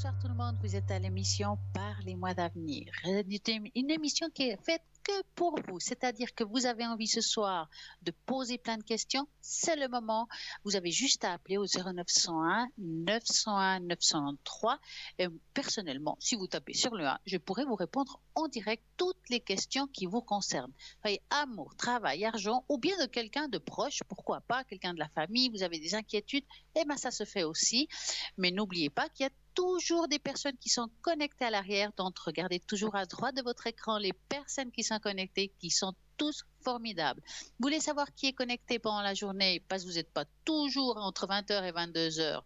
Bonsoir tout le monde, vous êtes à l'émission Parlez-moi d'avenir. Une émission qui est faite que pour vous, c'est-à-dire que vous avez envie ce soir de poser plein de questions, c'est le moment. Vous avez juste à appeler au 0901 901 903 et personnellement, si vous tapez sur le 1, je pourrai vous répondre en direct toutes les questions qui vous concernent. Voyez, amour, travail, argent ou bien de quelqu'un de proche, pourquoi pas, quelqu'un de la famille, vous avez des inquiétudes, eh bien ça se fait aussi. Mais n'oubliez pas qu'il y a toujours des personnes qui sont connectées à l'arrière, donc regardez toujours à droite de votre écran les personnes qui sont connectées, qui sont tous formidables. Vous voulez savoir qui est connecté pendant la journée, parce que vous n'êtes pas toujours entre 20h et 22h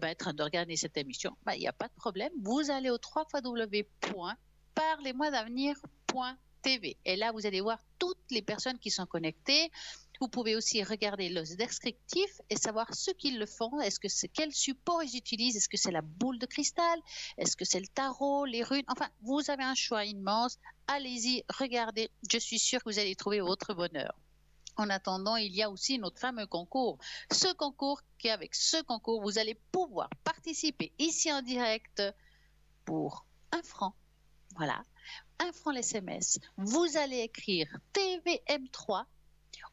en train de regarder cette émission, il n'y a pas de problème, vous allez au www.parlez-moi-d'avenir.tv et là vous allez voir toutes les personnes qui sont connectées. Vous pouvez aussi regarder le descriptif et savoir ce qu'ils le font. Est-ce que c'est quel support ils utilisent? Est-ce que c'est la boule de cristal? Est-ce que c'est le tarot, les runes? Enfin, vous avez un choix immense. Allez-y, regardez. Je suis sûre que vous allez trouver votre bonheur. En attendant, il y a aussi notre fameux concours. Ce concours, qu'avec ce concours, vous allez pouvoir participer ici en direct pour 1 franc. Voilà, 1 franc l'SMS. Vous allez écrire TVM3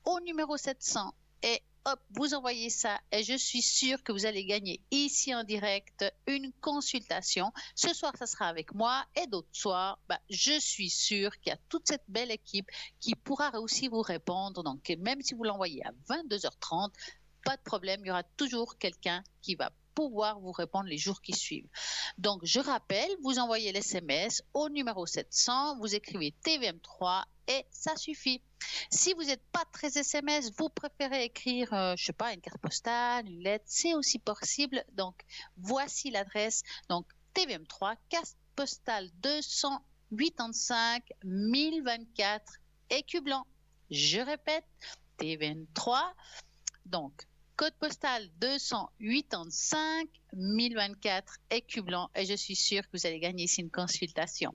au numéro 700 et hop, vous envoyez ça et je suis sûre que vous allez gagner ici en direct une consultation. Ce soir, ça sera avec moi et d'autres soirs, je suis sûre qu'il y a toute cette belle équipe qui pourra aussi vous répondre. Donc, même si vous l'envoyez à 22h30, pas de problème, il y aura toujours quelqu'un qui va pouvoir vous répondre les jours qui suivent. Donc, je rappelle, vous envoyez l'SMS au numéro 700, vous écrivez TVM3 et ça suffit. Si vous n'êtes pas très SMS, vous préférez écrire, je sais pas, une carte postale, une lettre, c'est aussi possible. Donc, voici l'adresse. Donc, TVM3, carte postale 285 1024, Écu Blanc. Je répète, TVM3, donc, code postal 285 1024, Écu Blanc. Et je suis sûre que vous allez gagner ici une consultation.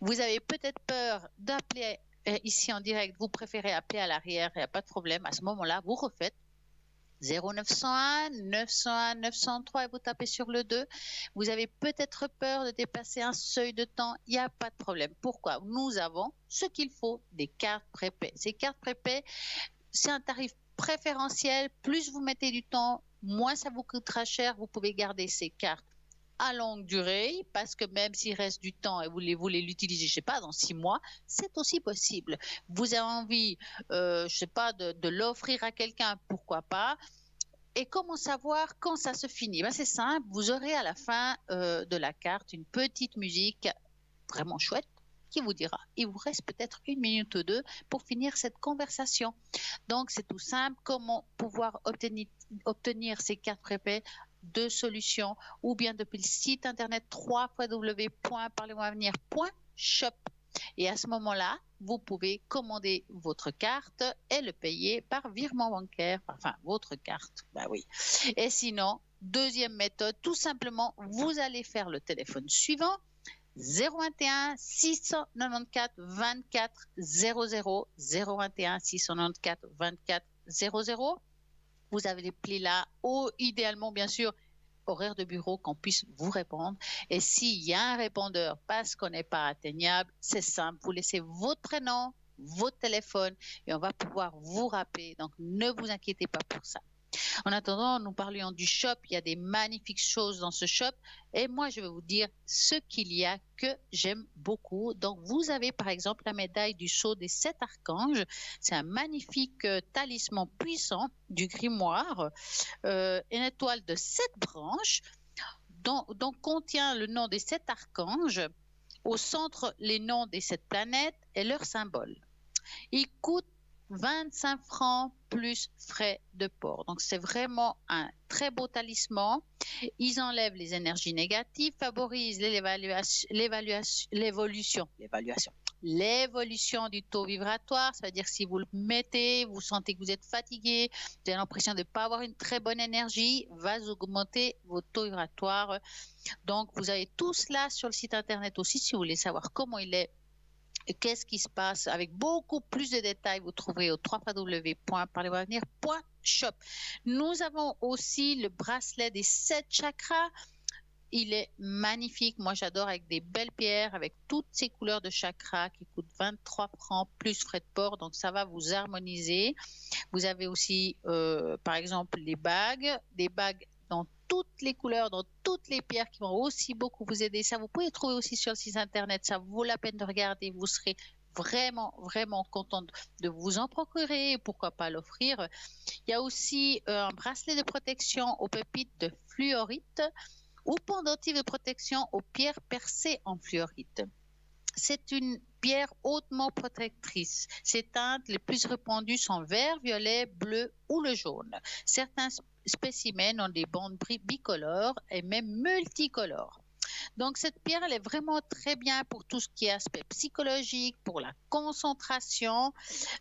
Vous avez peut-être peur d'appeler ici en direct, vous préférez appeler à l'arrière, il n'y a pas de problème. À ce moment-là, vous refaites 0901 901 903 et vous tapez sur le 2. Vous avez peut-être peur de dépasser un seuil de temps, il n'y a pas de problème. Pourquoi? Nous avons ce qu'il faut, des cartes prépaies. Ces cartes prépaies, c'est un tarif préférentiel. Plus vous mettez du temps, moins ça vous coûtera cher. Vous pouvez garder ces cartes à longue durée, parce que même s'il reste du temps et vous voulez l'utiliser, je sais pas, dans 6 mois, c'est aussi possible. Vous avez envie, je sais pas, de l'offrir à quelqu'un, pourquoi pas. Et comment savoir quand ça se finit? C'est simple, vous aurez à la fin de la carte une petite musique vraiment chouette qui vous dira, il vous reste peut-être 1 minute ou 2 pour finir cette conversation. Donc, c'est tout simple, comment pouvoir obtenir ces cartes prépaies? 2 solutions, ou bien depuis le site internet www.parlez-moi-d'avenir.shop. Et à ce moment-là, vous pouvez commander votre carte et le payer par virement bancaire, enfin votre carte, oui. Et sinon, deuxième méthode, tout simplement, vous allez faire le téléphone suivant, 021 694 24 00, 021 694 24 00. Vous avez les plis là, ou idéalement, bien sûr, horaire de bureau, qu'on puisse vous répondre. Et s'il y a un répondeur parce qu'on n'est pas atteignable, c'est simple, vous laissez votre prénom, votre téléphone et on va pouvoir vous rappeler. Donc, ne vous inquiétez pas pour ça. En attendant, nous parlions du shop. Il y a des magnifiques choses dans ce shop. Et moi, je vais vous dire ce qu'il y a que j'aime beaucoup. Donc, vous avez par exemple la médaille du sceau des 7 archanges. C'est un magnifique talisman puissant du grimoire. Une étoile de 7 branches dont contient le nom des 7 archanges. Au centre, les noms des 7 planètes et leurs symboles. Il coûte 25 francs plus frais de port. Donc, c'est vraiment un très beau talisman. Ils enlèvent les énergies négatives, favorisent l'évolution du taux vibratoire. C'est-à-dire si vous le mettez, vous sentez que vous êtes fatigué, vous avez l'impression de ne pas avoir une très bonne énergie, va augmenter votre taux vibratoire. Donc, vous avez tout cela sur le site internet aussi si vous voulez savoir comment il est. Qu'est-ce qui se passe avec beaucoup plus de détails, vous trouverez au www.parlez-moi-d'avenir.shop. Nous avons aussi le bracelet des 7 chakras. Il est magnifique. Moi, j'adore avec des belles pierres, avec toutes ces couleurs de chakra qui coûtent 23 francs plus frais de port. Donc, ça va vous harmoniser. Vous avez aussi, par exemple, des bagues dans toutes les couleurs, dans toutes les pierres qui vont aussi beaucoup vous aider. Ça, vous pouvez trouver aussi sur le site internet. Ça vaut la peine de regarder. Vous serez vraiment, vraiment content de vous en procurer. Pourquoi pas l'offrir. Il y a aussi un bracelet de protection aux pépites de fluorite ou pendentif de protection aux pierres percées en fluorite. C'est une pierre hautement protectrice. Ses teintes les plus répandues sont vert, violet, bleu ou le jaune. Certains spécimens ont des bandes bicolores et même multicolores. Donc, cette pierre, elle est vraiment très bien pour tout ce qui est aspect psychologique, pour la concentration.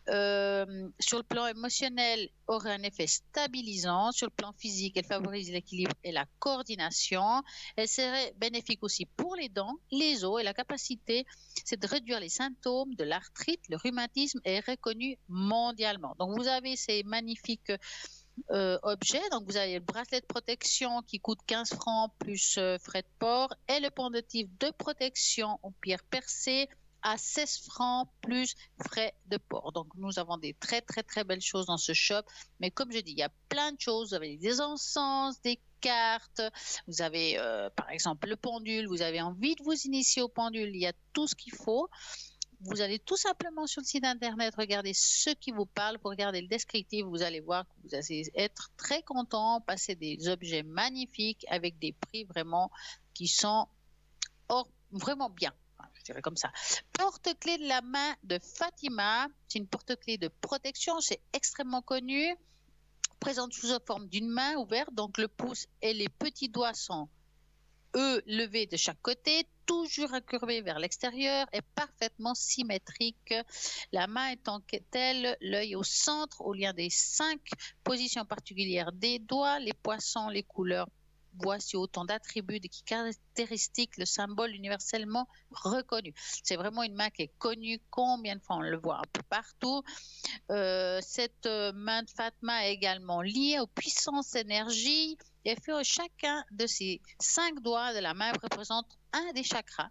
Sur le plan émotionnel, aurait un effet stabilisant. Sur le plan physique, elle favorise l'équilibre et la coordination. Elle serait bénéfique aussi pour les dents, les os et la capacité, c'est de réduire les symptômes de l'arthrite. Le rhumatisme est reconnu mondialement. Donc, vous avez ces magnifiques objet. Donc, vous avez le bracelet de protection qui coûte 15 francs plus frais de port et le pendentif de protection aux pierres percées à 16 francs plus frais de port. Donc, nous avons des très, très, très belles choses dans ce shop. Mais comme je dis, il y a plein de choses. Vous avez des encens, des cartes. Vous avez, par exemple, le pendule. Vous avez envie de vous initier au pendule. Il y a tout ce qu'il faut. Vous allez tout simplement sur le site internet regarder ce qui vous parle, vous regardez le descriptif, vous allez voir que vous allez être très content, passer des objets magnifiques avec des prix vraiment qui sont vraiment bien. Je dirais comme ça. Porte-clés de la main de Fatima, c'est une porte-clés de protection, c'est extrêmement connu. Présente sous la forme d'une main ouverte, donc le pouce et les petits doigts sont levés de chaque côté, toujours incurvé vers l'extérieur et parfaitement symétrique. La main étant telle, l'œil au centre, au lien des 5 positions particulières des doigts, les poissons, les couleurs. Voici autant d'attributs qui caractéristiques le symbole universellement reconnu. C'est vraiment une main qui est connue. Combien de fois on le voit un peu partout. Cette main de Fatma est également liée aux puissances énergie et fait chacun de ces 5 doigts de la main représente un des chakras.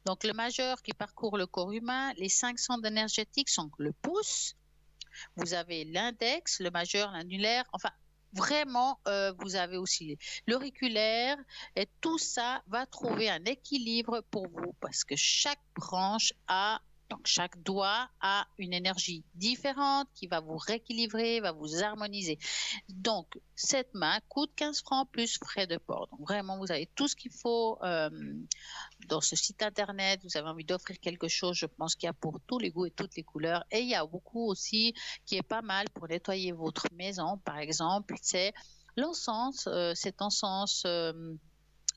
Donc le majeur qui parcourt le corps humain, les 5 centres énergétiques sont le pouce, vous avez l'index, le majeur, l'annulaire, enfin vraiment vous avez aussi l'auriculaire et tout ça va trouver un équilibre pour vous parce que chaque branche a donc chaque doigt a une énergie différente qui va vous rééquilibrer, va vous harmoniser. Donc, cette main coûte 15 francs plus frais de port. Donc, vraiment, vous avez tout ce qu'il faut dans ce site internet. Vous avez envie d'offrir quelque chose, je pense qu'il y a pour tous les goûts et toutes les couleurs. Et il y a beaucoup aussi qui est pas mal pour nettoyer votre maison. Par exemple, c'est l'encens, cet encens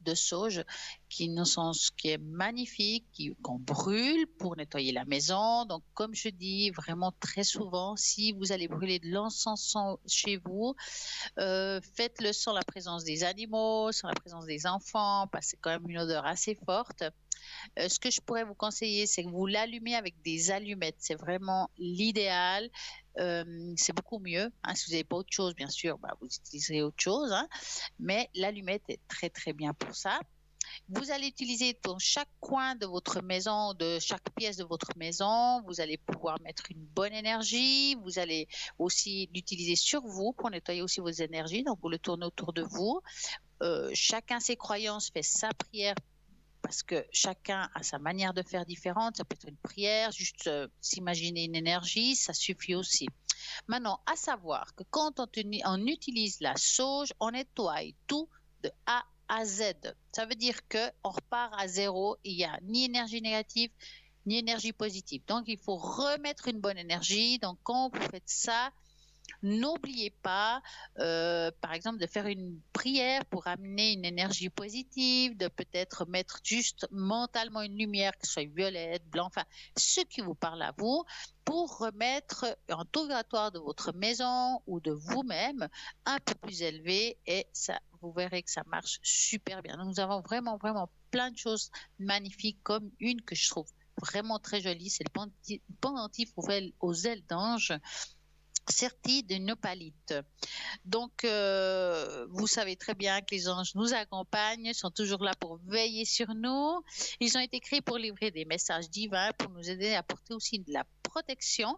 de sauge qui est magnifique, qu'on brûle pour nettoyer la maison. Donc, comme je dis, vraiment très souvent, si vous allez brûler de l'encens chez vous, faites-le sans la présence des animaux, sans la présence des enfants, parce que c'est quand même une odeur assez forte. Ce que je pourrais vous conseiller, c'est que vous l'allumez avec des allumettes. C'est vraiment l'idéal. C'est beaucoup mieux. Hein. Si vous n'avez pas autre chose, bien sûr, bah, vous utiliserez autre chose. Hein. Mais l'allumette est très, très bien pour ça. Vous allez utiliser dans chaque coin de votre maison, de chaque pièce de votre maison, vous allez pouvoir mettre une bonne énergie. Vous allez aussi l'utiliser sur vous pour nettoyer aussi vos énergies. Donc, vous le tournez autour de vous. Chacun ses croyances, fait sa prière parce que chacun a sa manière de faire différente. Ça peut être une prière, juste s'imaginer une énergie, ça suffit aussi. Maintenant, à savoir que quand on utilise la sauge, on nettoie tout de A à Z. Ça veut dire qu'on repart à zéro, il n'y a ni énergie négative, ni énergie positive. Donc, il faut remettre une bonne énergie. Donc, quand vous faites ça, n'oubliez pas, par exemple, de faire une prière pour amener une énergie positive, de peut-être mettre juste mentalement une lumière, que ce soit violette, blanc, enfin, ce qui vous parle à vous, pour remettre un taux vibratoire de votre maison ou de vous-même un peu plus élevé et ça, vous verrez que ça marche super bien. Donc, nous avons vraiment, vraiment plein de choses magnifiques comme une que je trouve vraiment très jolie, c'est le pendentif aux ailes d'ange. Certi de Nopalite. Donc, vous savez très bien que les anges nous accompagnent, sont toujours là pour veiller sur nous. Ils ont été créés pour livrer des messages divins, pour nous aider à apporter aussi de la protection.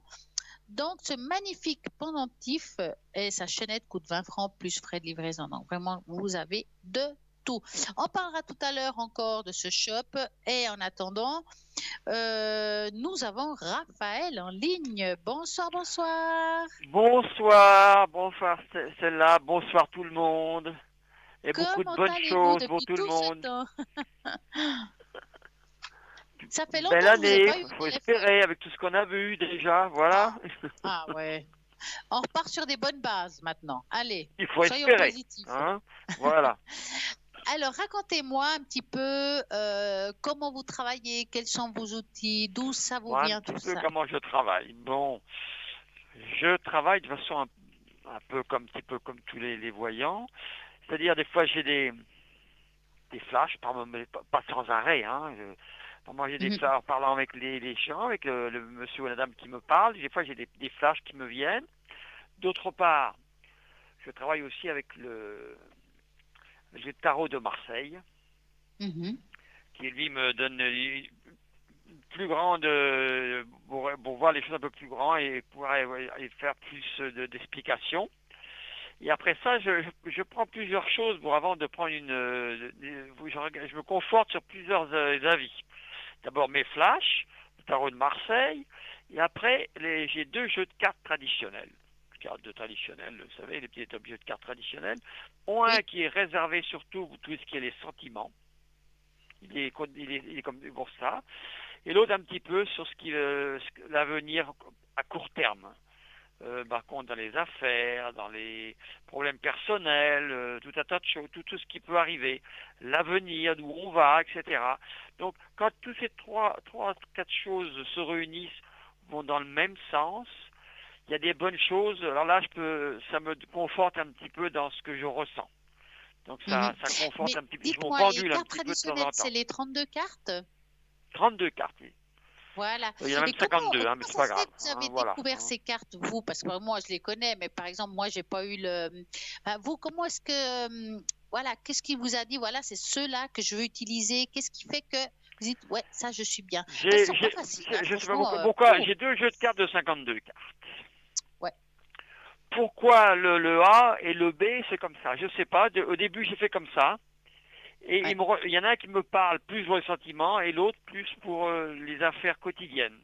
Donc, ce magnifique pendentif et sa chaînette coûte 20 francs plus frais de livraison. Donc, vraiment, vous avez de tout. On parlera tout à l'heure encore de ce shop. Et en attendant, nous avons Raphaël en ligne. Bonsoir, bonsoir. Bonsoir celle-là, bonsoir tout le monde. Et beaucoup de Comment bonnes allez-vous choses pour depuis tout le tout ce monde. temps? Ça fait Belle longtemps que je vous ai année, pas eu au faut téléphone. espérer avec tout ce qu'on a vu déjà, voilà. Ah, ah ouais. On repart sur des bonnes bases maintenant. Allez, Il faut soyons espérer, positifs. hein. Voilà. Alors, racontez-moi un petit peu comment vous travaillez, quels sont vos outils, d'où ça vous Moi, un vient petit tout peu ça. comment je travaille. Bon, je travaille de façon un peu comme, petit peu comme tous les voyants. C'est-à-dire, des fois, j'ai des flashs, mais pas sans arrêt, hein. Moi, j'ai des Mhm, flashs en parlant avec les gens, avec le monsieur ou la dame qui me parle. Des fois, j'ai des flashs qui me viennent. D'autre part, je travaille aussi avec le tarot de Marseille, mhm. qui lui me donne une plus grande, pour voir les choses un peu plus grand et pouvoir et faire plus d'explications. Et après ça, je prends plusieurs choses pour avant de prendre je me conforte sur plusieurs avis. D'abord mes flashs, le tarot de Marseille, et après j'ai deux jeux de cartes traditionnels. Cartes de traditionnelles, vous savez, les petits jeux de cartes traditionnels. Un Oui. qui est réservé surtout pour tout ce qui est les sentiments. Il est comme pour ça. Et l'autre un petit peu sur l'avenir à court terme. Par contre, dans les affaires, dans les problèmes personnels, tout un tas de choses, tout ce qui peut arriver, l'avenir, d'où on va, etc. Donc, quand toutes ces quatre choses se réunissent, vont dans le même sens, il y a des bonnes choses. Alors là, ça me conforte un petit peu dans ce que je ressens. Donc Mhm. ça conforte Mais un petit peu, je me dites-moi, les pendule un cartes petit peu de temps traditionnelles, en c'est temps. les 32 cartes? 32 cartes, oui. Voilà. Il y en a Et même comment, 52, hein, mais comment c'est ça pas se fait grave, que vous hein, avez voilà, découvert hein. ces cartes, vous? Parce que moi, je les connais, mais par exemple, moi, j'ai pas eu le. Enfin, vous, comment est-ce que. Voilà, qu'est-ce qui vous a dit, voilà, c'est ceux-là que je veux utiliser? Qu'est-ce qui fait que vous dites, ouais, ça, je suis bien? Parce qu'ils sont pas faciles, hein, Je sais pas franchement. pourquoi, j'ai deux jeux de cartes de 52 cartes. Ouais. Pourquoi le A et le B, c'est comme ça? Je sais pas. Au début, j'ai fait comme ça. Et Ouais. il y en a un qui me parle plus pour les sentiments et l'autre plus pour les affaires quotidiennes.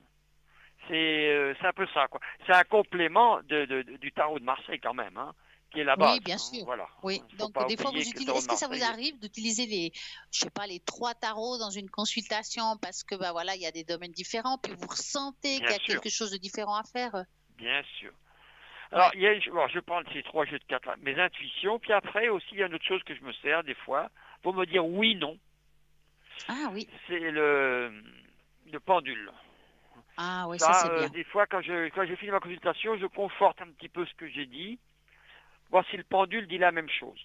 C'est un peu ça, quoi. C'est un complément du tarot de Marseille quand même, hein, qui est la Oui, base, bien hein, sûr. voilà. Oui. Faut Donc, pas des fois, oublier vous que le utilisez. tarot Est-ce de que ça vous Marseille. arrive d'utiliser je sais pas, les trois tarots dans une consultation parce que, bah voilà, il y a des domaines différents, puis vous ressentez qu'il Bien y a sûr, quelque chose de différent à faire? bien sûr. Alors, Ouais. je parle de ces trois jeux de cartes là, mes intuitions, puis après aussi, il y a une autre chose que je me sers des fois pour me dire oui, non. Ah oui. C'est le pendule. Ah oui, ça Ça, c'est bien. des fois, quand j'ai fini ma consultation, je conforte un petit peu ce que j'ai dit, voir si le pendule dit la même chose.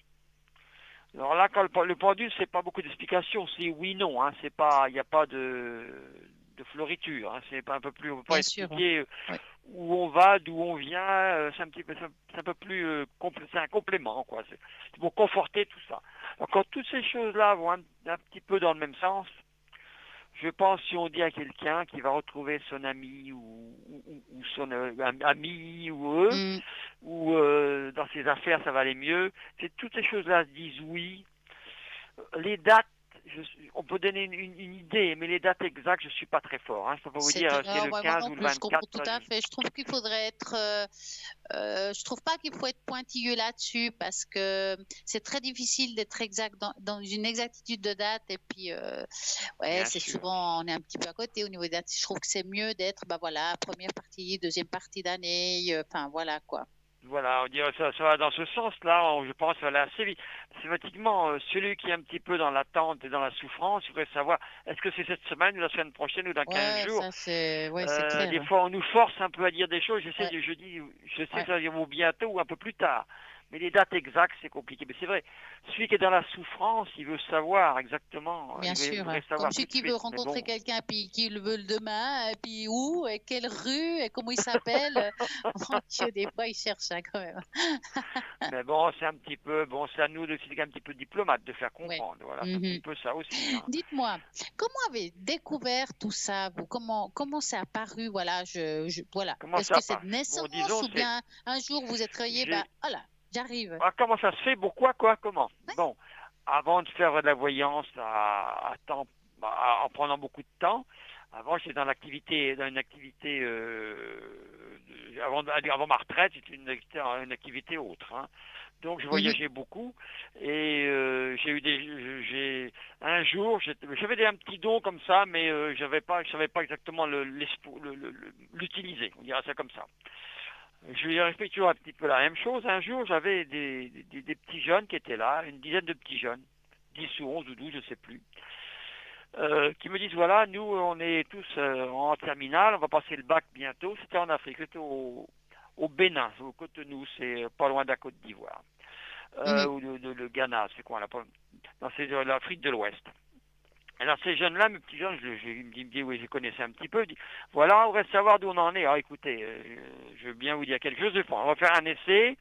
Alors là, quand le pendule, c'est pas beaucoup d'explications, c'est oui, non, hein, c'est pas, il n'y a pas de floriture, hein, c'est pas un peu plus, on peut pas Bien sûr. expliquer Oui. où on va, d'où on vient, c'est un petit peu, c'est un peu plus, c'est un complément, quoi, c'est pour conforter tout ça. Alors quand toutes ces choses-là vont un petit peu dans le même sens, je pense si on dit à quelqu'un qui va retrouver son ami ou son ami ou eux, Mm. ou dans ses affaires ça va aller mieux, c'est toutes ces choses-là se disent oui. Les dates, on peut donner une idée, mais les dates exactes, je suis pas très fort, hein. Je peux pas vous dire c'est le Ouais, moi 15 non ou le plus, je comprends 24. tout à fait. Je trouve qu'il faudrait être, je trouve pas qu'il faut être pointilleux là-dessus parce que c'est très difficile d'être exact dans une exactitude de date et puis ouais, Bien c'est sûr. souvent on est un petit peu à côté au niveau des dates. Je trouve que c'est mieux d'être, bah voilà, première partie, deuxième partie d'année, enfin voilà quoi. Voilà, on dirait ça va dans ce sens-là, je pense que ça va aller assez vite. Systématiquement, celui qui est un petit peu dans l'attente et dans la souffrance, il faudrait savoir est-ce que c'est cette semaine ou la semaine prochaine ou dans 15 Ouais, jours. ça c'est, ouais, c'est clair. Des fois, on nous force un peu à dire des choses. Ouais, Je sais ouais. ça va dire ou bientôt ou un peu plus tard. Mais les dates exactes, c'est compliqué. Mais c'est vrai, celui qui est dans la souffrance, il veut savoir exactement, Bien il sûr, voudrait comme savoir celui tout de qui veut suite. Mais rencontrer bon. quelqu'un, puis qui le veut le demain, et puis où, et quelle rue, et comment il s'appelle. Mon Dieu, des fois, il cherche hein, quand même. Mais bon, c'est un petit peu, bon, c'est à nous de un petit peu diplomate de faire Ouais. comprendre. Voilà, c'est un petit Mhm. peu ça aussi. Hein. Dites-moi, comment avez découvert tout ça, vous? Comment c'est apparu? Voilà, voilà. Comment Est-ce ça que c'est passe? de Bon, naissance disons, ou c'est, bien un jour vous êtes réveillé, bah, j'ai, voilà, j'arrive. ah, comment ça se fait? Pourquoi, quoi, comment? Bon, avant de faire de la voyance à temps, en prenant beaucoup de temps, avant j'étais dans une activité, avant ma retraite, c'était une activité autre. Hein. Donc je Mhm. voyageais beaucoup et un jour j'avais un petit don comme ça, mais je savais pas exactement l'utiliser. On dirait ça comme ça. Je lui ai expliqué toujours un petit peu la même chose. Un jour, j'avais des petits jeunes qui étaient là, une dizaine de petits jeunes, 10 ou 11 ou 12, je ne sais plus, qui me disent, voilà, nous, on est tous en terminale, on va passer le bac bientôt. C'était en Afrique, c'était au Bénin, au Cotonou, c'est pas loin de la Côte d'Ivoire, Mhm. ou le Ghana, c'est quoi là? Non, c'est l'Afrique de l'Ouest. Alors ces jeunes-là, mes petits jeunes, il me dit, oui, je connaissais un petit peu. Il dit, voilà, on va savoir d'où on en est. Alors écoutez, je veux bien vous dire quelque chose. On va faire un essai.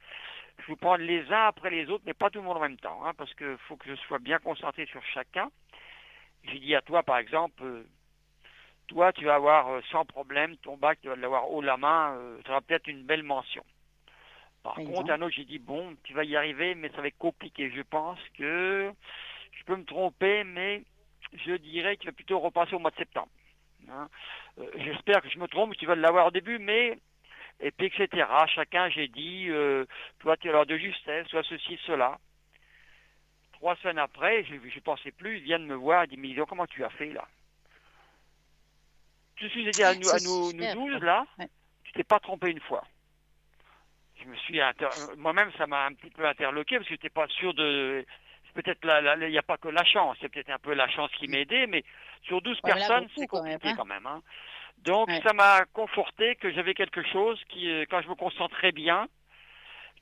Je vais vous prendre les uns après les autres, mais pas tout le monde en même temps, hein, parce qu'il faut que je sois bien concentré sur chacun. J'ai dit à toi, par exemple, toi, tu vas avoir sans problème ton bac, tu vas l'avoir haut la main, tu auras peut-être une belle mention. Par Par contre, exemple. un autre, j'ai dit, bon, tu vas y arriver, mais ça va être compliqué. Je pense que je peux me tromper, mais je dirais que tu vas plutôt repasser au mois de septembre. Hein. J'espère que je me trompe, tu vas l'avoir au début, mais et puis etc. Chacun, j'ai dit, toi tu as l'air de justesse, toi ceci, cela. 3 semaines après, je ne pensais plus, ils viennent me voir, ils disent, mais dis donc, comment tu as fait là? Tu suis dit C'est nous super, 12 ça. là, Ouais. tu t'es pas trompé une fois. Je me suis moi-même ça m'a un petit peu interloqué parce que j'étais pas sûr de peut-être il n'y a pas que la chance, c'est peut-être un peu la chance qui m'a aidé, mais sur 12 Ouais, mais là, personnes, beaucoup c'est quand même, compliqué hein. quand même. Hein. Donc Ouais. ça m'a conforté que j'avais quelque chose qui, quand je me concentrais bien,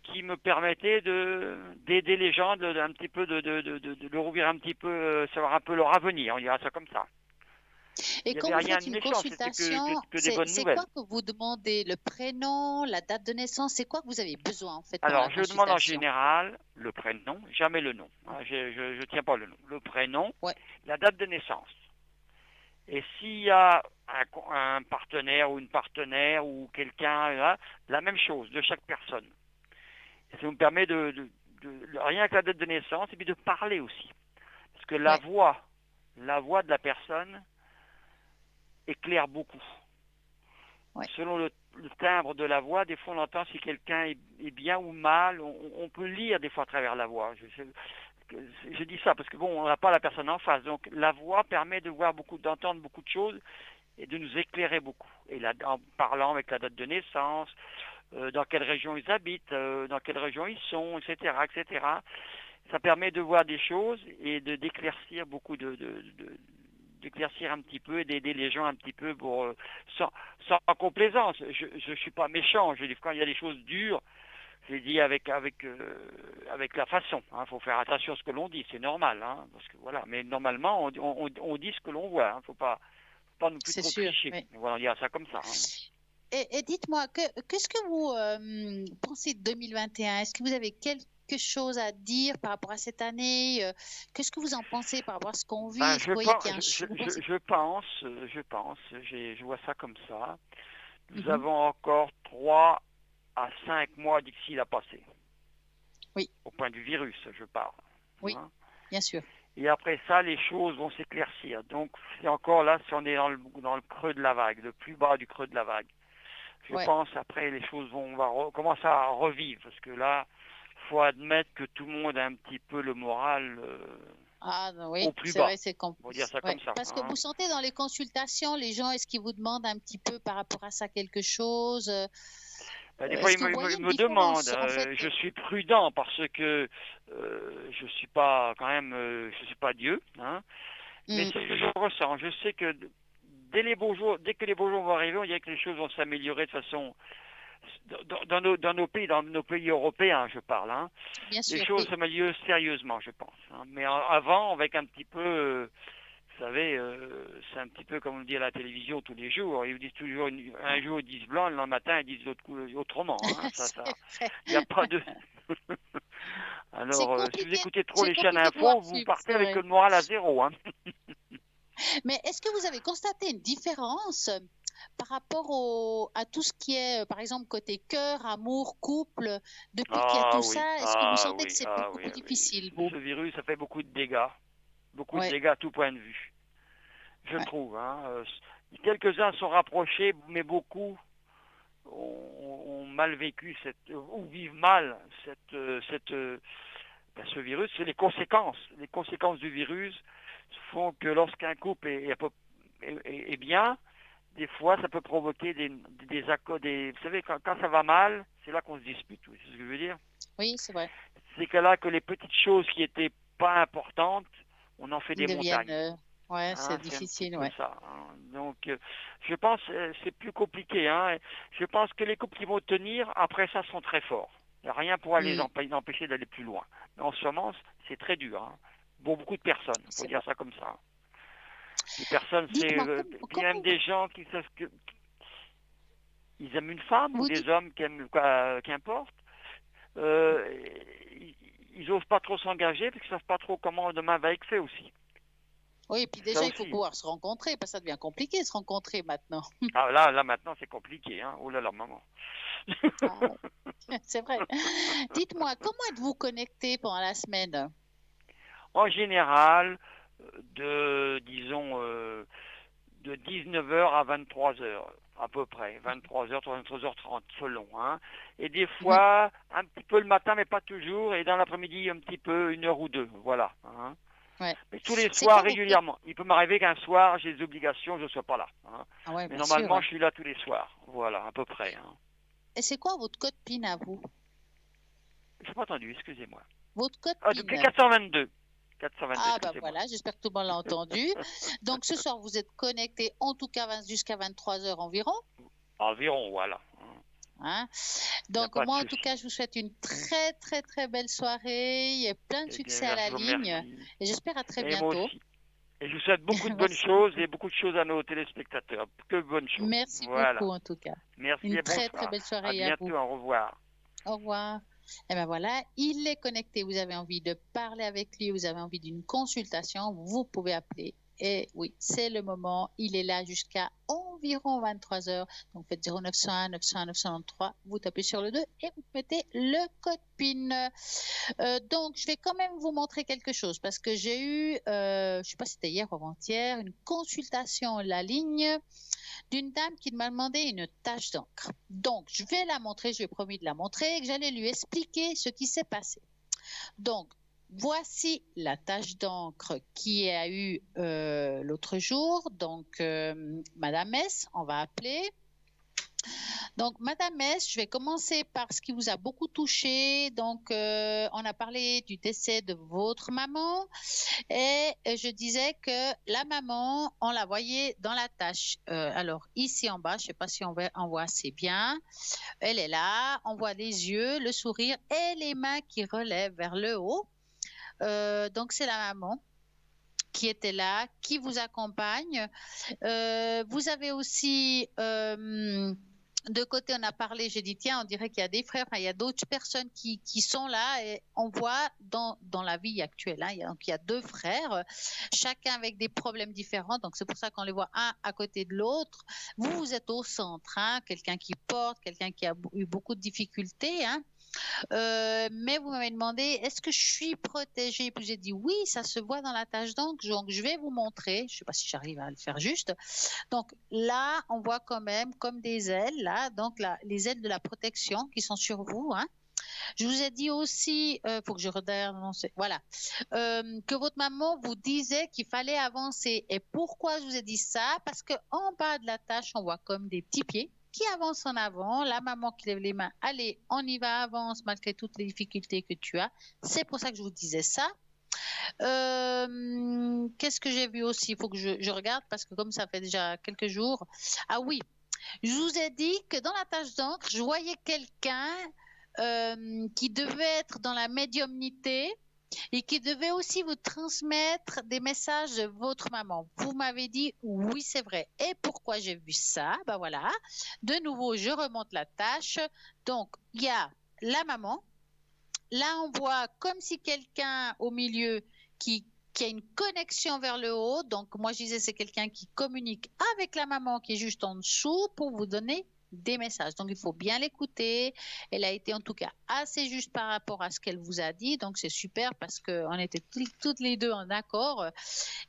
qui me permettait d'aider les gens, un petit peu de leur ouvrir un petit peu, savoir un peu leur avenir, on dira ça comme ça. Il Et n'y quand avait vous rien faites de une méchant, c'était consultation, que des bonnes c'est quoi nouvelles. que vous demandez? Le prénom, la date de naissance? C'est quoi que vous avez besoin en fait pendant la Alors, je demande en consultation? général le prénom, jamais le nom. Hein, je tiens pas le nom. Le prénom, Ouais, la date de naissance. Et s'il y a un partenaire ou une partenaire ou quelqu'un, là, la même chose de chaque personne. Ça nous permet rien que la date de naissance et puis de parler aussi. Parce que ouais, la voix de la personne éclaire beaucoup. ouais. Selon le timbre de la voix, des fois on entend si quelqu'un est bien ou mal. On peut lire des fois à travers la voix. Je dis ça parce que bon, on n'a pas la personne en face. Donc la voix permet de voir beaucoup, d'entendre beaucoup de choses et de nous éclairer beaucoup. Et là, en parlant avec la date de naissance, dans quelle région ils habitent, dans quelle région ils sont, etc., etc. Ça permet de voir des choses et d'éclaircir beaucoup d'éclaircir un petit peu et d'aider les gens un petit peu pour sans complaisance. Je suis pas méchant. Je dis quand il y a des choses dures, je dis avec la façon. Il faut faire attention à ce que l'on dit, c'est normal, hein, parce que voilà. Mais normalement, on dit ce que l'on voit. Faut pas non plus C'est trop sûr. tricher. Ouais. Voilà, on dira ça comme ça. Hein. Et dites-moi, qu'est-ce que vous pensez de 2021? Est-ce que vous avez quelque chose à dire par rapport à cette année? Qu'est-ce que vous en pensez par rapport à ce qu'on vit? Ben, Est-ce que vous voyez qu'il y a un vous pensez... je pense, je vois ça comme ça. Nous Mhm. avons encore 3 à 5 mois d'ici à passer. Oui, Au point du virus, je parle. oui, Hein. bien sûr. Et après ça, les choses vont s'éclaircir. Donc, c'est encore là, si on est dans le creux de la vague, le plus bas du creux de la vague. Je Ouais. pense après, les choses commencer à revivre. Parce que là, faut admettre que tout le monde a un petit peu le moral Ah ben au oui, plus c'est bas. vrai, c'est On va dire ça ouais. comme ça. Parce que Hein. vous sentez dans les consultations, les gens, est-ce qu'ils vous demandent un petit peu par rapport à ça quelque chose? Ben, des fois, Est-ce que vous voyez ils une me demandent. différence en fait? Je suis prudent parce que je suis pas quand même, je suis pas Dieu. Hein. Mais Hmm, c'est ce que je ressens. Je sais que dès que les beaux jours vont arriver, on dirait que les choses vont s'améliorer de façon dans nos pays européens, je parle, hein, Bien les sûr, choses oui. se mettent mieux sérieusement, je pense, hein. Mais avant, avec un petit peu, vous savez, c'est un petit peu comme on dit à la télévision tous les jours. Ils vous disent toujours, un jour ils disent blanc, le lendemain matin ils disent autrement, hein. C'est vrai. Il n'y a pas de. C'est Alors, si vous compliqué, écoutez trop c'est les chaînes compliqué de voir info, vous suivre, partez c'est avec vrai. le moral à zéro, hein. Mais est-ce que vous avez constaté une différence par rapport à tout ce qui est, par exemple, côté cœur, amour, couple, depuis qu'il y a tout ça, est-ce que vous sentez que c'est Ah beaucoup oui, plus oui. difficile, vous? Ce virus, ça fait beaucoup de Ouais, dégâts à tout point de vue, je ouais, trouve, hein. Quelques-uns sont rapprochés, mais beaucoup ont mal vécu ou vivent mal ce virus. C'est les conséquences. Les conséquences du virus font que lorsqu'un couple est bien, des fois, ça peut provoquer des accords. Vous savez, quand ça va mal, c'est là qu'on se dispute. C'est ce que je veux dire. oui, c'est vrai. C'est que là que les petites choses qui étaient pas importantes, on en fait Ils des deviennent, montagnes. ouais, c'est Hein, c'est un petit difficile, peu ouais. ça, hein. Donc, je pense c'est plus compliqué, hein. Je pense que les couples qui vont tenir, après ça, sont très forts. Rien pourra les Hmm, empêcher d'aller plus loin. Mais en ce moment, c'est très dur, hein. Pour beaucoup de personnes, il faut c'est dire vrai. ça comme ça. Les personnes, Dites-moi, puis même des gens qui savent que ils aiment une femme ou vous des dites, hommes qui aiment, qu'importe, euh, ils osent pas trop s'engager parce qu'ils savent pas trop comment demain va être fait aussi. oui, et puis Ça déjà, il faut aussi. pouvoir se rencontrer, parce que ça devient compliqué de se rencontrer maintenant. Ah, là maintenant, c'est compliqué, hein. Oh là là, maman. Ah, ouais, c'est vrai. Dites-moi, comment êtes-vous connecté pendant la semaine? En général, disons, de 19 heures à 23 heures, à peu près. 23 heures, 23h30, selon, hein. Et des Mhm. fois, un petit peu le matin, mais pas toujours. Et dans l'après-midi, un petit peu, 1 heure ou 2. Voilà, hein. Ouais. Mais tous les C'est soirs, quoi vos codes? régulièrement. Il peut m'arriver qu'un soir, j'ai des obligations, je ne sois pas là, hein. Ah ouais, Mais bien sûr. normalement, je suis là tous les soirs. Voilà, à peu près, hein. Et c'est quoi votre code PIN à vous? Je n'ai pas entendu, excusez-moi. Votre code Ah, depuis PIN. 422. 422, Ah ben excusez-moi. voilà, j'espère que tout le monde l'a entendu. Donc ce soir, vous êtes connecté en tout cas jusqu'à 23 heures environ. Environ, voilà. Hein. Il n'y a Donc pas de moi, en tout souci. cas, je vous souhaite une très très très belle soirée. Il y a plein de Eh bien, succès à la je vous ligne. remercie. Et j'espère à très Et moi bientôt. aussi. Et je vous souhaite beaucoup de bonnes Merci choses beaucoup. et beaucoup de choses à nos téléspectateurs. Que bonnes choses. Merci beaucoup Voilà. en tout cas. Merci Une et très très bonsoir. belle À soirée à vous. bientôt. Au revoir. Au revoir. Et ben voilà, il est connecté. Vous avez envie de parler avec lui, vous avez envie d'une consultation, vous pouvez appeler. Et oui, c'est le moment. Il est là jusqu'à environ 23 heures. Donc faites 0901 901 993, vous tapez sur le 2 et vous mettez le code PIN. Donc je vais quand même vous montrer quelque chose parce que j'ai eu, je ne sais pas si c'était hier ou avant-hier, une consultation en la ligne d'une dame qui m'a demandé une tache d'encre. Donc, je vais la montrer, je lui ai promis de la montrer et que j'allais lui expliquer ce qui s'est passé. Donc, voici la tache d'encre qui a eu l'autre jour. Donc, Madame S, on va appeler. Donc, Madame S, je vais commencer par ce qui vous a beaucoup touché. Donc, on a parlé du décès de votre maman et je disais que la maman, on la voyait dans la tâche. Alors, ici en bas, je ne sais pas si on voit assez bien. Elle est là, on voit les yeux, le sourire et les mains qui relèvent vers le haut. Donc, c'est la maman qui était là, qui vous accompagne. Vous avez aussi de côté, on a parlé, j'ai dit, tiens, on dirait qu'il y a des frères, enfin, il y a d'autres personnes qui sont là et on voit dans la vie actuelle, hein, il y a deux frères, chacun avec des problèmes différents, donc c'est pour ça qu'on les voit un à côté de l'autre. Vous, vous êtes au centre, hein, quelqu'un qui porte, quelqu'un qui a eu beaucoup de difficultés, hein. Mais vous m'avez demandé, est-ce que je suis protégée? Puis j'ai dit oui, ça se voit dans la tâche d'encre. Donc, je vais vous montrer. Je ne sais pas si j'arrive à le faire juste. Donc là, on voit quand même comme des ailes, là, donc là, les ailes de la protection qui sont sur vous, hein. Je vous ai dit aussi, faut que je regarde, voilà, que votre maman vous disait qu'il fallait avancer. Et pourquoi je vous ai dit ça? Parce que en bas de la tâche, on voit comme des petits pieds qui avancent en avant. La maman qui lève les mains, allez, on y va, avance malgré toutes les difficultés que tu as. C'est pour ça que je vous disais ça. Qu'est-ce que j'ai vu aussi? Il faut que je regarde parce que comme ça fait déjà quelques jours. Ah oui, Je vous ai dit que dans la tâche d'encre, je voyais quelqu'un qui devait être dans la médiumnité et qui devait aussi vous transmettre des messages de votre maman. Vous m'avez dit oui, c'est vrai. Et pourquoi j'ai vu ça? Ben voilà. De nouveau, je remonte la tâche. Donc, il y a la maman. Là, on voit comme si quelqu'un au milieu qui a une connexion vers le haut. Donc, moi, je disais, c'est quelqu'un qui communique avec la maman qui est juste en dessous pour vous donner des messages. Donc, il faut bien l'écouter. Elle a été en tout cas assez juste par rapport à ce qu'elle vous a dit. Donc, c'est super parce qu'on était toutes les deux en accord.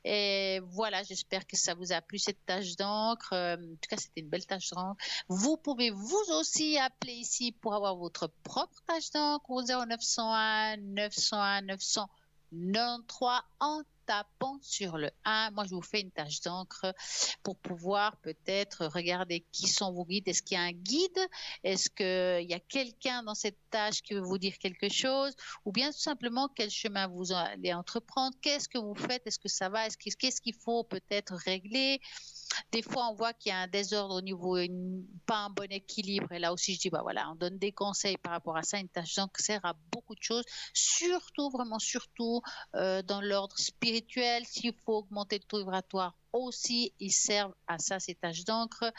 Et voilà, j'espère que ça vous a plu cette tâche d'encre. En tout cas, c'était une belle tâche d'encre. Vous pouvez vous aussi appeler ici pour avoir votre propre tâche d'encre au 0901 901 993 en tapant sur le 1. Moi, je vous fais une tâche d'encre pour pouvoir peut-être regarder qui sont vos guides. Est-ce qu'il y a un guide? Est-ce qu'il y a quelqu'un dans cette tâche qui veut vous dire quelque chose? Ou bien tout simplement quel chemin vous allez entreprendre? Qu'est-ce que vous faites? Est-ce que ça va? Qu'est-ce qu'il faut peut-être régler? Des fois, on voit qu'il y a un désordre au niveau, pas un bon équilibre. Et là aussi, je dis, bah voilà, on donne des conseils par rapport à ça. Une tâche d'encre sert à beaucoup de choses, surtout, vraiment surtout, dans l'ordre spirituel. S'il faut augmenter le taux vibratoire aussi, ils servent à ça, ces tâches d'encre.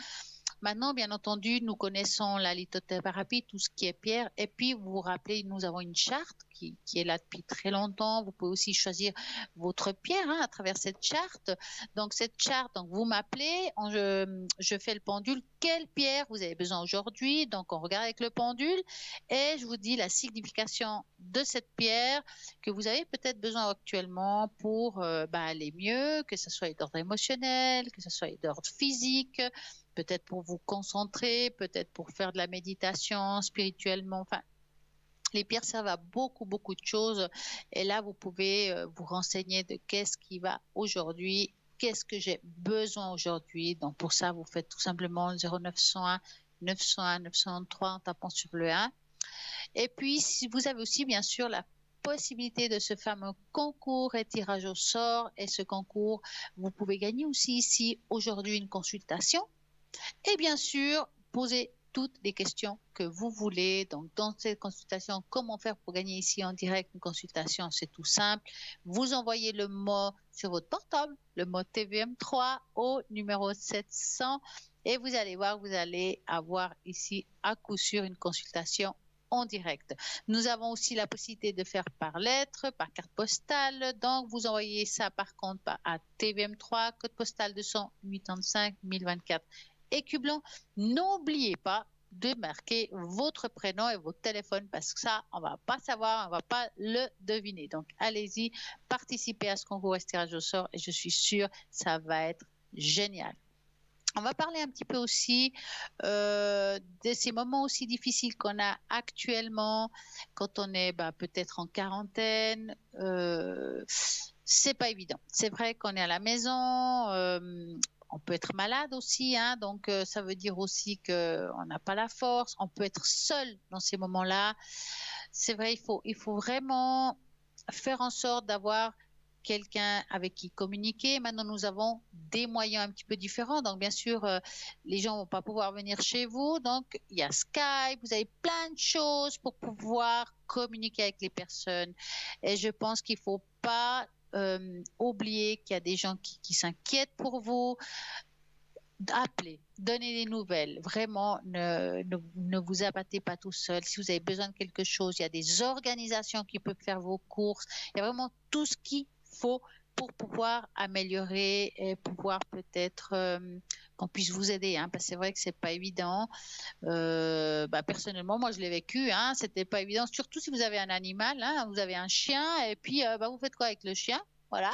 Maintenant, bien entendu, nous connaissons la lithothérapie, tout ce qui est pierre. Et puis, vous vous rappelez, nous avons une charte qui est là depuis très longtemps. Vous pouvez aussi choisir votre pierre à travers cette charte. Donc, cette charte, donc, vous m'appelez, je fais le pendule. Quelle pierre vous avez besoin aujourd'hui? Donc, on regarde avec le pendule et je vous dis la signification de cette pierre que vous avez peut-être besoin actuellement pour aller mieux, que ce soit d'ordre émotionnel, que ce soit d'ordre physique, peut-être pour vous concentrer, peut-être pour faire de la méditation spirituellement. Enfin, les pierres servent à beaucoup, beaucoup de choses. Et là, vous pouvez vous renseigner de qu'est-ce qui va aujourd'hui, qu'est-ce que j'ai besoin aujourd'hui. Donc, pour ça, vous faites tout simplement 0901 901 903 en tapant sur le 1. Et puis, si vous avez aussi, bien sûr, la possibilité de ce fameux concours et tirage au sort. Et ce concours, vous pouvez gagner aussi ici aujourd'hui une consultation. Et bien sûr, posez toutes les questions que vous voulez. Donc, dans cette consultation, comment faire pour gagner ici en direct une consultation? C'est tout simple. Vous envoyez le mot sur votre portable, le mot TVM3 au numéro 700 et vous allez voir, vous allez avoir ici à coup sûr une consultation en direct. Nous avons aussi la possibilité de faire par lettre, par carte postale. Donc, vous envoyez ça par contre à TVM3, code postal 285 1024. Écublon, n'oubliez pas de marquer votre prénom et votre téléphone parce que ça, on va pas savoir, on va pas le deviner. Donc, allez-y, participez à ce concours tirage au sort et je suis sûre ça va être génial. On va parler un petit peu aussi de ces moments aussi difficiles qu'on a actuellement quand on est peut-être en quarantaine. C'est pas évident. C'est vrai qu'on est à la maison. On peut être malade aussi, hein, donc ça veut dire aussi qu'on n'a pas la force. On peut être seul dans ces moments-là. C'est vrai, il faut vraiment faire en sorte d'avoir quelqu'un avec qui communiquer. Maintenant, nous avons des moyens un petit peu différents. Donc, bien sûr, les gens ne vont pas pouvoir venir chez vous. Donc, il y a Skype. Vous avez plein de choses pour pouvoir communiquer avec les personnes. Et je pense qu'il ne faut pas oublier qu'il y a des gens qui s'inquiètent pour vous. Appelez, donnez des nouvelles. Vraiment, ne vous abattez pas tout seul. Si vous avez besoin de quelque chose, il y a des organisations qui peuvent faire vos courses. Il y a vraiment tout ce qu'il faut pour pouvoir améliorer et pouvoir peut-être qu'on puisse vous aider. Hein, parce que c'est vrai que c'est pas évident. Personnellement, moi, je l'ai vécu. Hein, c'était pas évident, surtout si vous avez un animal. Hein, vous avez un chien et puis vous faites quoi avec le chien? Voilà,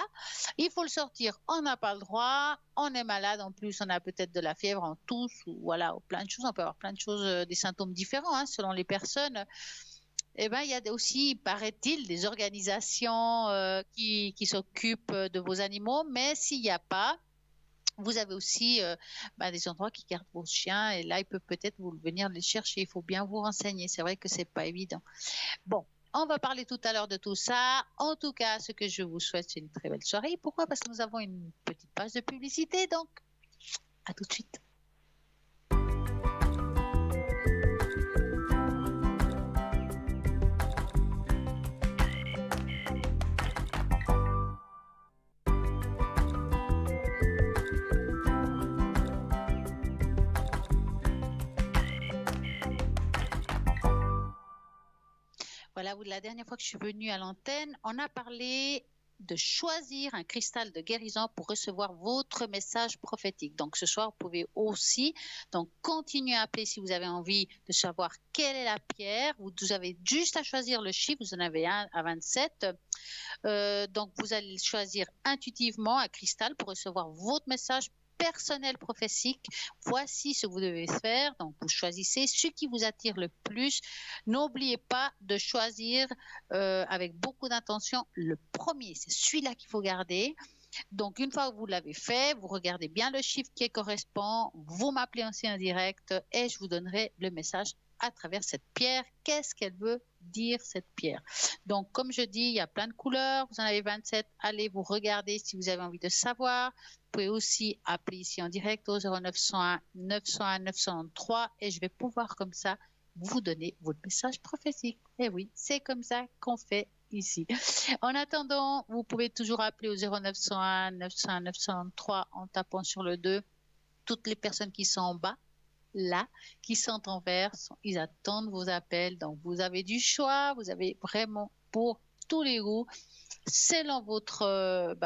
il faut le sortir, on n'a pas le droit, on est malade, en plus on a peut-être de la fièvre, on tousse, ou voilà, plein de choses, on peut avoir plein de choses, des symptômes différents hein, selon les personnes. Eh ben, il y a aussi, paraît-il, des organisations qui s'occupent de vos animaux, mais s'il n'y a pas, vous avez aussi des endroits qui gardent vos chiens et là, ils peuvent peut-être venir les chercher. Il faut bien vous renseigner. C'est vrai que c'est pas évident. Bon, on va parler tout à l'heure de tout ça. En tout cas, ce que je vous souhaite, c'est une très belle soirée. Pourquoi? Parce que nous avons une petite page de publicité. Donc, à tout de suite. Voilà, la dernière fois que je suis venue à l'antenne, on a parlé de choisir un cristal de guérison pour recevoir votre message prophétique. Donc ce soir, vous pouvez aussi continuer à appeler si vous avez envie de savoir quelle est la pierre. Vous avez juste à choisir le chiffre, vous en avez un à 27. Donc vous allez choisir intuitivement un cristal pour recevoir votre message personnel prophétique. Voici ce que vous devez faire. Donc vous choisissez ce qui vous attire le plus. N'oubliez pas de choisir avec beaucoup d'intention le premier. C'est celui-là qu'il faut garder. Donc, une fois que vous l'avez fait, vous regardez bien le chiffre qui correspond, vous m'appelez aussi en direct et je vous donnerai le message à travers cette pierre. Qu'est-ce qu'elle veut dire, cette pierre? Donc, comme je dis, il y a plein de couleurs. Vous en avez 27. Allez, vous regardez si vous avez envie de savoir. Vous pouvez aussi appeler ici en direct au 0901 901 903 et je vais pouvoir comme ça vous donner votre message prophétique. Et oui, c'est comme ça qu'on fait ici. En attendant, vous pouvez toujours appeler au 0901 901 903 en tapant sur le 2. Toutes les personnes qui sont en bas, là, qui sont en vert, ils attendent vos appels. Donc, vous avez du choix, vous avez vraiment pour tous les goûts, selon votre,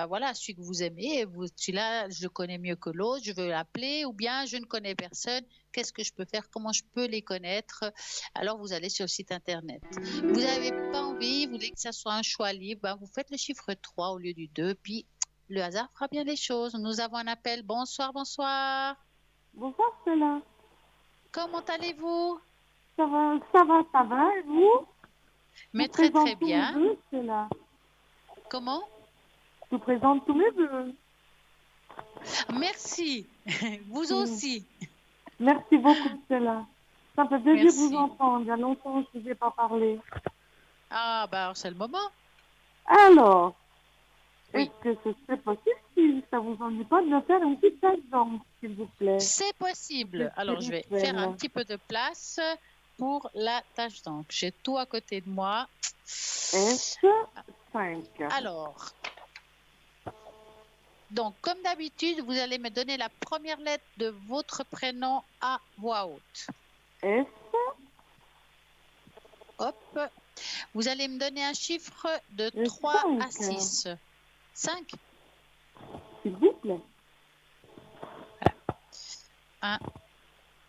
voilà, celui que vous aimez. Celui-là, je le connais mieux que l'autre, je veux l'appeler, ou bien je ne connais personne. Qu'est-ce que je peux faire? Comment je peux les connaître? Alors, vous allez sur le site internet. Vous n'avez pas envie, vous voulez que ça soit un choix libre, vous faites le chiffre 3 au lieu du 2, puis le hasard fera bien les choses. Nous avons un appel. Bonsoir, bonsoir. Bonsoir, Stella. Comment allez-vous? Ça va, et vous? Mais très, très bien. Tous mes vœux, Stella. Comment? Je vous présente tous mes vœux. Merci. Vous aussi. Merci beaucoup, Stella. Ça fait plaisir de vous entendre. Il y a longtemps que je ne vous ai pas parlé. Ah, c'est le moment. Alors, oui. Est-ce que ce serait possible, si ça vous ennuie pas, de me faire une petite tâche d'encre, s'il vous plaît? C'est possible. Alors, je vais faire un petit peu de place pour la tâche d'encre. J'ai tout à côté de moi. S5. Alors, donc, comme d'habitude, vous allez me donner la première lettre de votre prénom à voix haute. S. Hop. Vous allez me donner un chiffre de 3 à 6. 5. S'il vous plaît. Voilà. 1,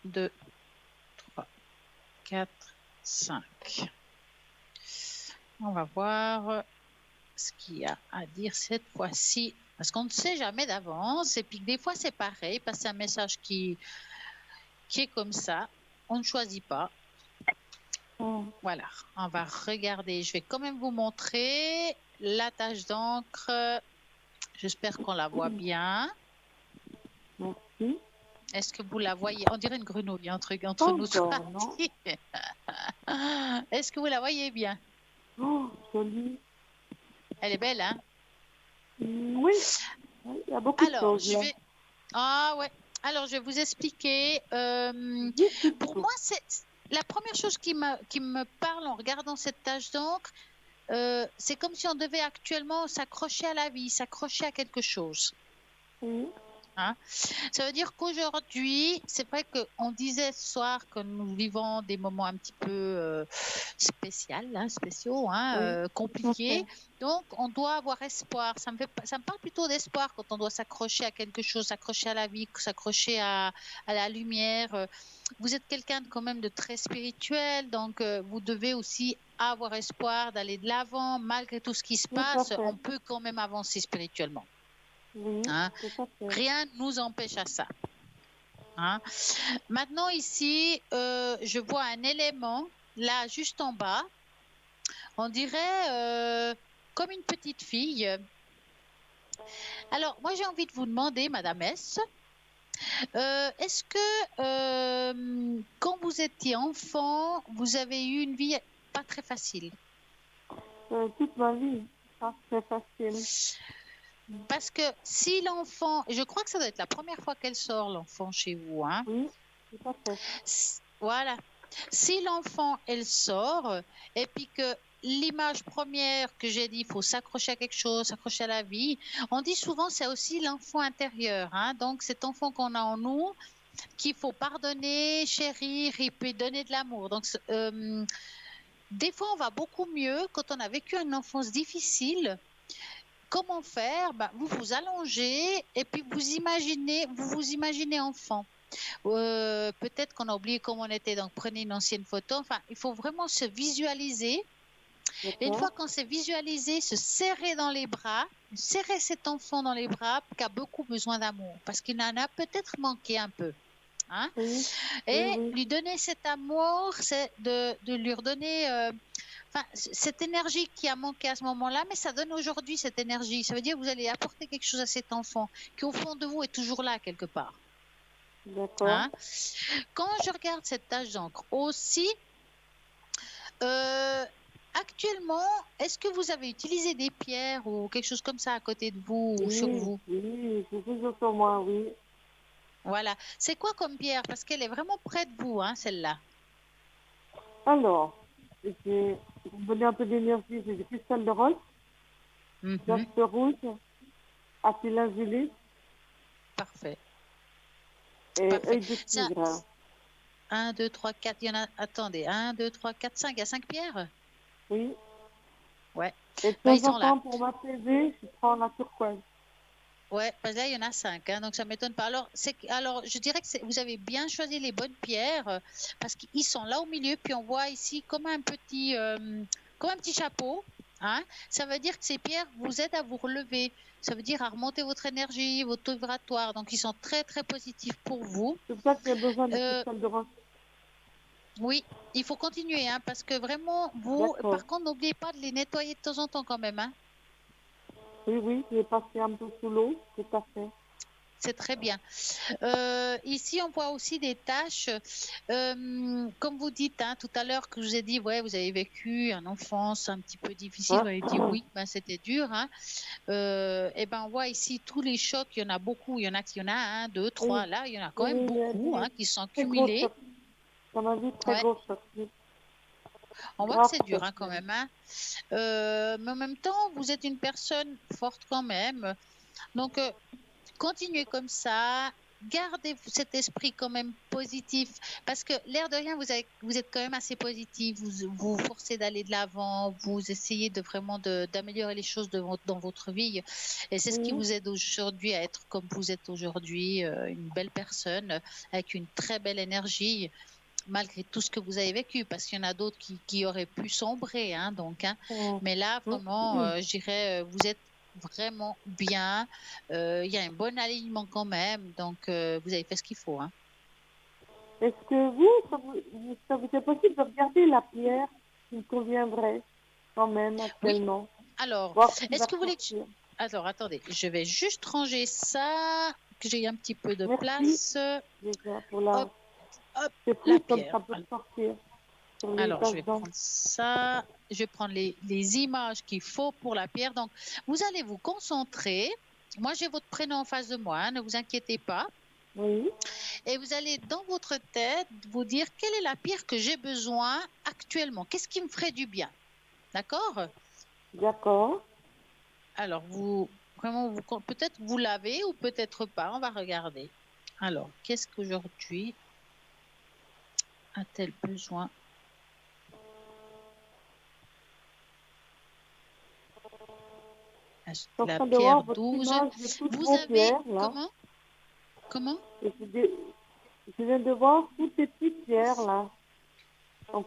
2, 3, 4, 5. On va voir ce qu'il y a à dire cette fois-ci. Parce qu'on ne sait jamais d'avance. Et puis des fois, c'est pareil. Parce que c'est un message qui est comme ça. On ne choisit pas. Voilà. On va regarder. Je vais quand même vous montrer la tâche d'encre. J'espère qu'on la voit bien. Merci. Est-ce que vous la voyez? On dirait une grenouille, un truc entre nous. Est-ce que vous la voyez bien? Oh, jolie. Elle est belle, hein? Oui. Il y a beaucoup de choses là. Ah ouais. Alors, je vais vous expliquer. Pour moi, c'est la première chose qui me parle en regardant cette tâche d'encre. C'est comme si on devait actuellement s'accrocher à la vie, s'accrocher à quelque chose. Oui. Hein? Ça veut dire qu'aujourd'hui, c'est vrai qu'on disait ce soir que nous vivons des moments un petit peu spéciaux, compliqués. Donc, on doit avoir espoir. Ça me parle plutôt d'espoir quand on doit s'accrocher à quelque chose, s'accrocher à la vie, s'accrocher à la lumière. Vous êtes quelqu'un quand même de très spirituel, donc vous devez aussi avoir espoir d'aller de l'avant. Malgré tout ce qui se passe, on peut quand même avancer spirituellement. Oui, rien ne nous empêche à ça. Maintenant ici, je vois un élément là juste en bas. On dirait comme une petite fille. Alors moi j'ai envie de vous demander, Madame S, est-ce que quand vous étiez enfant, vous avez eu une vie pas très facile? Toute ma vie, pas très facile. Parce que si l'enfant, je crois que ça doit être la première fois qu'elle sort, l'enfant, chez vous. Hein? Oui, tout à fait. Voilà. Si l'enfant, elle sort, et puis que l'image première que j'ai dit, il faut s'accrocher à quelque chose, s'accrocher à la vie, on dit souvent c'est aussi l'enfant intérieur. Hein? Donc cet enfant qu'on a en nous, qu'il faut pardonner, chérir, et puis donner de l'amour. Donc des fois, on va beaucoup mieux quand on a vécu une enfance difficile. Comment faire? Vous vous allongez et puis vous vous imaginez enfant. Peut-être qu'on a oublié comment on était, donc prenez une ancienne photo. Enfin, il faut vraiment se visualiser. Et une fois qu'on s'est visualisé, se serrer dans les bras, serrer cet enfant dans les bras qui a beaucoup besoin d'amour, parce qu'il en a peut-être manqué un peu. Hein? Oui, Et oui, oui. lui donner cet amour, c'est de lui redonner cette énergie qui a manqué à ce moment-là, mais ça donne aujourd'hui cette énergie. Ça veut dire que vous allez apporter quelque chose à cet enfant qui au fond de vous est toujours là quelque part. D'accord. Hein? Quand je regarde cette tache d'encre aussi, actuellement, est-ce que vous avez utilisé des pierres ou quelque chose comme ça à côté de vous ou sur vous? Oui, j'ai toujours sur moi, oui. Voilà. C'est quoi comme pierre? Parce qu'elle est vraiment près de vous, hein, celle-là. Alors, pour me donner un peu d'énergie, j'ai du cristal de rose, jaspe rouge, acylingulite Parfait. et Parfait. œil de tigre. 1, 2, 3, 4, il y en a, attendez, 1, 2, 3, 4, 5, il y a 5 pierres? Oui. Ouais. Et de Ils temps sont en là. temps, pour m'apaiser, je prends la turquoise. Ouais, parce que là, il y en a 5, hein, donc ça ne m'étonne pas. Alors, je dirais que vous avez bien choisi les bonnes pierres parce qu'ils sont là au milieu, puis on voit ici comme un petit chapeau. Hein. Ça veut dire que ces pierres vous aident à vous relever. Ça veut dire à remonter votre énergie, votre taux vibratoire. Donc, ils sont très, très positifs pour vous. C'est pour ça qu'il y a besoin de cristal de rose. Oui, il faut continuer, hein, parce que vraiment, par contre, n'oubliez pas de les nettoyer de temps en temps quand même. Hein. Oui, je vais passer un peu sous l'eau, tout à fait. C'est très bien. Ici, on voit aussi des tâches. Comme vous dites hein, tout à l'heure que je vous ai dit, ouais, vous avez vécu une enfance un petit peu difficile. Vous avez dit oui, c'était dur. Hein. Et ben, on voit ici tous les chocs. Il y en a beaucoup. Il y en a 1, 2, 3. Là, il y en a quand même beaucoup hein, qui sont cumulés. Dans ma vie, très gros choc. On voit que c'est dur hein, quand même. Hein. Mais en même temps, vous êtes une personne forte quand même. Donc, continuez comme ça. Gardez cet esprit quand même positif. Parce que l'air de rien, vous êtes quand même assez positif. Vous forcez d'aller de l'avant. Vous essayez vraiment d'améliorer les choses dans votre vie. Et c'est ce qui vous aide aujourd'hui à être comme vous êtes aujourd'hui. Une belle personne avec une très belle énergie. Malgré tout ce que vous avez vécu, parce qu'il y en a d'autres qui auraient pu sombrer. Hein, donc, hein. Mais là, vraiment, je dirais, vous êtes vraiment bien. Il y a un bon alignement quand même. Donc, vous avez fait ce qu'il faut. Hein. Est-ce que ça vous est possible de regarder la pierre qui me conviendrait quand même actuellement? Oui. Alors, est-ce que vous voulez que Alors, attendez, je vais juste ranger ça, que j'ai un petit peu de place. Déjà, pour la... Hop, la pierre. Ça peut sortir. Alors, je vais prendre ça. Je vais prendre les images qu'il faut pour la pierre. Donc, vous allez vous concentrer. Moi, j'ai votre prénom en face de moi. Hein, ne vous inquiétez pas. Oui. Et vous allez, dans votre tête, vous dire quelle est la pierre que j'ai besoin actuellement. Qu'est-ce qui me ferait du bien? D'accord? D'accord. Alors, peut-être vous l'avez ou peut-être pas. On va regarder. Alors, qu'est-ce qu'aujourd'hui a-t-elle besoin? La pierre 12. Vous avez comment? Je viens de voir toutes ces petites pierres là.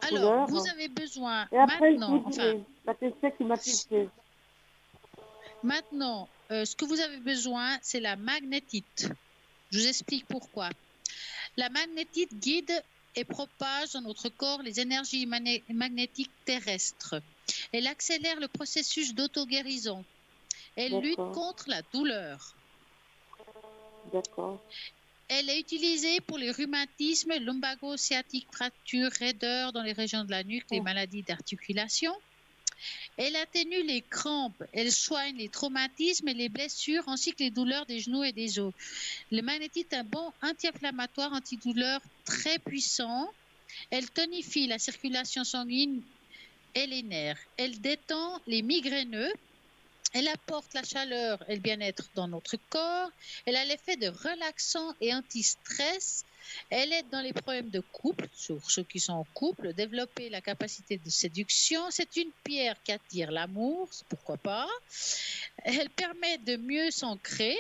Alors, vous avez besoin maintenant. Maintenant, ce que vous avez besoin, c'est la magnétite. Je vous explique pourquoi. La magnétite guide et propage dans notre corps les énergies magnétiques terrestres. Elle accélère le processus d'auto-guérison. Elle lutte contre la douleur. D'accord. Elle est utilisée pour les rhumatismes, lumbago-sciatique, fractures, raideurs dans les régions de la nuque, les maladies d'articulation. Elle atténue les crampes, elle soigne les traumatismes et les blessures ainsi que les douleurs des genoux et des os. Le magnétite est un bon anti-inflammatoire, antidouleur très puissant. Elle tonifie la circulation sanguine et les nerfs. Elle détend les migraineux. Elle apporte la chaleur et le bien-être dans notre corps. Elle a l'effet de relaxant et anti-stress. Elle aide dans les problèmes de couple, sur ceux qui sont en couple, développer la capacité de séduction. C'est une pierre qui attire l'amour, pourquoi pas. Elle permet de mieux s'ancrer.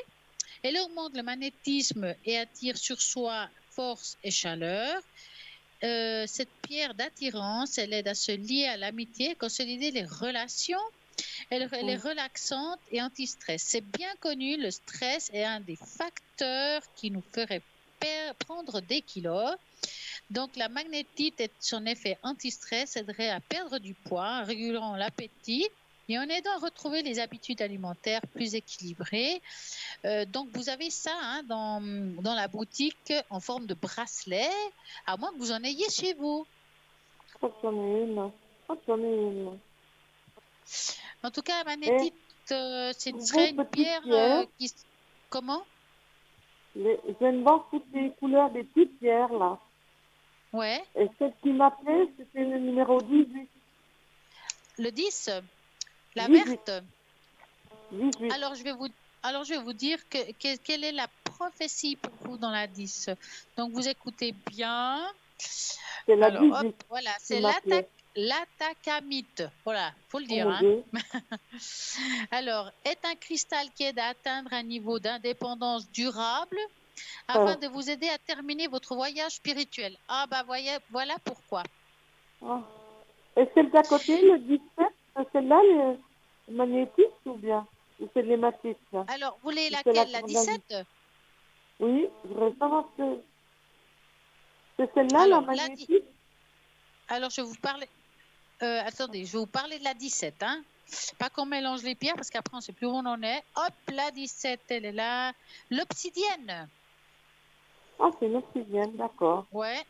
Elle augmente le magnétisme et attire sur soi force et chaleur. Cette pierre d'attirance, elle aide à se lier à l'amitié, consolider les relations. Elle est relaxante et anti-stress. C'est bien connu, le stress est un des facteurs qui nous ferait prendre des kilos. Donc, la magnétite et son effet anti-stress aiderait à perdre du poids, en régulant l'appétit et en aidant à retrouver les habitudes alimentaires plus équilibrées. Donc, vous avez ça dans la boutique en forme de bracelet, à moins que vous en ayez chez vous. J'en ai une. En tout cas, la magnétite, ce serait une pierre qui... Comment? Je viens de voir toutes les couleurs des petites pierres, là. Ouais. Et celle qui m'appelait, c'était le numéro 18. Le 10? La 18. verte? 18. Alors, je vais vous dire quelle est la prophétie pour vous dans la 10. Donc, vous écoutez bien. C'est la 18. Hop, voilà, c'est l'atacamite. Voilà, faut le dire. Alors, est un cristal qui aide à atteindre un niveau d'indépendance durable afin de vous aider à terminer votre voyage spirituel. Ah, bah, voilà pourquoi. Et celle d'à côté, le 17, celle-là, le magnétique ou bien? Ou c'est l'hématite, ça? Alors, vous voulez laquelle, la 17? Oui, je voudrais savoir que c'est celle-là, la magnétique. Alors, je vais vous parler... attendez, je vais vous parler de la 17, hein. Pas qu'on mélange les pierres, parce qu'après, on ne sait plus où on en est. Hop, la 17, elle est là. L'obsidienne. Ah, c'est l'obsidienne, d'accord. Ouais.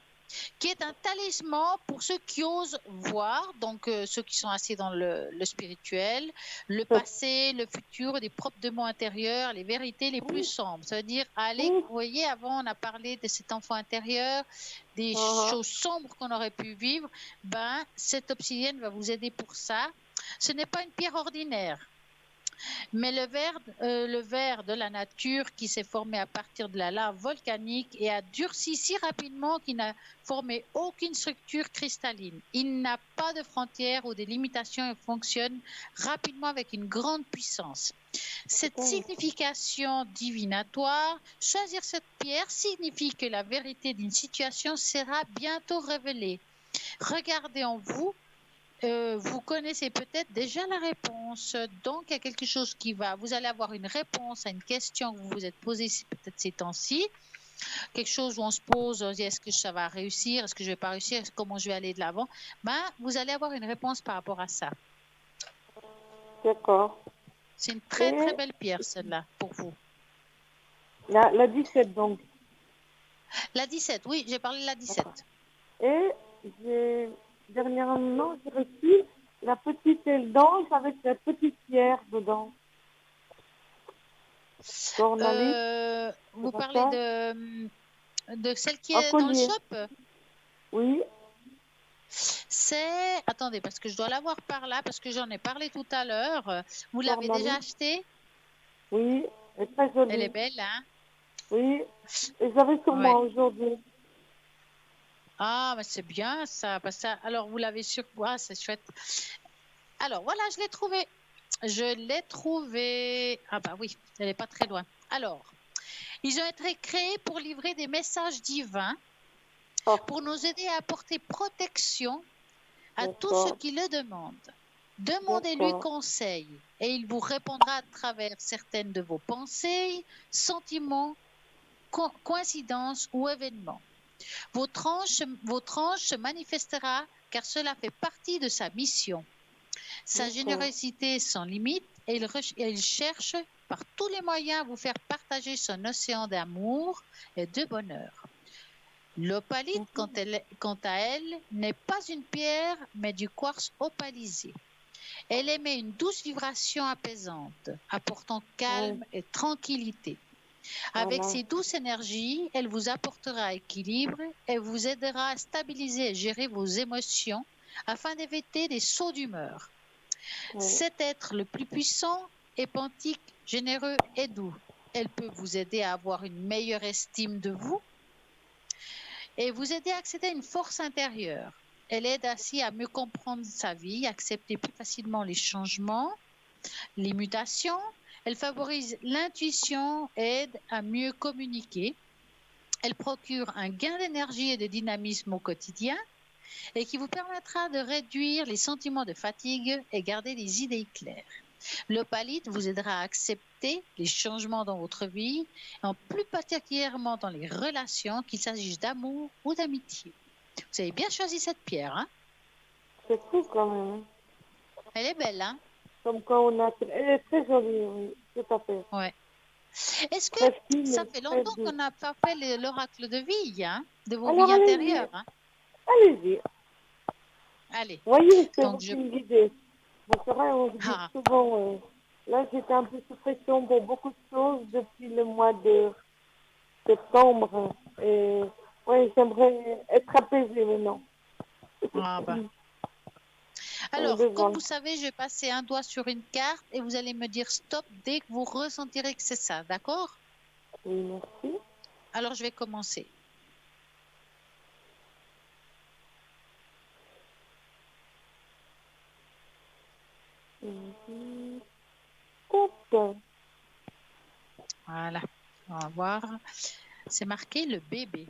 Qui est un talisman pour ceux qui osent voir, donc ceux qui sont assis dans le spirituel, le passé, le futur, des propres démons intérieurs, les vérités les plus sombres. Ça veut dire, vous voyez, avant on a parlé de cet enfant intérieur, des choses sombres qu'on aurait pu vivre, cette obsidienne va vous aider pour ça. Ce n'est pas une pierre ordinaire. Mais le verre de la nature qui s'est formé à partir de la lave volcanique et a durci si rapidement qu'il n'a formé aucune structure cristalline. Il n'a pas de frontières ou de limitations et fonctionne rapidement avec une grande puissance. Cette signification divinatoire, choisir cette pierre signifie que la vérité d'une situation sera bientôt révélée. Regardez en vous. Vous connaissez peut-être déjà la réponse, donc il y a quelque chose qui va, vous allez avoir une réponse à une question que vous vous êtes posée peut-être ces temps-ci, quelque chose où on se pose, est-ce que ça va réussir, est-ce que je ne vais pas réussir, comment je vais aller de l'avant, vous allez avoir une réponse par rapport à ça. D'accord. C'est une très très belle pierre celle-là pour vous. La 17 donc. La 17, oui, j'ai parlé de la 17. Et dernièrement, j'ai reçu la petite aile d'ange avec la petite pierre dedans. Vous parlez de celle qui est dans le shop? Oui. Attendez, parce que je dois l'avoir par là, parce que j'en ai parlé tout à l'heure. Vous l'avez déjà achetée? Oui, elle est très jolie. Elle est belle, hein? Oui, et j'avais sur moi aujourd'hui. Ah, mais c'est bien ça. Alors, vous l'avez sur moi, c'est chouette. Alors, voilà, je l'ai trouvée. Ah bah oui, elle n'est pas très loin. Alors, ils ont été créés pour livrer des messages divins, pour nous aider à apporter protection à tous ceux qui le demandent. Demandez-lui conseil et il vous répondra à travers certaines de vos pensées, sentiments, coïncidences ou événements. Votre ange se manifestera car cela fait partie de sa mission. Sa générosité est sans limite et il cherche par tous les moyens à vous faire partager son océan d'amour et de bonheur. L'opalite, quant à elle, n'est pas une pierre, mais du quartz opalisé. Elle émet une douce vibration apaisante, apportant calme et tranquillité. Avec ces douces énergies, elle vous apportera équilibre et vous aidera à stabiliser et gérer vos émotions afin d'éviter des sauts d'humeur. Cet être le plus puissant est empathique, généreux et doux. Elle peut vous aider à avoir une meilleure estime de vous. et vous aidez à accéder à une force intérieure. Elle aide ainsi à mieux comprendre sa vie, accepter plus facilement les changements, les mutations. Elle favorise l'intuition, aide à mieux communiquer. Elle procure un gain d'énergie et de dynamisme au quotidien et qui vous permettra de réduire les sentiments de fatigue et garder les idées claires. L'opalite vous aidera à accepter les changements dans votre vie, en plus particulièrement dans les relations, qu'il s'agisse d'amour ou d'amitié. Vous avez bien choisi cette pierre, hein? C'est cool quand même. Hein. Elle est belle, hein? Comme quand on a... Elle est très jolie, oui, tout à fait. Ouais. Est-ce que Très fine, ça fait très longtemps douce. qu'on n'a pas fait l'oracle de vie, hein? De vos Alors, vies intérieures, hein? allez-y. Allez. Voyez, c'est vous Donc, qui me guidez. C'est vrai, on vous dit Ah, souvent... Là, j'étais un peu sous pression pour beaucoup de choses depuis le mois de septembre. Et oui, j'aimerais être apaisée maintenant. ah bah. Alors, comme vous savez, je vais passer un doigt sur une carte et vous allez me dire stop dès que vous ressentirez que c'est ça, d'accord? Oui, merci. Alors, je vais commencer. Voilà, on va voir. C'est marqué le bébé.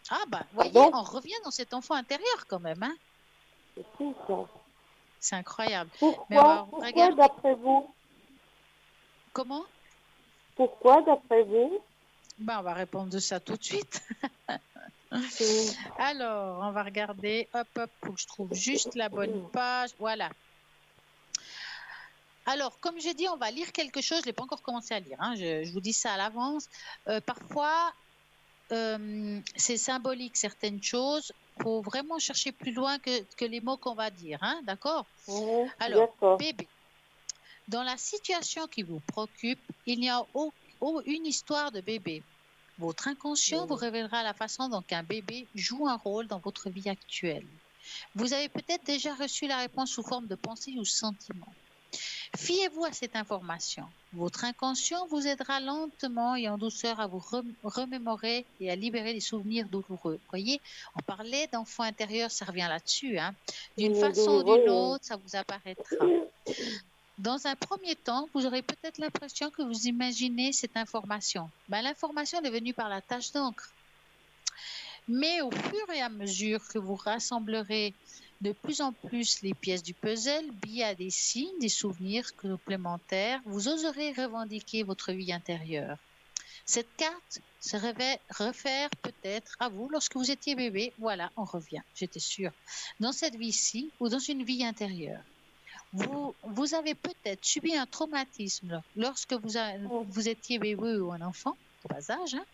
Ah bah, voyez, on revient dans cet enfant intérieur quand même, hein? C'est fou, ça. C'est incroyable. Pourquoi d'après vous? Comment? Pourquoi d'après vous? Ben, on va répondre de ça tout de suite. Alors, on va regarder. Hop, hop, faut que je trouve juste la bonne page. Voilà. Alors, comme j'ai dit, on va lire quelque chose. Je ne l'ai pas encore commencé à lire. Hein. Je vous dis ça à l'avance. Parfois, c'est symbolique certaines choses. Il faut vraiment chercher plus loin que les mots qu'on va dire. Hein, d'accord? Alors, bébé. Dans la situation qui vous préoccupe, il n'y a aucune histoire de bébé. Votre inconscient vous révélera la façon dont un bébé joue un rôle dans votre vie actuelle. Vous avez peut-être déjà reçu la réponse sous forme de pensée ou sentiment. Fiez-vous à cette information. Votre inconscient vous aidera lentement et en douceur à vous remémorer et à libérer les souvenirs douloureux. Vous voyez, on parlait d'enfant intérieur, ça revient là-dessus. Hein. D'une façon ou d'une autre, ça vous apparaîtra. Dans un premier temps, vous aurez peut-être l'impression que vous imaginez cette information. Ben, l'information est venue par la tache d'encre. Mais au fur et à mesure que vous rassemblerez de plus en plus les pièces du puzzle, liées à des signes, des souvenirs complémentaires, vous oserez revendiquer votre vie intérieure. Cette carte se réfère peut-être à vous lorsque vous étiez bébé. Voilà, on revient, j'étais sûre. Dans cette vie-ci ou dans une vie intérieure. Vous avez peut-être subi un traumatisme lorsque vous étiez bébé ou un enfant, pas âge. Hein?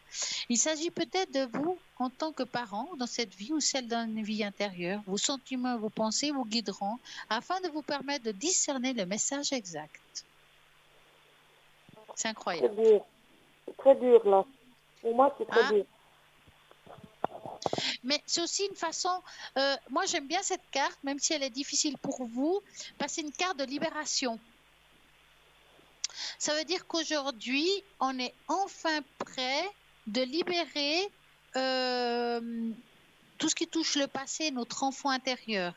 Il s'agit peut-être de vous en tant que parent dans cette vie ou celle d'une vie intérieure. Vos sentiments, vos pensées vous guideront afin de vous permettre de discerner le message exact. C'est incroyable. C'est très dur là. Pour moi, c'est très dur. Mais c'est aussi une façon, moi j'aime bien cette carte, même si elle est difficile pour vous, parce que c'est une carte de libération. Ça veut dire qu'aujourd'hui, on est enfin prêt de libérer tout ce qui touche le passé, notre enfant intérieur,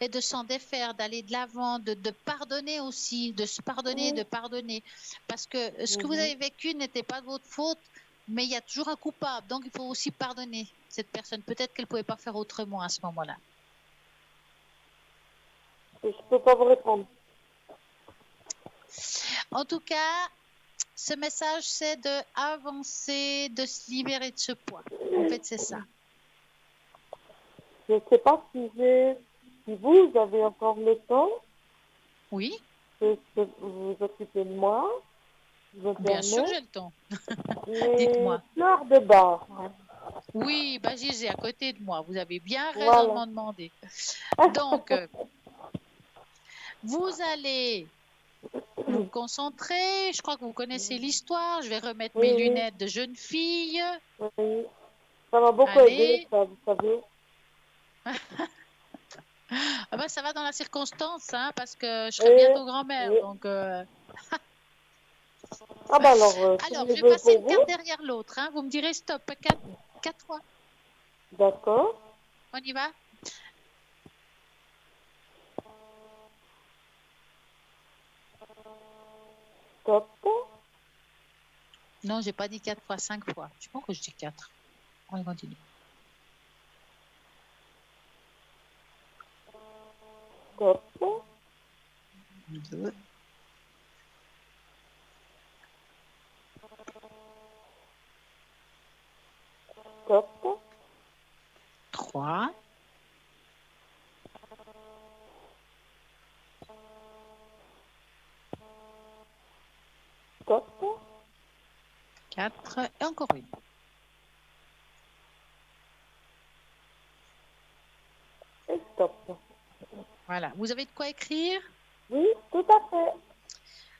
et de s'en défaire, d'aller de l'avant, de pardonner aussi, de se pardonner, de pardonner. Parce que ce que vous avez vécu n'était pas de votre faute, mais il y a toujours un coupable, donc il faut aussi pardonner cette personne. Peut-être qu'elle ne pouvait pas faire autrement à ce moment-là. Je ne peux pas vous répondre. En tout cas, ce message, c'est d'avancer, de se libérer de ce poids. En fait, c'est ça. Je ne sais pas si vous avez encore le temps. Oui. De vous occuper de moi. Bien sûr, j'ai le temps. Dites-moi. Fleurs de bar. Oui, j'ai à côté de moi. Vous avez bien raison de m'en demander. Donc, vous allez vous concentrer. Je crois que vous connaissez l'histoire. Je vais remettre mes lunettes de jeune fille. Oui. Ça m'a beaucoup aidé, ça, vous savez. Ah ben, ça va dans la circonstance, hein, parce que je serai bientôt grand-mère. Donc, ah bah alors, je vais passer une carte derrière l'autre. Hein. Vous me direz stop, 4 fois. D'accord. On y va? Stop. Non, j'ai pas dit 4 fois, 5 fois. Je sais pas pourquoi je dis 4. On continue. Stop. 2, stop. 3, stop. 4 et encore une. Et stop. Voilà. Vous avez de quoi écrire? Oui, tout à fait.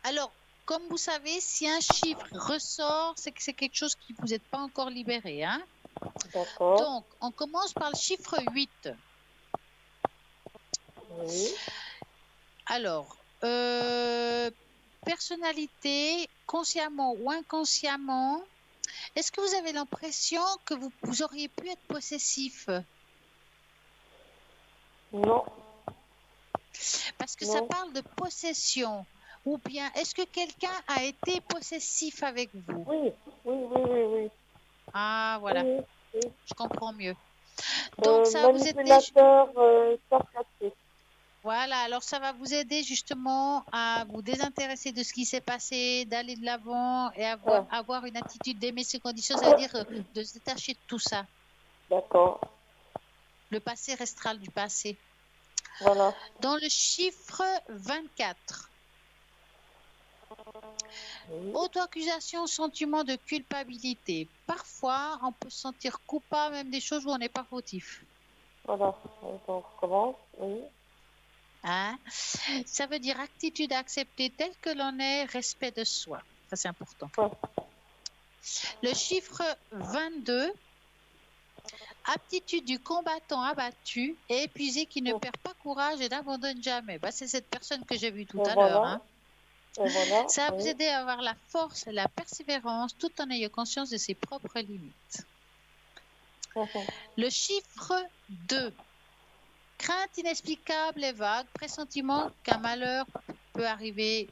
Alors, comme vous savez, si un chiffre ressort, c'est que c'est quelque chose qui vous n'êtes pas encore libéré. Hein? D'accord. Donc, on commence par le chiffre 8. Oui. Alors, personnalité, consciemment ou inconsciemment, est-ce que vous avez l'impression que vous auriez pu être possessif? Non. Parce que ça Non. parle de possession. Ou bien, est-ce que quelqu'un a été possessif avec vous? Oui. Oui, oui, oui, oui. Ah, voilà, Oui, oui. je comprends mieux. Donc, ça va vous aider. Manipulateur sarcastique. Voilà, alors ça va vous aider justement à vous désintéresser de ce qui s'est passé, d'aller de l'avant et avoir une attitude d'aimer ses conditions. Ça veut dire de se détacher de tout ça. D'accord. Le passé restera du passé. Voilà. Dans le chiffre 24, Oui. auto-accusation, sentiment de culpabilité. Parfois, on peut se sentir coupable même des choses où on n'est pas fautif. Voilà. Donc, on recommence. Oui. Hein? Ça veut dire attitude à accepter tel que l'on est, respect de soi. Ça, c'est important. Ouais. Le chiffre 22, aptitude du combattant abattu et épuisé qui ne perd pas courage et n'abandonne jamais. Bah, c'est cette personne que j'ai vue tout à l'heure. Hein. Et voilà. Ça va vous Oui. aider à avoir la force et la persévérance tout en ayant conscience de ses propres limites. Le chiffre 2, crainte inexplicable et vague, pressentiment qu'un malheur peut arriver.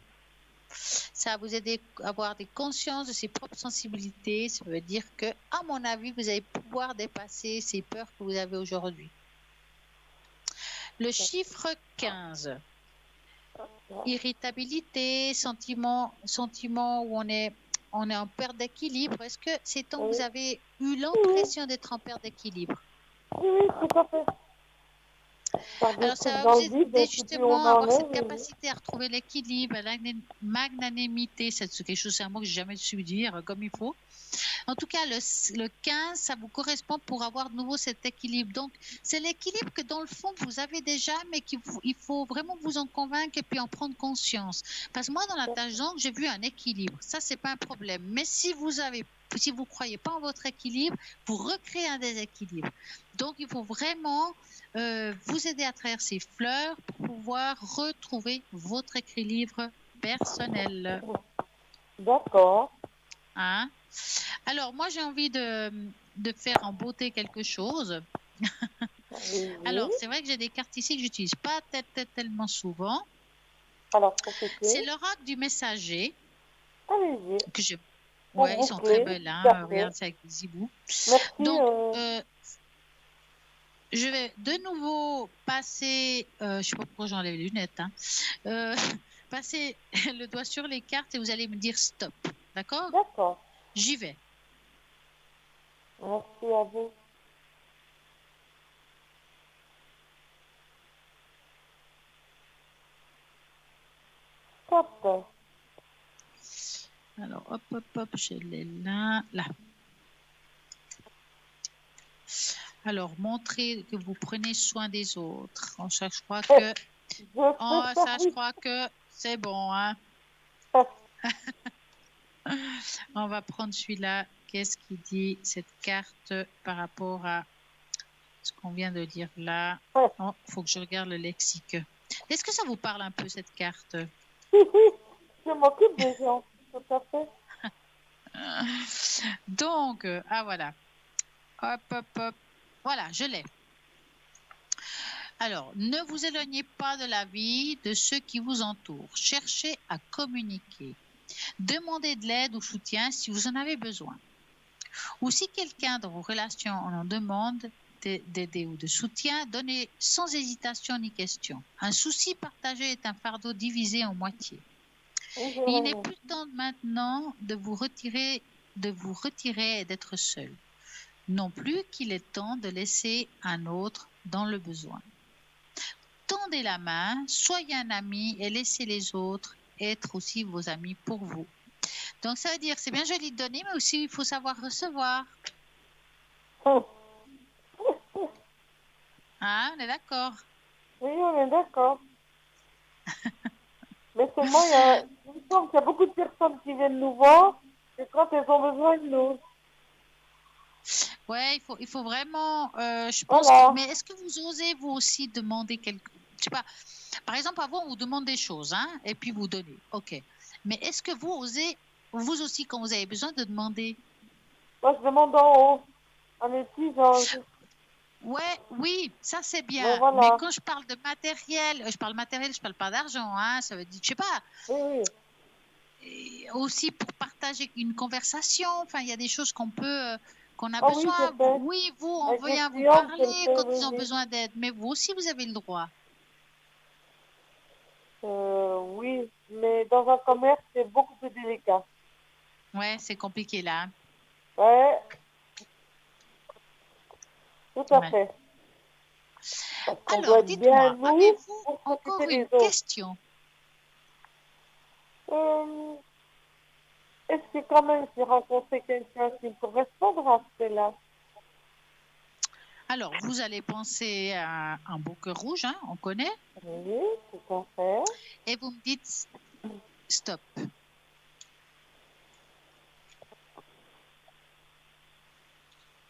Ça va vous aider à avoir des consciences de ses propres sensibilités. Ça veut dire que, à mon avis, vous allez pouvoir dépasser ces peurs que vous avez aujourd'hui. Le chiffre 15, irritabilité, sentiment où on est en perte d'équilibre. Est-ce que ces temps vous avez eu l'impression d'être en perte d'équilibre? Oui, oui, tout à fait. Alors, ça va vous aider justement à avoir cette capacité à retrouver l'équilibre, la magnanimité. C'est quelque chose, c'est un mot que je n'ai jamais su dire comme il faut. En tout cas, le 15, ça vous correspond pour avoir de nouveau cet équilibre. Donc, c'est l'équilibre que dans le fond, vous avez déjà, mais il faut vraiment vous en convaincre et puis en prendre conscience. Parce que moi, dans la tâche d'angle, j'ai vu un équilibre. Ça, c'est pas un problème. Mais si vous croyez pas en votre équilibre, vous recréez un déséquilibre. Donc, il faut vraiment vous aider à travers ces fleurs pour pouvoir retrouver votre équilibre personnel. D'accord. Hein? Alors, moi, j'ai envie de faire en beauté quelque chose. Oui. Alors, c'est vrai que j'ai des cartes ici que j'utilise pas tellement souvent. Alors, c'est l'oracle du messager. Allez-y. Que je... Ouais, ils sont très belles. Hein? Regarde, c'est avec des zibous. Merci. Donc, je vais de nouveau passer, je sais pas pourquoi j'enlève les lunettes, hein. Passer le doigt sur les cartes et vous allez me dire stop. D'accord? D'accord. J'y vais. Merci à vous. Stop. Alors, hop, je l'ai là. Alors, montrez que vous prenez soin des autres. Ça, je crois que... je crois que c'est bon, hein? On va prendre celui-là. Qu'est-ce qu'il dit, cette carte, par rapport à ce qu'on vient de dire là? Oh, faut que je regarde le lexique. Est-ce que ça vous parle un peu, cette carte? Je m'occupe des gens, tout à fait. Donc, voilà. Hop. Voilà, je l'ai. Alors, ne vous éloignez pas de la vie de ceux qui vous entourent. Cherchez à communiquer. Demandez de l'aide ou soutien si vous en avez besoin. Ou si quelqu'un dans vos relations en demande d'aider ou de soutien, donnez sans hésitation ni question. Un souci partagé est un fardeau divisé en moitié. Il n'est plus temps maintenant de vous retirer et d'être seul. Non plus qu'il est temps de laisser un autre dans le besoin. Tendez la main, soyez un ami et laissez les autres être aussi vos amis pour vous. Donc ça veut dire, c'est bien joli de donner, mais aussi il faut savoir recevoir. Ah, on est d'accord. Oui, on est d'accord. Mais seulement, il me semble qu'il y a beaucoup de personnes qui viennent nous voir et quand elles ont besoin de nous. Ouais, il faut vraiment, je pense Voilà. mais est-ce que vous osez vous aussi demander quelque, je sais pas, par exemple avant on vous demande des choses, hein, et puis vous donnez, ok. Mais est-ce que vous osez, vous aussi quand vous avez besoin de demander? Moi, je demande en haut. En petit, genre. Ouais, oui, ça c'est bien. Mais voilà. Mais quand je parle de matériel, je parle pas d'argent, hein, ça veut dire, je sais pas. Oui, oui. Et aussi pour partager une conversation, enfin il y a des choses qu'on peut, qu'on a Ah oui, besoin. c'est fait. Oui, vous, on Avec les vient vous clients, c'est le parler fait, quand oui, ils ont oui. besoin d'aide, mais vous aussi vous avez le droit. Oui, mais dans un commerce, c'est beaucoup plus délicat. Ouais, c'est compliqué là. Ouais, tout à Ouais. fait. Parce qu'on doit Alors, être bien, dites-moi, nous, avez-vous pour encore s'occuper des une autres. question? Est-ce que quand même j'ai rencontré quelqu'un qui me correspondra à cela? Alors, vous allez penser à un beau cœur rouge, hein, on connaît, Oui, tout à fait. et vous me dites stop.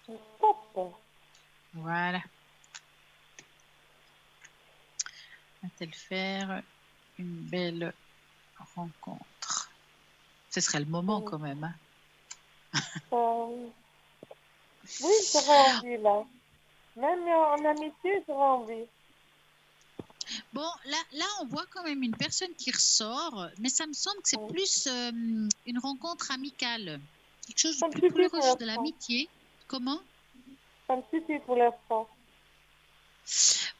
Stop. Voilà. Va-t-elle faire une belle rencontre? Ce serait le moment quand même, hein. Oui, j'aurais envie là. Même en amitié, j'aurais envie. Bon, là, on voit quand même une personne qui ressort, mais ça me semble que c'est plus une rencontre amicale. Quelque chose de Ça me plus suffit pour proche de l'instant. l'amitié. Comment? Ça me suffit pour l'instant.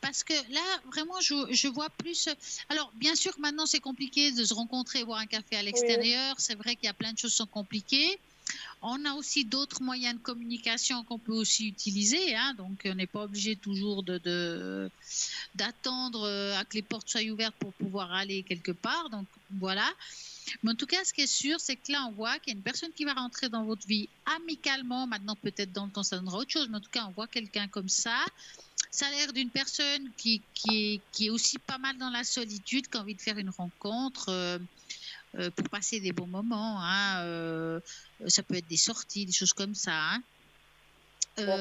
Parce que là, vraiment, je vois plus. Alors, bien sûr, maintenant, c'est compliqué de se rencontrer, boire un café à l'extérieur. C'est vrai qu'il y a plein de choses qui sont compliquées. On a aussi d'autres moyens de communication qu'on peut aussi utiliser, hein, donc on n'est pas obligé toujours d'attendre à que les portes soient ouvertes pour pouvoir aller quelque part. Donc voilà. Mais en tout cas, ce qui est sûr, c'est que là, on voit qu'il y a une personne qui va rentrer dans votre vie amicalement. Maintenant, peut-être dans le temps, ça donnera autre chose, mais en tout cas, on voit quelqu'un comme ça. Ça a l'air d'une personne qui est aussi pas mal dans la solitude, qui a envie de faire une rencontre. Pour passer des bons moments, hein, ça peut être des sorties, des choses comme ça, hein.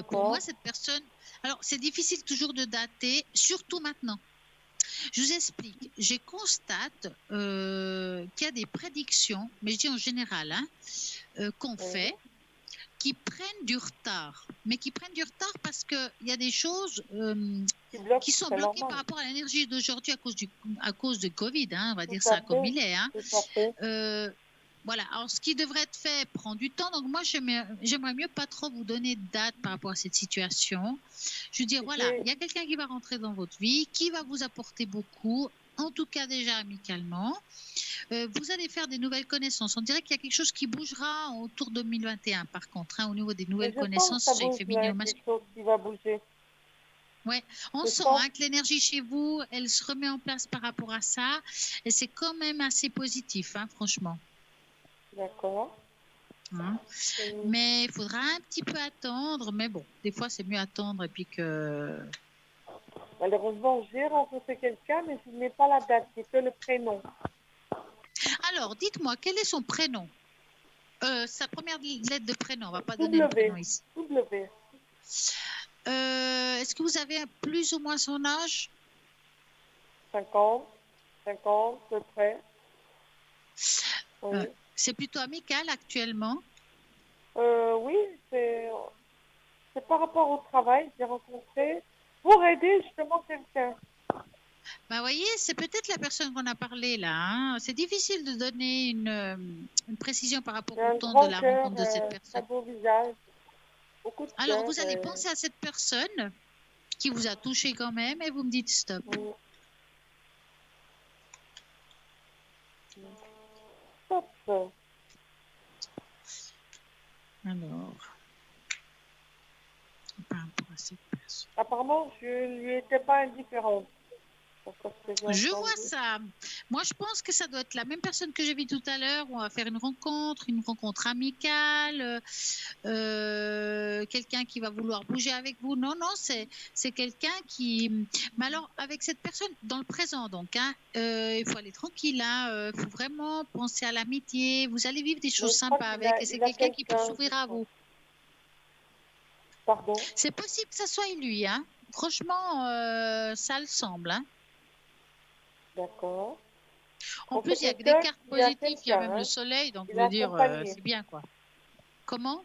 Pour moi, cette personne, alors c'est difficile toujours de dater, surtout maintenant. Je vous explique. Je constate qu'il y a des prédictions, mais je dis en général, hein, qu'on fait, qui prennent du retard. Mais qui prennent du retard parce qu'il y a des choses qui sont bloquées par rapport à l'énergie d'aujourd'hui à cause de Covid, hein, on va dire ça comme il est. Hein. Voilà, alors ce qui devrait être fait prend du temps, donc moi j'aimerais mieux pas trop vous donner de date par rapport à cette situation. Je veux dire, voilà, il y a quelqu'un qui va rentrer dans votre vie, qui va vous apporter beaucoup, en tout cas déjà amicalement. Vous allez faire des nouvelles connaissances. On dirait qu'il y a quelque chose qui bougera autour de 2021 par contre, hein, au niveau des nouvelles connaissances chez féminin ou masculin. Quelque chose qui va bouger. Ouais, on sent hein, que l'énergie chez vous, elle se remet en place par rapport à ça, et c'est quand même assez positif, hein, franchement. D'accord. Hein. Mais il faudra un petit peu attendre, mais bon, des fois c'est mieux attendre et puis que... Malheureusement, j'ai rencontré quelqu'un, mais je n'ai pas la date, c'est que le prénom. Alors, dites-moi, quel est son prénom? Sa première lettre de prénom, on ne va pas donner le prénom ici. W. Est-ce que vous avez plus ou moins son âge? 50, à peu près. C'est plutôt amical actuellement? Oui, C'est par rapport au travail, j'ai rencontré pour aider justement quelqu'un. Bah, voyez, c'est peut-être la personne qu'on a parlé là, hein. C'est difficile de donner une précision par rapport J'ai au un temps de grand la cœur, rencontre de cette très personne. beau visage, beaucoup de Alors, cœur. vous allez penser à cette personne qui vous a touché quand même et vous me dites stop. Stop. Alors, par rapport à cette personne. Apparemment, je ne lui étais pas indifférente. Je vois ça. Moi, je pense que ça doit être la même personne que j'ai vue tout à l'heure. On va faire une rencontre amicale, quelqu'un qui va vouloir bouger avec vous. Non, non, c'est quelqu'un qui. Mais alors, avec cette personne, dans le présent, donc, hein, il faut aller tranquille. Il faut vraiment penser à l'amitié. Vous allez vivre des choses sympas avec. Et c'est quelqu'un qui peut s'ouvrir à vous. Pardon? C'est possible que ça soit lui. Hein. Franchement, ça le semble. Hein. D'accord. En plus, il y a que des cartes positives, il y a même le soleil, donc je veux dire, c'est bien quoi. Comment?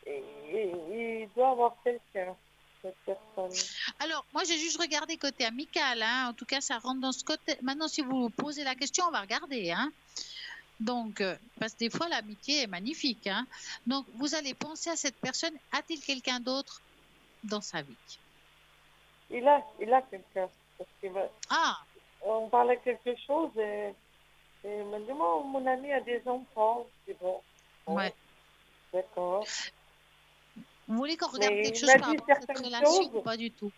Il doit avoir quelqu'un, cette personne. Alors, moi, j'ai juste regardé côté amical, hein. En tout cas, ça rentre dans ce côté. Maintenant, si vous posez la question, on va regarder, hein. Donc, parce que des fois, l'amitié est magnifique, hein. Donc, vous allez penser à cette personne. A-t-il quelqu'un d'autre dans sa vie? Il a quelqu'un. Ah! On parlait quelque chose et il m'a dit, mon ami a des enfants. C'est bon. Ouais. D'accord. Vous voulez qu'on regarde quelque chose par rapport à cette relation ou pas du tout?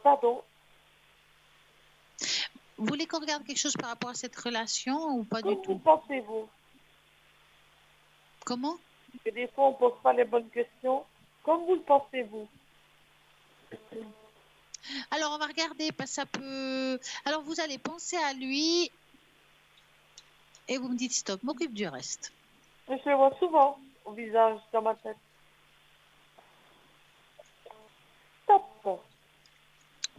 Pardon? Vous voulez qu'on regarde quelque chose par rapport à cette relation ou pas du tout? Comment pensez-vous? Comment? Que des fois, on ne pose pas les bonnes questions. Comme vous le pensez-vous? Alors, on va regarder, parce que ça peut... Alors, vous allez penser à lui et vous me dites stop, m'occupe du reste. Je le vois souvent au visage, dans ma tête. Stop.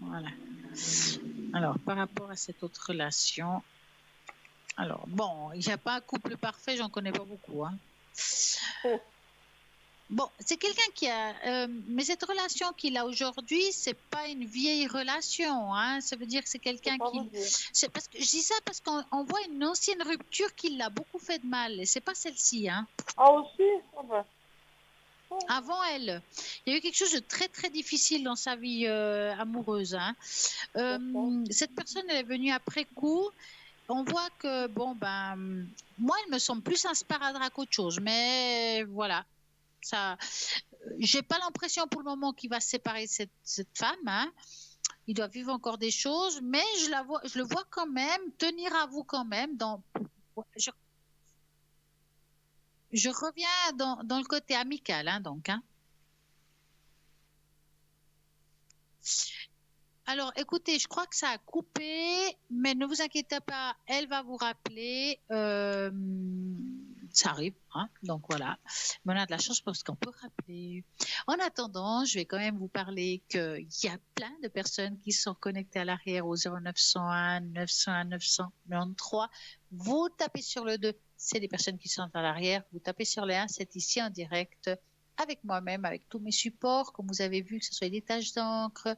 Voilà. Alors, par rapport à cette autre relation... Alors, bon, il n'y a pas un couple parfait, j'en connais pas beaucoup. Hein. Bon, c'est quelqu'un qui a... mais cette relation qu'il a aujourd'hui, c'est pas une vieille relation. Hein. Ça veut dire que c'est quelqu'un qui... Parce que je dis ça parce qu'on voit une ancienne rupture qui l'a beaucoup fait de mal. Et c'est pas celle-ci. Hein. Ah aussi? Avant elle, il y a eu quelque chose de très très difficile dans sa vie amoureuse. Hein. Cette personne elle est venue après coup. On voit que bon ben moi elle me semble plus un sparadrap qu'autre chose, mais voilà ça. J'ai pas l'impression pour le moment qu'il va se séparer de cette femme. Hein. Il doit vivre encore des choses, mais je le vois quand même tenir à vous quand même. Je reviens dans le côté amical, hein, donc. Hein. Alors, écoutez, je crois que ça a coupé, mais ne vous inquiétez pas, elle va vous rappeler. Ça arrive, hein, donc voilà. Mais on a de la chance parce qu'on peut rappeler. En attendant, je vais quand même vous parler qu'il y a plein de personnes qui sont connectées à l'arrière au 0901 901 993. Vous tapez sur le 2, c'est les personnes qui sont à l'arrière. Vous tapez sur le 1, c'est ici en direct. Avec moi-même, avec tous mes supports, comme vous avez vu, que ce soit des taches d'encre,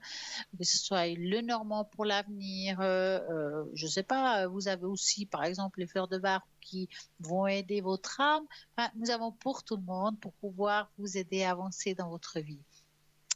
que ce soit le normand pour l'avenir, je ne sais pas, vous avez aussi par exemple les fleurs de bar qui vont aider votre âme. Enfin, nous avons pour tout le monde pour pouvoir vous aider à avancer dans votre vie.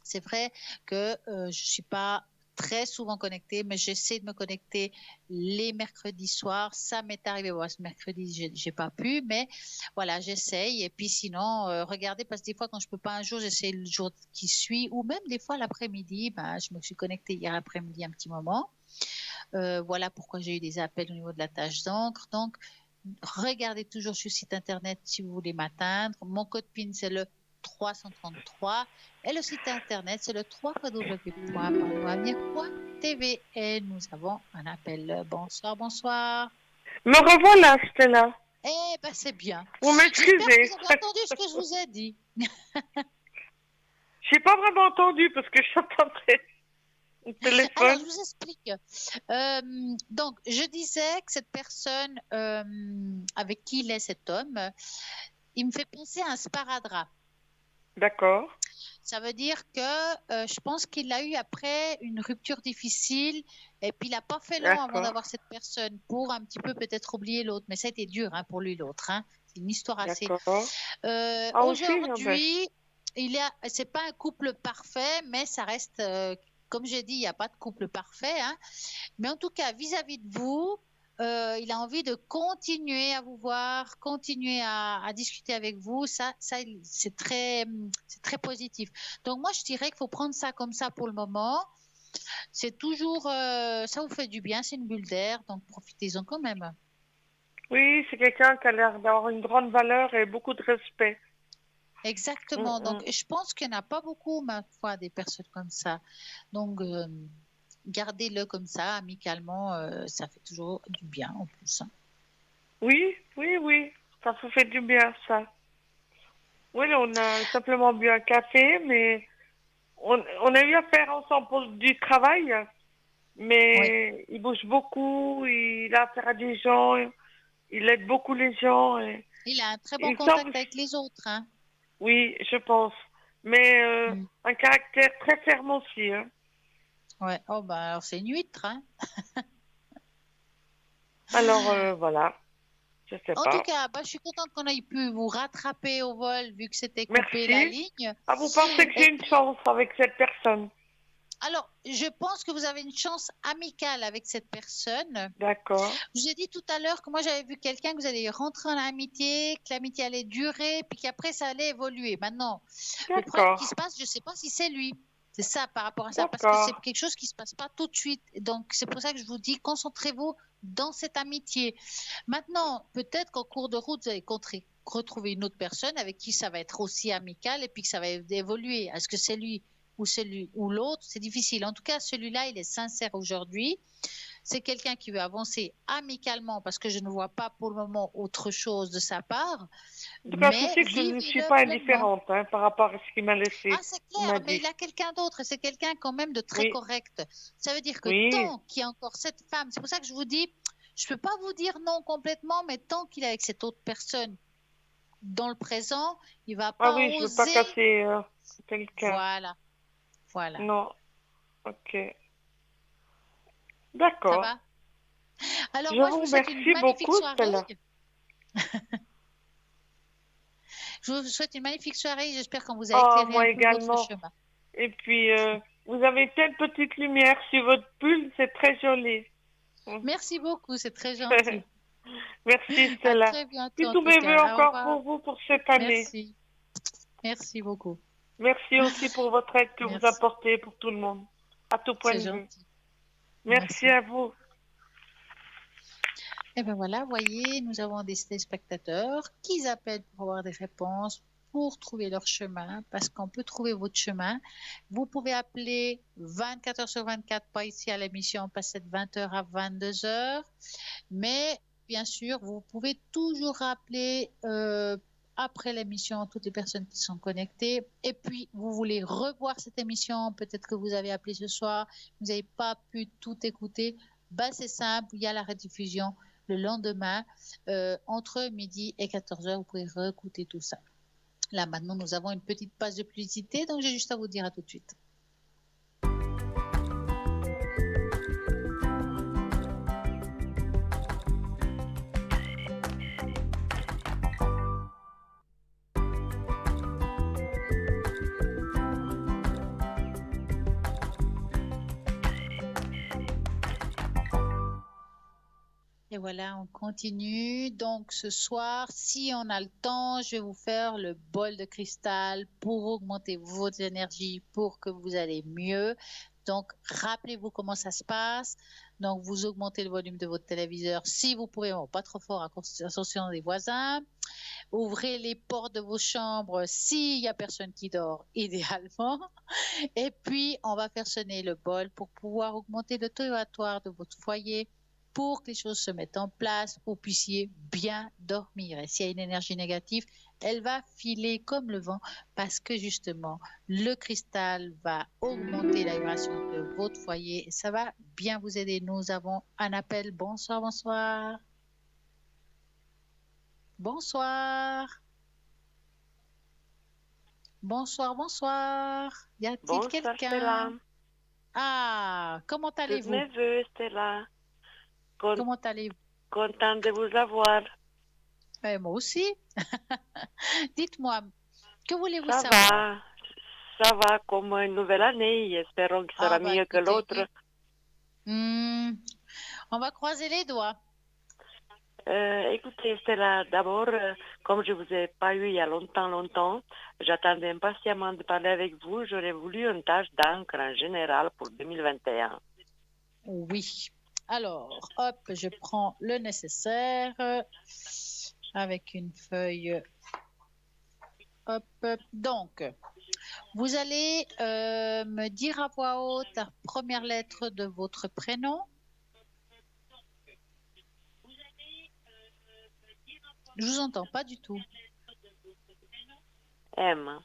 C'est vrai que je ne suis pas très souvent connectée, mais j'essaie de me connecter les mercredis soirs. Ça m'est arrivé, ce mercredi, j'ai pas pu, mais voilà, j'essaye. Et puis sinon, regardez, parce que des fois, quand je peux pas un jour, j'essaie le jour qui suit, ou même des fois l'après-midi. Ben, je me suis connectée hier après-midi un petit moment. Voilà pourquoi j'ai eu des appels au niveau de la tâche d'encre. Donc, regardez toujours sur le site internet si vous voulez m'atteindre. Mon code PIN, c'est le 333 et le site internet c'est le www.parlonsavenir.tv et nous avons un appel. Bonsoir, bonsoir. Me revoilà, Stella. Eh ben c'est bien. Vous m'excusez. J'espère que vous avez entendu ce que je vous ai dit. J'ai pas vraiment entendu parce que j'entendais le téléphone. Alors je vous explique. Donc je disais que cette personne avec qui il est cet homme, il me fait penser à un sparadrap. D'accord. Ça veut dire que je pense qu'il a eu après une rupture difficile et puis il n'a pas fait long avant D'accord, d'avoir cette personne pour un petit peu peut-être oublier l'autre. Mais ça a été dur pour lui l'autre. C'est une histoire assez. d'accord. Ah aussi, ben, Aujourd'hui, c'est pas un couple parfait, mais ça reste, comme j'ai dit, il n'y a pas de couple parfait. Mais en tout cas, vis-à-vis de vous, il a envie de continuer à vous voir, continuer à discuter avec vous. Ça, c'est très positif. Donc moi, je dirais qu'il faut prendre ça comme ça pour le moment. C'est toujours, ça vous fait du bien, c'est une bulle d'air, donc profitez-en quand même. oui, c'est quelqu'un qui a l'air d'avoir une grande valeur et beaucoup de respect. Exactement. Donc, Mm. je pense qu'il n'y en a pas beaucoup, ma foi, des personnes comme ça. Donc, gardez-le comme ça, amicalement, ça fait toujours du bien en plus. Oui, oui, oui, ça vous fait du bien, ça. Oui, on a simplement bu un café, mais on a eu à faire ensemble pour du travail, Oui. mais il bouge beaucoup, il a affaire à des gens, il aide beaucoup les gens. Et Il a un très bon il semble, contact avec les autres. oui, je pense, mais Mm. un caractère très ferme aussi. Hein. Ouais. Oh, bah, alors c'est une huître. Alors voilà, je sais En tout pas. cas, bah, je suis contente qu'on ait pu vous rattraper au vol vu que c'était coupé la Merci. ligne. Ah, vous pensez que Et j'ai une puis, chance avec cette personne? alors, je pense que vous avez une chance amicale avec cette personne. D'accord, Je vous ai dit tout à l'heure que moi j'avais vu quelqu'un que vous allez rentrer en amitié, que l'amitié allait durer, puis qu'après ça allait évoluer. Maintenant, le problème d'accord, qui se passe, je ne sais pas si c'est lui. C'est ça par rapport à ça, parce que c'est d'accord. quelque chose qui ne se passe pas tout de suite. Donc, c'est pour ça que je vous dis, concentrez-vous dans cette amitié. Maintenant, peut-être qu'en cours de route, vous allez retrouver une autre personne avec qui ça va être aussi amical et puis que ça va évoluer. Est-ce que c'est lui ou celui ou l'autre? C'est difficile. En tout cas, celui-là, il est sincère aujourd'hui. C'est quelqu'un qui veut avancer amicalement parce que je ne vois pas pour le moment autre chose de sa part, En tout cas, je mais sais que je ne suis vivez-le pas pleinement. indifférente hein, par rapport à ce qu'il m'a Ah, laissé, c'est il m'a clair, mais dit. il a quelqu'un d'autre et c'est quelqu'un quand même de très Oui, correct. Ça veut dire que oui. tant qu'il y a encore cette femme, c'est pour ça que je vous dis, je ne peux pas vous dire non complètement, mais tant qu'il est avec cette autre personne dans le présent, il ne va Ah pas oui, je veux pas oser. casser quelqu'un. Voilà, voilà. Non, ok. Ça D'accord. va? Alors Je moi, je vous vous souhaite une remercie magnifique beaucoup, soirée. Stella. Je vous souhaite une magnifique soirée. J'espère qu'on vous a Oh, éclairé un moi peu votre également. chemin. Et puis, vous avez une telle petite lumière sur votre pull, c'est très joli. Merci beaucoup, c'est très gentil. Merci, À Stella. très bientôt Puis en tous tout mes voeux cas. Au encore revoir. pour vous pour cette année. Merci. Merci beaucoup. Merci aussi pour votre aide que vous Merci. apportez pour tout le monde, à tout point C'est de vue. gentil. Merci Merci. à vous. Et bien voilà, voyez, nous avons des téléspectateurs qui appellent pour avoir des réponses, pour trouver leur chemin, parce qu'on peut trouver votre chemin. Vous pouvez appeler 24 heures sur 24, pas ici à l'émission, on passe de 20 heures à 22 heures. Mais bien sûr, vous pouvez toujours appeler après l'émission toutes les personnes qui sont connectées. Et puis, vous voulez revoir cette émission, peut-être que vous avez appelé ce soir, vous n'avez pas pu tout écouter. Ben, c'est simple, il y a la rediffusion le lendemain entre midi et 14 heures. Vous pouvez réécouter tout ça. Là, maintenant, nous avons une petite page de publicité, donc j'ai juste à vous dire à tout de suite. Et voilà, on continue. Donc ce soir, si on a le temps, je vais vous faire le bol de cristal pour augmenter votre énergie, pour que vous allez mieux. Donc rappelez-vous comment ça se passe. Donc vous augmentez le volume de votre téléviseur si vous pouvez, bon, pas trop fort à attention des voisins. Ouvrez les portes de vos chambres s'il n'y a personne qui dort, idéalement. Et puis, on va faire sonner le bol pour pouvoir augmenter le taux vibratoire de votre foyer pour que les choses se mettent en place, pour que vous puissiez bien dormir. Et s'il y a une énergie négative, elle va filer comme le vent parce que justement, le cristal va augmenter la vibration de votre foyer et ça va bien vous aider. Nous avons un appel. Bonsoir, bonsoir. Bonsoir. Bonsoir, bonsoir. Y a-t-il Bonsoir Stella. quelqu'un? Ah, comment Toutes allez-vous? mes vœux Stella. Comment allez-vous? Contente de vous avoir. Moi aussi. Dites-moi, que voulez-vous Ça savoir? va comme une nouvelle année. Espérons que ça sera mieux que Écoutez, l'autre. on va croiser les doigts. Écoutez Stella, d'abord, comme je vous ai pas eu il y a longtemps, j'attendais impatiemment de parler avec vous. J'aurais voulu une tâche d'encre en général pour 2021. Oui. Alors, hop, je prends le nécessaire avec une feuille. Hop. Donc, vous allez me dire à voix haute la première lettre de votre prénom. Je vous entends pas du tout. M.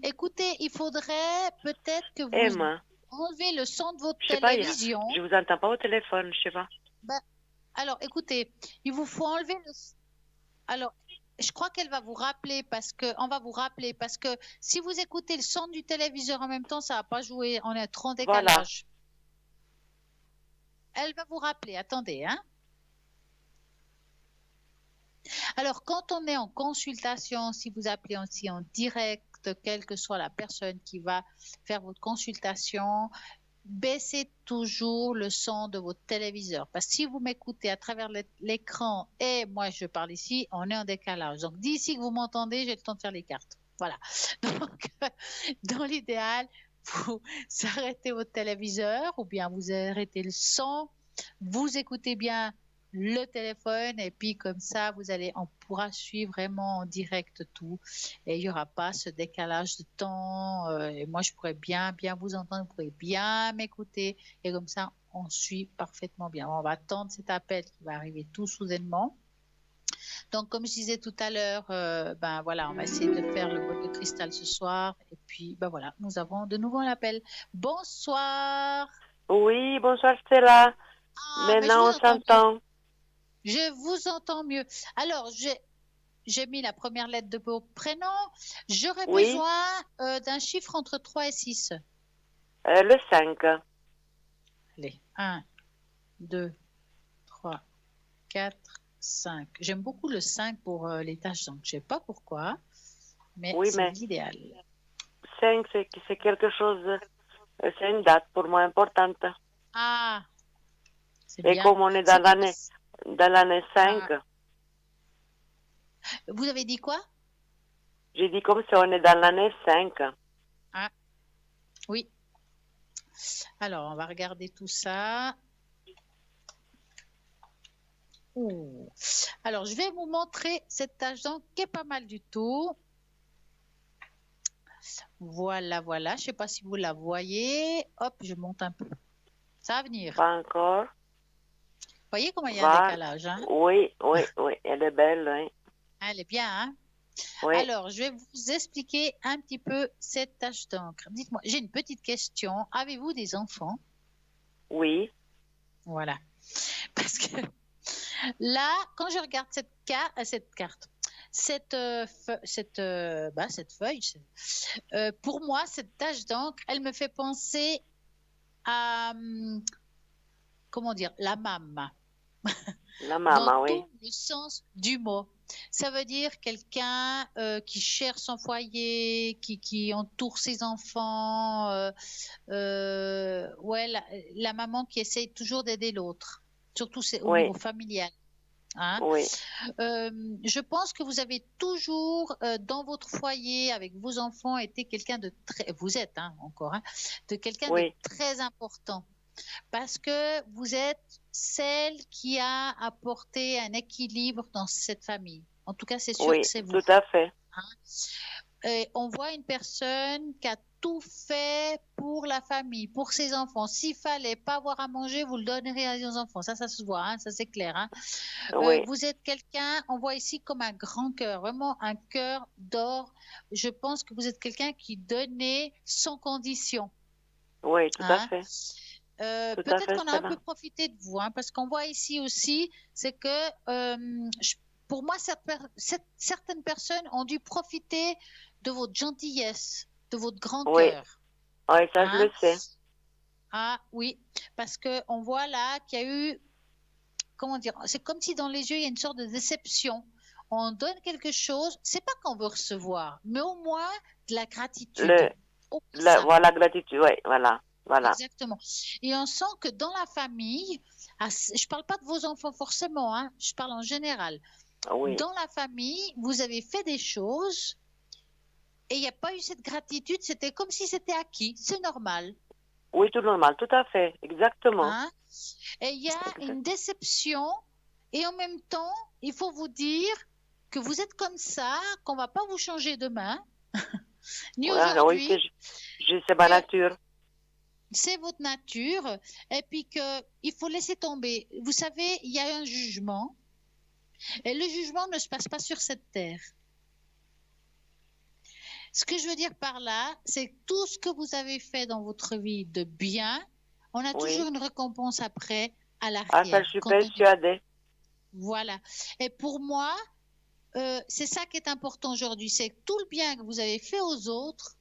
Écoutez, il faudrait peut-être que vous M. enlevez le son de votre Je sais pas, télévision. je vous entends pas au téléphone, je sais pas. Alors, écoutez, il vous faut enlever le... Alors, je crois qu'elle va vous rappeler on va vous rappeler parce que si vous écoutez le son du téléviseur en même temps, ça va pas jouer. On est trop en décalage. Voilà. Elle va vous rappeler. Attendez, hein. Alors, quand on est en consultation, si vous appelez aussi en direct, quelle que soit la personne qui va faire votre consultation, baissez toujours le son de votre téléviseur. Parce que si vous m'écoutez à travers l'écran et moi je parle ici, on est en décalage. Donc, d'ici que vous m'entendez, j'ai le temps de faire les cartes. Voilà. Donc, dans l'idéal, vous arrêtez votre téléviseur ou bien vous arrêtez le son, vous écoutez bien le téléphone et puis comme ça, on pourra suivre vraiment en direct tout et il n'y aura pas ce décalage de temps et moi, je pourrais bien vous entendre, vous pourrez bien m'écouter et comme ça, on suit parfaitement bien. On va attendre cet appel qui va arriver tout soudainement. Donc, comme je disais tout à l'heure, voilà, on va essayer de faire le bol de cristal ce soir. Et puis, voilà, nous avons de nouveau un appel. Bonsoir. Oui, bonsoir Stella. Maintenant, on s'entend. Je vous entends mieux. Alors, j'ai mis la première lettre de vos prénoms. J'aurais besoin d'un chiffre entre 3 et 6. Le 5. Allez, 1, 2, 3, 4, 5. J'aime beaucoup le 5 pour les tâches d'encre. Je ne sais pas pourquoi, mais c'est l'idéal. 5, c'est quelque chose, c'est une date pour moi importante. Ah, c'est bien. Et comme on est dans l'année 5. Ah. Vous avez dit quoi? J'ai dit comme si on est dans l'année 5. Ah, oui. Alors, on va regarder tout ça. Ouh. Alors, je vais vous montrer cette tâche d'encre qui est pas mal du tout. Voilà. Je ne sais pas si vous la voyez. Hop, je monte un peu. Ça va venir. Pas encore. Vous voyez comment il y a un décalage, hein? Oui. Elle est belle, oui. Elle est bien, hein? Oui. Alors, je vais vous expliquer un petit peu cette tâche d'encre. Dites-moi, j'ai une petite question. Avez-vous des enfants? Oui. Voilà. Parce que là, quand je regarde cette feuille, pour moi, cette tâche d'encre, elle me fait penser à, comment dire, la maman. La maman, dans oui. tout le sens du mot. Ça veut dire quelqu'un qui gère son foyer, qui entoure ses enfants, la maman qui essaye toujours d'aider l'autre, surtout au niveau familial. Hein? Oui. Je pense que vous avez toujours dans votre foyer avec vos enfants été quelqu'un de très, vous êtes encore, de quelqu'un de très important. Parce que vous êtes celle qui a apporté un équilibre dans cette famille. En tout cas, c'est sûr que c'est vous. Oui, tout à fait. Et on voit une personne qui a tout fait pour la famille, pour ses enfants. S'il fallait pas avoir à manger, vous le donnerez aux enfants. Ça se voit, ça c'est clair. Vous êtes quelqu'un, on voit ici comme un grand cœur, vraiment un cœur d'or. Je pense que vous êtes quelqu'un qui donnait sans condition. Oui, tout à fait. Peut-être qu'on a un peu profité de vous, parce qu'on voit ici aussi, c'est que pour moi, certaines personnes ont dû profiter de votre gentillesse, de votre grand Oui, cœur. oui, ça je Hein? le sais. Ah oui, parce qu'on voit là qu'il y a eu, comment dire, c'est comme si dans les yeux, il y a une sorte de déception. On donne quelque chose, c'est pas qu'on veut recevoir, mais au moins de la gratitude. Au moins ça. Voilà, gratitude, oui, voilà. Exactement. Et on sent que dans la famille, je parle pas de vos enfants forcément, hein, je parle en général. Oui, Dans la famille, vous avez fait des choses et il n'y a pas eu cette gratitude, c'était comme si c'était acquis, c'est normal. oui, tout normal, tout à fait, exactement. Hein? Et il y a une déception et en même temps, il faut vous dire que vous êtes comme ça, qu'on va pas vous changer demain, ni Voilà, oui, aujourd'hui, c'est ma que nature. c'est votre nature et puis qu'il faut laisser tomber. Vous savez, il y a un jugement et le jugement ne se passe pas sur cette terre. Ce que je veux dire par là, c'est que tout ce que vous avez fait dans votre vie de bien, on a Oui. toujours une récompense après à Ah, l'arrière. ça, je suis persuadée. Voilà. Et pour moi, c'est ça qui est important aujourd'hui, c'est que tout le bien que vous avez fait aux autres,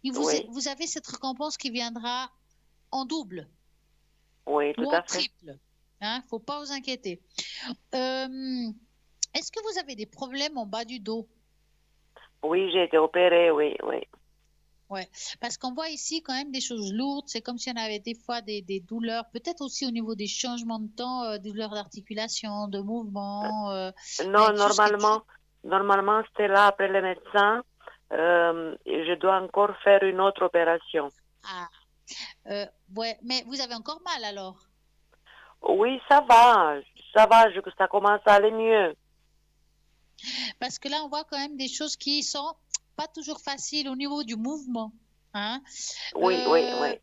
Oui, vous avez cette récompense qui viendra en double oui, tout ou en à fait. triple. Hein, faut pas vous inquiéter. Est-ce que vous avez des problèmes en bas du dos? Oui, j'ai été opérée, oui, oui. Ouais, parce qu'on voit ici quand même des choses lourdes. C'est comme si on avait des fois des douleurs, peut-être aussi au niveau des changements de temps, douleurs d'articulation, de mouvement, Non, quelque chose qui est normalement, c'était là après le médecin. Je dois encore faire une autre opération. Ah, ouais, mais vous avez encore mal alors? Oui, ça commence à aller mieux. Parce que là, on voit quand même des choses qui sont pas toujours faciles au niveau du mouvement. Hein? Oui, oui, oui.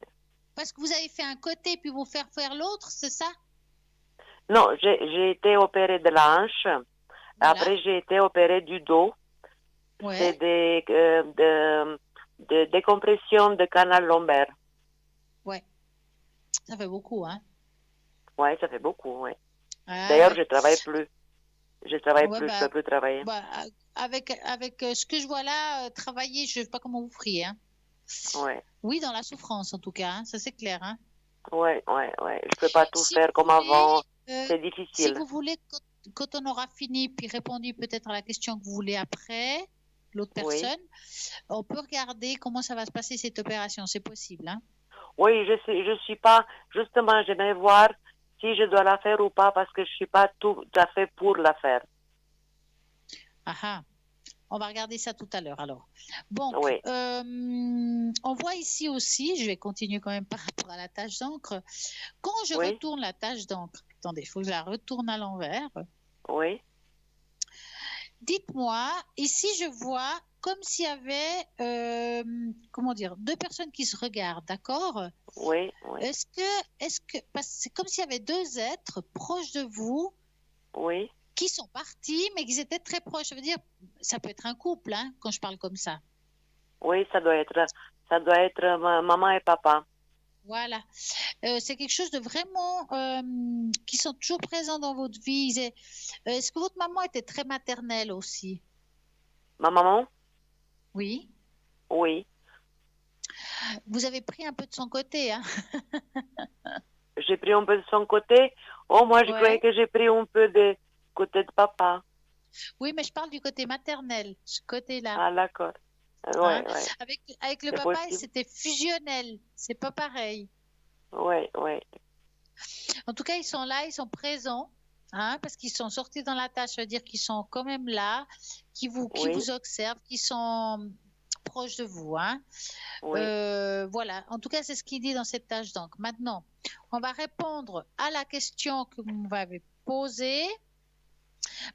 Parce que vous avez fait un côté puis vous faire l'autre, c'est ça? Non, j'ai été opérée de la hanche. Voilà. Après, j'ai été opérée du dos. Ouais. C'est de décompression de canal lombaire. Ouais. Ça fait beaucoup, hein? Ouais, ça fait beaucoup, ouais. Ah, D'ailleurs, ouais. je travaille plus. Je travaille Ouais, plus, je peux plus travailler. avec ce que je vois là, travailler, je ne sais pas comment vous feriez. Hein. Ouais, Oui, dans la souffrance en tout cas, hein, ça c'est clair. Hein. ouais, ouais, ouais. Je peux pas tout Si faire vous comme voulez, avant. C'est si difficile. vous voulez, quand on aura fini, puis répondu peut-être à la question que vous voulez après, l'autre Oui. personne, on peut regarder comment ça va se passer cette opération. C'est possible. Hein. Oui, je suis pas, justement, j'aimerais voir si je dois la faire ou pas parce que je suis pas tout à fait pour la faire. Ah ah. On va regarder ça tout à l'heure alors. Donc, Oui, on voit ici aussi, je vais continuer quand même par rapport à la tache d'encre. Quand je oui, retourne la tache d'encre, attendez, il faut que je la retourne à l'envers. oui, Dites-moi, ici je vois comme s'il y avait, comment dire, deux personnes qui se regardent, d'accord? oui, oui, Parce que c'est comme s'il y avait deux êtres proches de vous oui. qui sont partis, mais qui étaient très proches. Ça veut dire, ça peut être un couple, hein, quand je parle comme ça. Oui, ça doit être maman et papa. Voilà. C'est quelque chose de vraiment qui sont toujours présents dans votre vie. Est-ce que votre maman était très maternelle aussi? Ma maman? Oui. Oui. Vous avez pris un peu de son côté, hein? J'ai pris un peu de son côté. Oh, moi, je croyais Ouais. que j'ai pris un peu de côté de papa. Oui, mais je parle du côté maternel, ce côté-là. Ah, d'accord. Hein? Ouais, ouais. Avec le C'est papa, possible. c'était fusionnel. C'est pas pareil. Ouais, ouais. En tout cas, ils sont là, ils sont présents. Hein, parce qu'ils sont sortis dans la tâche, ça veut dire qu'ils sont quand même là, qui Oui, vous observent, qui sont proches de vous. Hein. oui, Voilà, en tout cas, c'est ce qu'il dit dans cette tâche d'encre. Maintenant, on va répondre à la question que vous m'avez posée.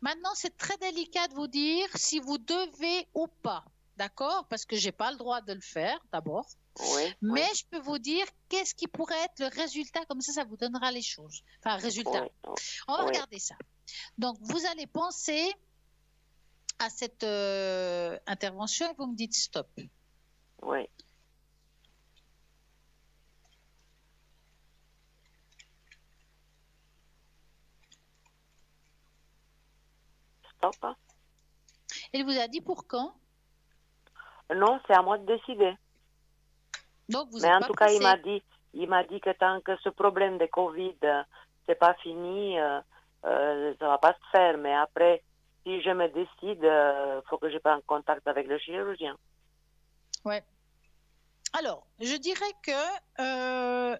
Maintenant, c'est très délicat de vous dire si vous devez ou pas. D'accord? Parce que je n'ai pas le droit de le faire, d'abord. oui, Mais oui, je peux vous dire qu'est-ce qui pourrait être le résultat, comme ça vous donnera les choses. Enfin, résultat. oui, On va oui, regarder ça. Donc, vous allez penser à cette intervention et vous me dites stop. oui. Top. Il vous a dit pour quand? Non, c'est à moi de décider. Donc, vous Mais n'êtes en pas tout cas, pressé. il m'a dit que tant que ce problème de Covid, c'est pas fini, ça va pas se faire. Mais après, si je me décide, faut que je prenne contact avec le chirurgien. Ouais. Alors, je dirais que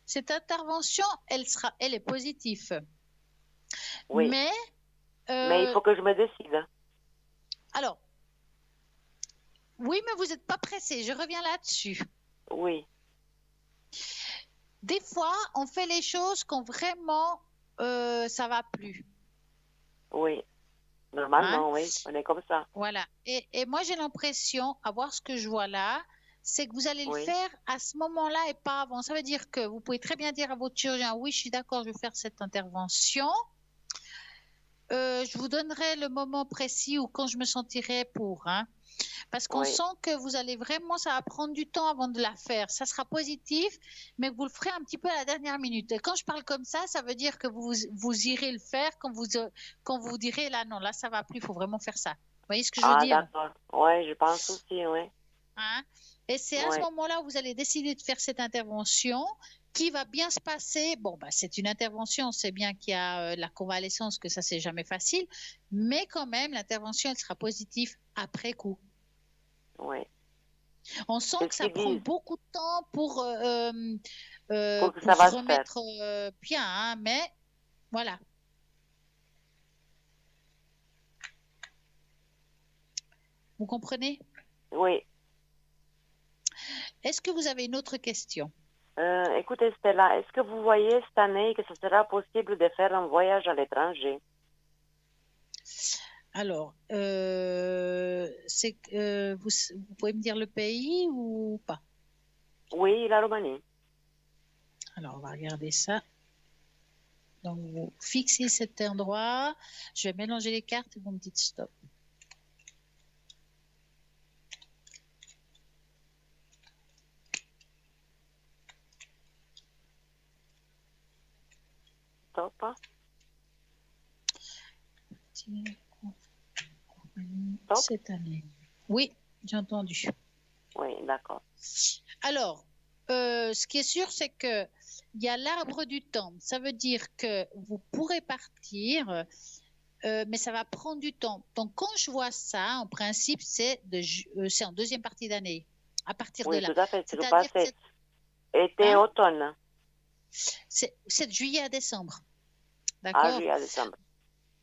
cette intervention, elle est positive. Oui. Mais, Mais il faut que je me décide. alors, oui, mais vous n'êtes pas pressé. Je reviens là-dessus. Oui. Des fois, on fait les choses quand vraiment ça va plus. Oui. Normalement, Hein? oui. On est comme ça. Voilà. Et moi, j'ai l'impression, à voir ce que je vois là, c'est que vous allez le Oui. faire à ce moment-là et pas avant. Ça veut dire que vous pouvez très bien dire à votre chirurgien, oui, je suis d'accord, je vais faire cette intervention. Je vous donnerai le moment précis ou quand je me sentirai pour. Hein. Parce qu'on Oui. sent que vous allez vraiment, ça va prendre du temps avant de la faire. Ça sera positif, mais vous le ferez un petit peu à la dernière minute. Et quand je parle comme ça veut dire que vous irez le faire quand vous direz là, non, là, ça va plus, il faut vraiment faire ça. Vous voyez ce que je veux Ah, dire? d'accord. Oui, je pense aussi, oui. Hein? Et c'est à Oui. ce moment-là où vous allez décider de faire cette intervention qui va bien se passer. Bon, bah, c'est une intervention, on sait bien qu'il y a la convalescence, que ça, c'est jamais facile, mais quand même, l'intervention, elle sera positive après coup. Oui. On sent C'est que ce ça qu'ils prend disent. beaucoup de temps Pour que ça pour va se se faire. remettre bien, hein, mais voilà. Vous comprenez? Oui. Est-ce que vous avez une autre question? Écoutez, Stella, est-ce que vous voyez cette année que ce sera possible de faire un voyage à l'étranger? Alors, vous pouvez me dire le pays ou pas? Oui, la Roumanie. Alors, on va regarder ça. Donc, vous fixez cet endroit. Je vais mélanger les cartes et vous me dites stop. Top. Top. Cette année. Oui, j'ai entendu. Oui, d'accord. Alors, ce qui est sûr, c'est que il y a l'arbre du temps. Ça veut dire que vous pourrez partir, mais ça va prendre du temps. Donc, quand je vois ça, en principe, c'est en deuxième partie d'année. À partir de Oui, là. tout à fait. C'est tout C'est-à-dire que passé. Été, hein, automne. c'est de juillet à décembre. À D'accord? juillet, à décembre.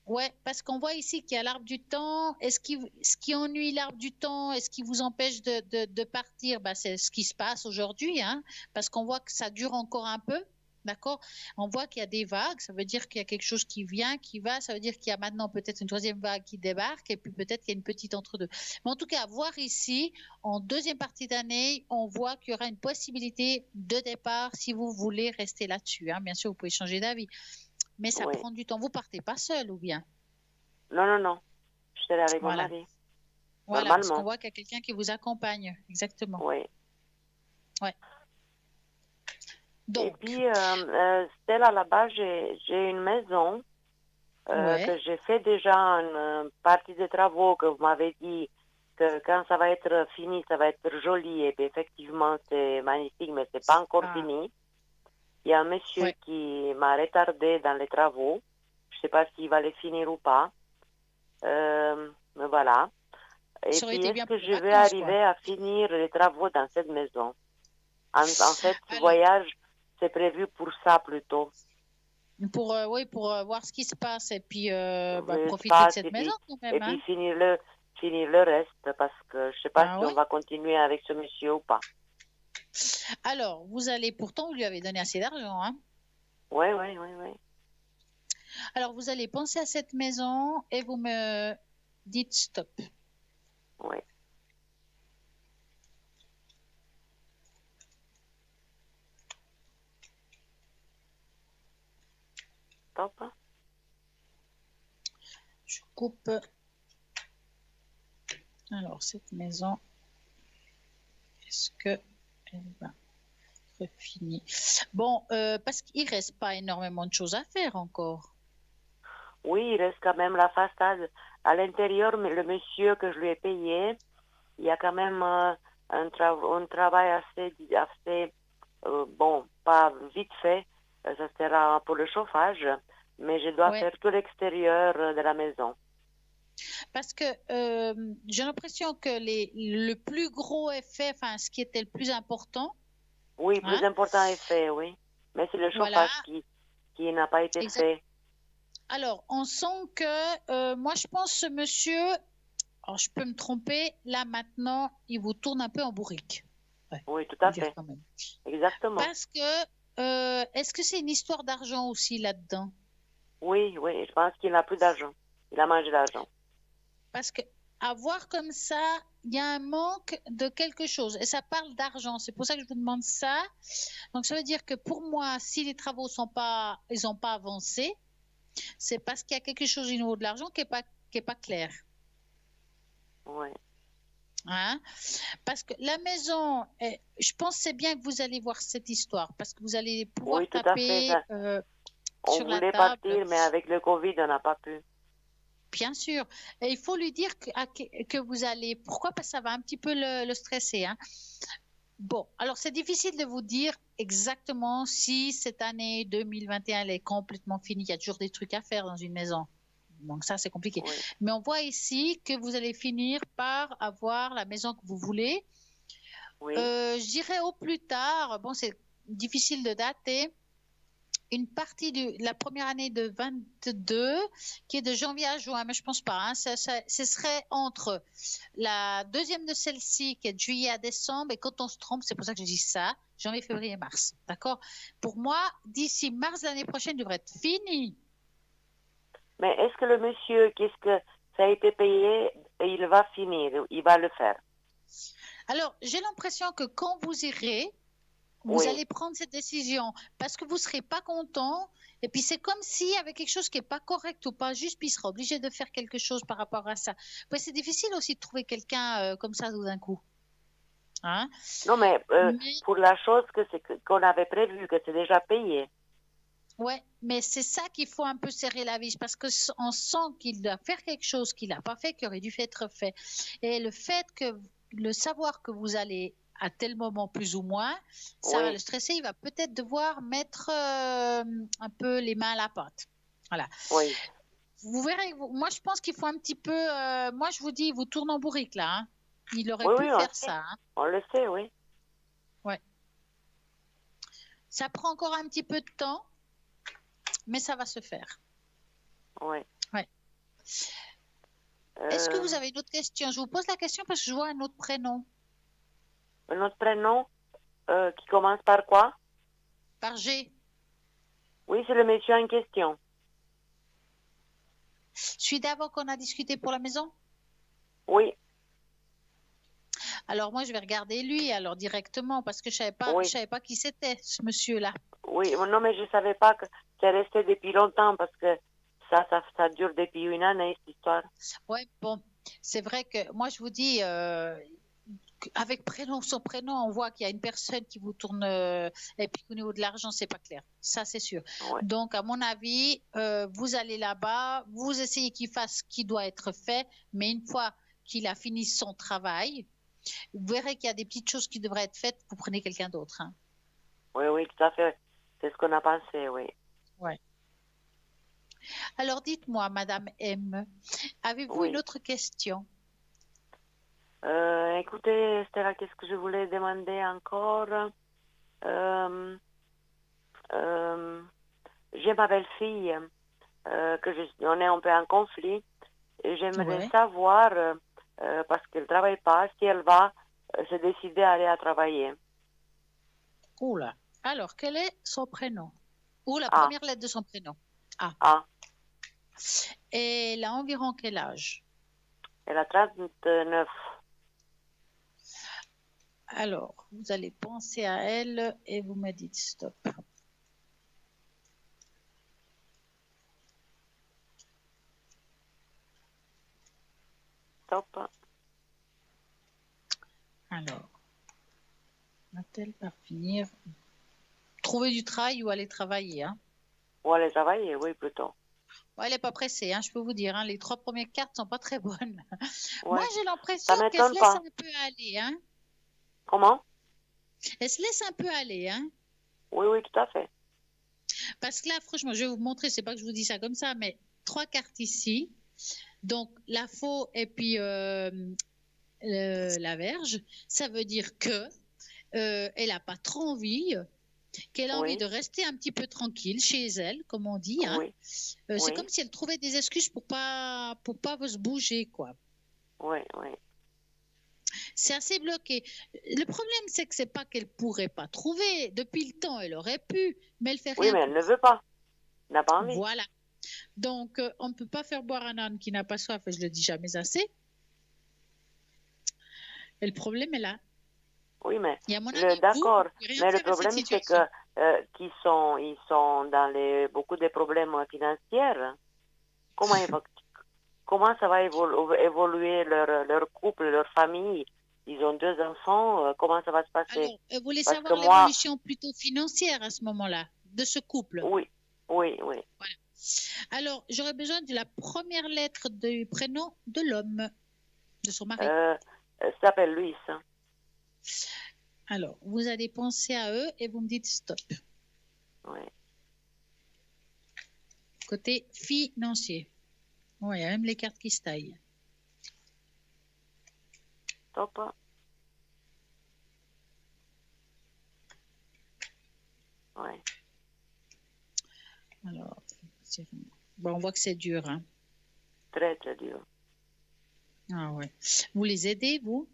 Ouais, parce qu'on voit ici qu'il y a l'arbre du temps. Ce qui ennuie l'arbre du temps et ce qui vous empêche de partir, bah, c'est ce qui se passe aujourd'hui, hein, parce qu'on voit que ça dure encore un peu. D'accord? On voit qu'il y a des vagues, ça veut dire qu'il y a quelque chose qui vient, qui va, ça veut dire qu'il y a maintenant peut-être une troisième vague qui débarque et puis peut-être qu'il y a une petite entre-deux. Mais en tout cas, voir ici, en deuxième partie d'année, on voit qu'il y aura une possibilité de départ si vous voulez rester là-dessus. Hein. Bien sûr, vous pouvez changer d'avis, mais ça Oui. prend du temps. Vous partez pas seul ou bien? Non, non, non. Je serai avec mon Voilà. mari. Voilà, parce qu'on Normalement. voit qu'il y a quelqu'un qui vous accompagne. Exactement. Oui. Ouais. Et Donc, puis, Stella, là-bas, j'ai une maison ouais. que j'ai fait déjà une partie des travaux que vous m'avez dit que quand ça va être fini, ça va être joli. Et puis, effectivement, c'est magnifique, mais c'est pas encore Ah, fini. Il y a un monsieur ouais. qui m'a retardé dans les travaux. Je sais pas s'il va les finir ou pas. Mais voilà. Et Ça aurait puis, été est-ce bien que pour les je vais vacances, quoi. arriver à finir les travaux dans cette maison? En fait, ce Alors, voyage, c'est prévu pour ça plutôt. oui, pour voir ce qui se passe et puis bah, profiter de L'espace cette maison quand et même, puis hein. finir le reste parce que je sais pas Ah si on ouais. va continuer avec ce monsieur ou pas. Alors, pourtant, vous lui avez donné assez d'argent, hein. Oui, oui, oui, oui. Alors, vous allez penser à cette maison et vous me dites stop. Oui. Top. Je coupe. Alors, cette maison, est-ce que elle va être finie? Bon, parce qu'il reste pas énormément de choses à faire encore. Oui, il reste quand même la façade. À l'intérieur, mais le monsieur que je lui ai payé, il y a quand même un travail assez bon, pas vite fait. Ça sera pour le chauffage, mais je dois Ouais. faire tout l'extérieur de la maison. Parce que j'ai l'impression que le plus gros effet, enfin, ce qui était le plus important, Oui, hein, plus important est fait, oui. Mais c'est le voilà, chauffage qui n'a pas été exact. fait. Alors, on sent que, moi, je pense, ce monsieur, alors je peux me tromper, là maintenant, il vous tourne un peu en bourrique. Ouais, Oui, tout faut à le dire fait. quand même. Exactement. Parce que, est-ce que c'est une histoire d'argent aussi là-dedans? Oui, oui, je pense qu'il n'a plus d'argent. Il a mangé l'argent. Parce que à voir comme ça, il y a un manque de quelque chose. Et ça parle d'argent. C'est pour ça que je vous demande ça. Donc, ça veut dire que pour moi, si les travaux ils n'ont pas avancé, c'est parce qu'il y a quelque chose au niveau de l'argent qui est pas clair. Oui, Hein? Parce que la maison, je pense que c'est bien que vous allez voir cette histoire parce que vous allez pouvoir oui, tout à fait. taper Ça, on sur la voulait table. partir, mais avec le Covid, on n'a pas pu. Bien sûr. Et il faut lui dire que vous allez. Pourquoi? Parce que ça va un petit peu le stresser. Hein. Bon, alors c'est difficile de vous dire exactement si cette année 2021 elle est complètement finie. Il y a toujours des trucs à faire dans une maison. Donc ça, c'est compliqué. Oui, Mais on voit ici que vous allez finir par avoir la maison que vous voulez. oui, Je dirais au plus tard, bon, c'est difficile de dater, une partie de la première année de 22, qui est de janvier à juin, mais je pense pas. Hein, ce serait entre la deuxième de celle-ci, qui est de juillet à décembre, et quand on se trompe, c'est pour ça que je dis ça, janvier, février, mars. D'accord? Pour moi, d'ici mars l'année prochaine, devrait être fini. mais est-ce que le monsieur, qu'est-ce que ça a été payé, il va finir, il va le faire? Alors, j'ai l'impression que quand vous irez, vous Oui, allez prendre cette décision parce que vous ne serez pas content. Et puis, c'est comme s'il y avait quelque chose qui n'est pas correct ou pas juste, puis il sera obligé de faire quelque chose par rapport à ça. Ouais, c'est difficile aussi de trouver quelqu'un comme ça tout d'un coup. Hein? non, mais Mais, pour la chose qu'on avait prévu, que c'est déjà payé. ouais, mais c'est ça qu'il faut un peu serrer la vis parce qu'on sent qu'il doit faire quelque chose qu'il n'a pas fait, qui aurait dû être fait. Et le fait que, le savoir que vous allez à tel moment plus ou moins, ça va le Oui, stresser. Il va peut-être devoir mettre un peu les mains à la pâte. Voilà. oui, Vous verrez, moi je pense qu'il faut un petit peu. Moi je vous dis, il vous tourne en bourrique là. Hein. Il aurait oui, pu oui, on faire sait. ça. Hein. On le sait, oui. Ouais. Ça prend encore un petit peu de temps, mais ça va se faire. Oui. Ouais. Est-ce que vous Euh, avez une autre question? Je vous pose la question parce que je vois un autre prénom. notre prénom qui commence par quoi? Par G. Oui, c'est le monsieur en question. Celui d'avant qu'on a discuté pour la maison? Oui, Alors moi je vais regarder lui alors directement parce que je oui, savais pas qui c'était ce monsieur-là. oui. Non, mais je ne savais pas que c'est resté depuis longtemps parce que ça dure depuis une année, cette histoire. Ouais, bon, c'est vrai que moi je vous dis, avec son prénom, on voit qu'il y a une personne qui vous tourne, et puis au niveau de l'argent, c'est pas clair. Ça, c'est sûr. Oui, Donc, à mon avis, vous allez là-bas, vous essayez qu'il fasse ce qui doit être fait, mais une fois qu'il a fini son travail, vous verrez qu'il y a des petites choses qui devraient être faites, vous prenez quelqu'un d'autre. Hein. oui, oui, tout à fait. C'est ce qu'on a pensé, oui. Ouais. Alors, dites-moi, Madame M, avez-vous une Oui. autre question? Écoutez, Stella, qu'est-ce que je voulais demander encore? Euh, euh, j'ai ma belle-fille, on est un peu en conflit, et j'aimerais Ouais. savoir, parce qu'elle ne travaille pas, si elle va se décider à aller à travailler. Oula. Alors, quel est son prénom? Ou la Ah, première lettre de son prénom? Ah. ah, Et elle a environ quel âge? elle a 39. Alors, vous allez penser à elle et vous me dites stop. Top. Alors, va-t-elle parvenir trouver du travail ou aller travailler hein? Ou aller travailler, oui, plutôt. Ouais, elle n'est pas pressée, hein, je peux vous dire. Hein, les 3 premières cartes sont pas très bonnes. Moi, Ouais. j'ai Ça l'impression qu'elle se m'étonne laisse pas. un peu aller. Hein. Comment? Elle se laisse un peu aller. Hein. Oui, oui, tout à fait. Parce que là, franchement, je vais vous montrer, c'est pas que je vous dis ça comme ça, mais 3 cartes ici. Donc, la faux et puis la verge, ça veut dire que elle n'a pas trop envie, qu'elle a envie Oui, de rester un petit peu tranquille chez elle, comme on dit. Hein. oui, C'est oui, comme si elle trouvait des excuses pour pas se bouger, quoi. oui, oui. C'est assez bloqué. Le problème, c'est que c'est pas qu'elle pourrait pas trouver. Depuis le temps, elle aurait pu, mais elle fait Oui, rien mais elle ne pour. veut pas. Elle n'a pas envie. Voilà. Donc, on ne peut pas faire boire un âne qui n'a pas soif, et je le dis jamais assez. Et le problème est là. Oui, mais Et à mon avis, vous d'accord. ne pouvez rien Mais le faire à cette problème, c'est situation. que ils sont dans beaucoup de problèmes financiers. Comment ça va évoluer leur couple, leur famille? Ils ont 2 enfants. Comment ça va se passer? Alors, vous voulez Parce que savoir moi, l'évolution plutôt financière à ce moment-là, de ce couple? oui, oui, oui. Voilà. Alors, j'aurais besoin de la première lettre du prénom de l'homme, de son mari. Ça s'appelle Luis. Hein. Alors, vous allez penser à eux et vous me dites stop. Oui. Côté financier. Oui, il y a même les cartes qui se taillent. Top. Oui. Alors, bon, on voit que c'est dur. Hein. Très, très dur. Ah ouais. Vous les aidez, vous?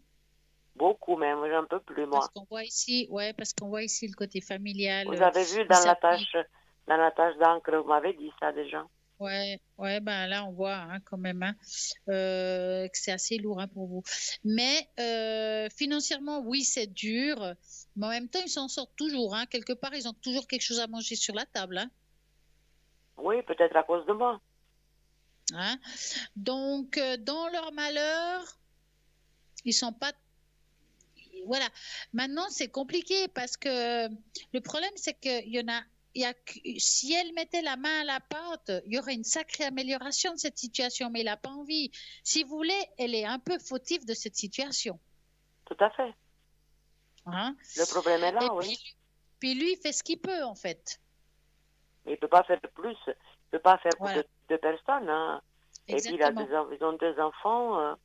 Beaucoup même, j'en peux plus, moi. Parce qu'on voit ici, ouais, parce qu'on voit ici le côté familial. Vous avez vu dans la tâche d'encre, vous m'avez dit ça déjà. Ouais, ouais, ben là on voit hein, quand même hein, que c'est assez lourd hein, pour vous. Mais financièrement, oui, c'est dur, mais en même temps, ils s'en sortent toujours. Hein. Quelque part, ils ont toujours quelque chose à manger sur la table. Hein. Oui, peut-être à cause de moi. Hein. Donc, dans leur malheur, ils sont pas. Voilà. Maintenant, c'est compliqué parce que le problème, c'est qu'il y en a. Si elle mettait la main à la pâte, il y aurait une sacrée amélioration de cette situation, mais il n'a pas envie. Si vous voulez, elle est un peu fautive de cette situation. Tout à fait. Hein. Le problème est là, Et oui. puis lui, il fait ce qu'il peut, en fait. Mais il ne peut pas faire plus. Il ne peut pas faire pour Voilà. 2 personnes. Hein. Et puis, Exactement. ils ont 2 enfants.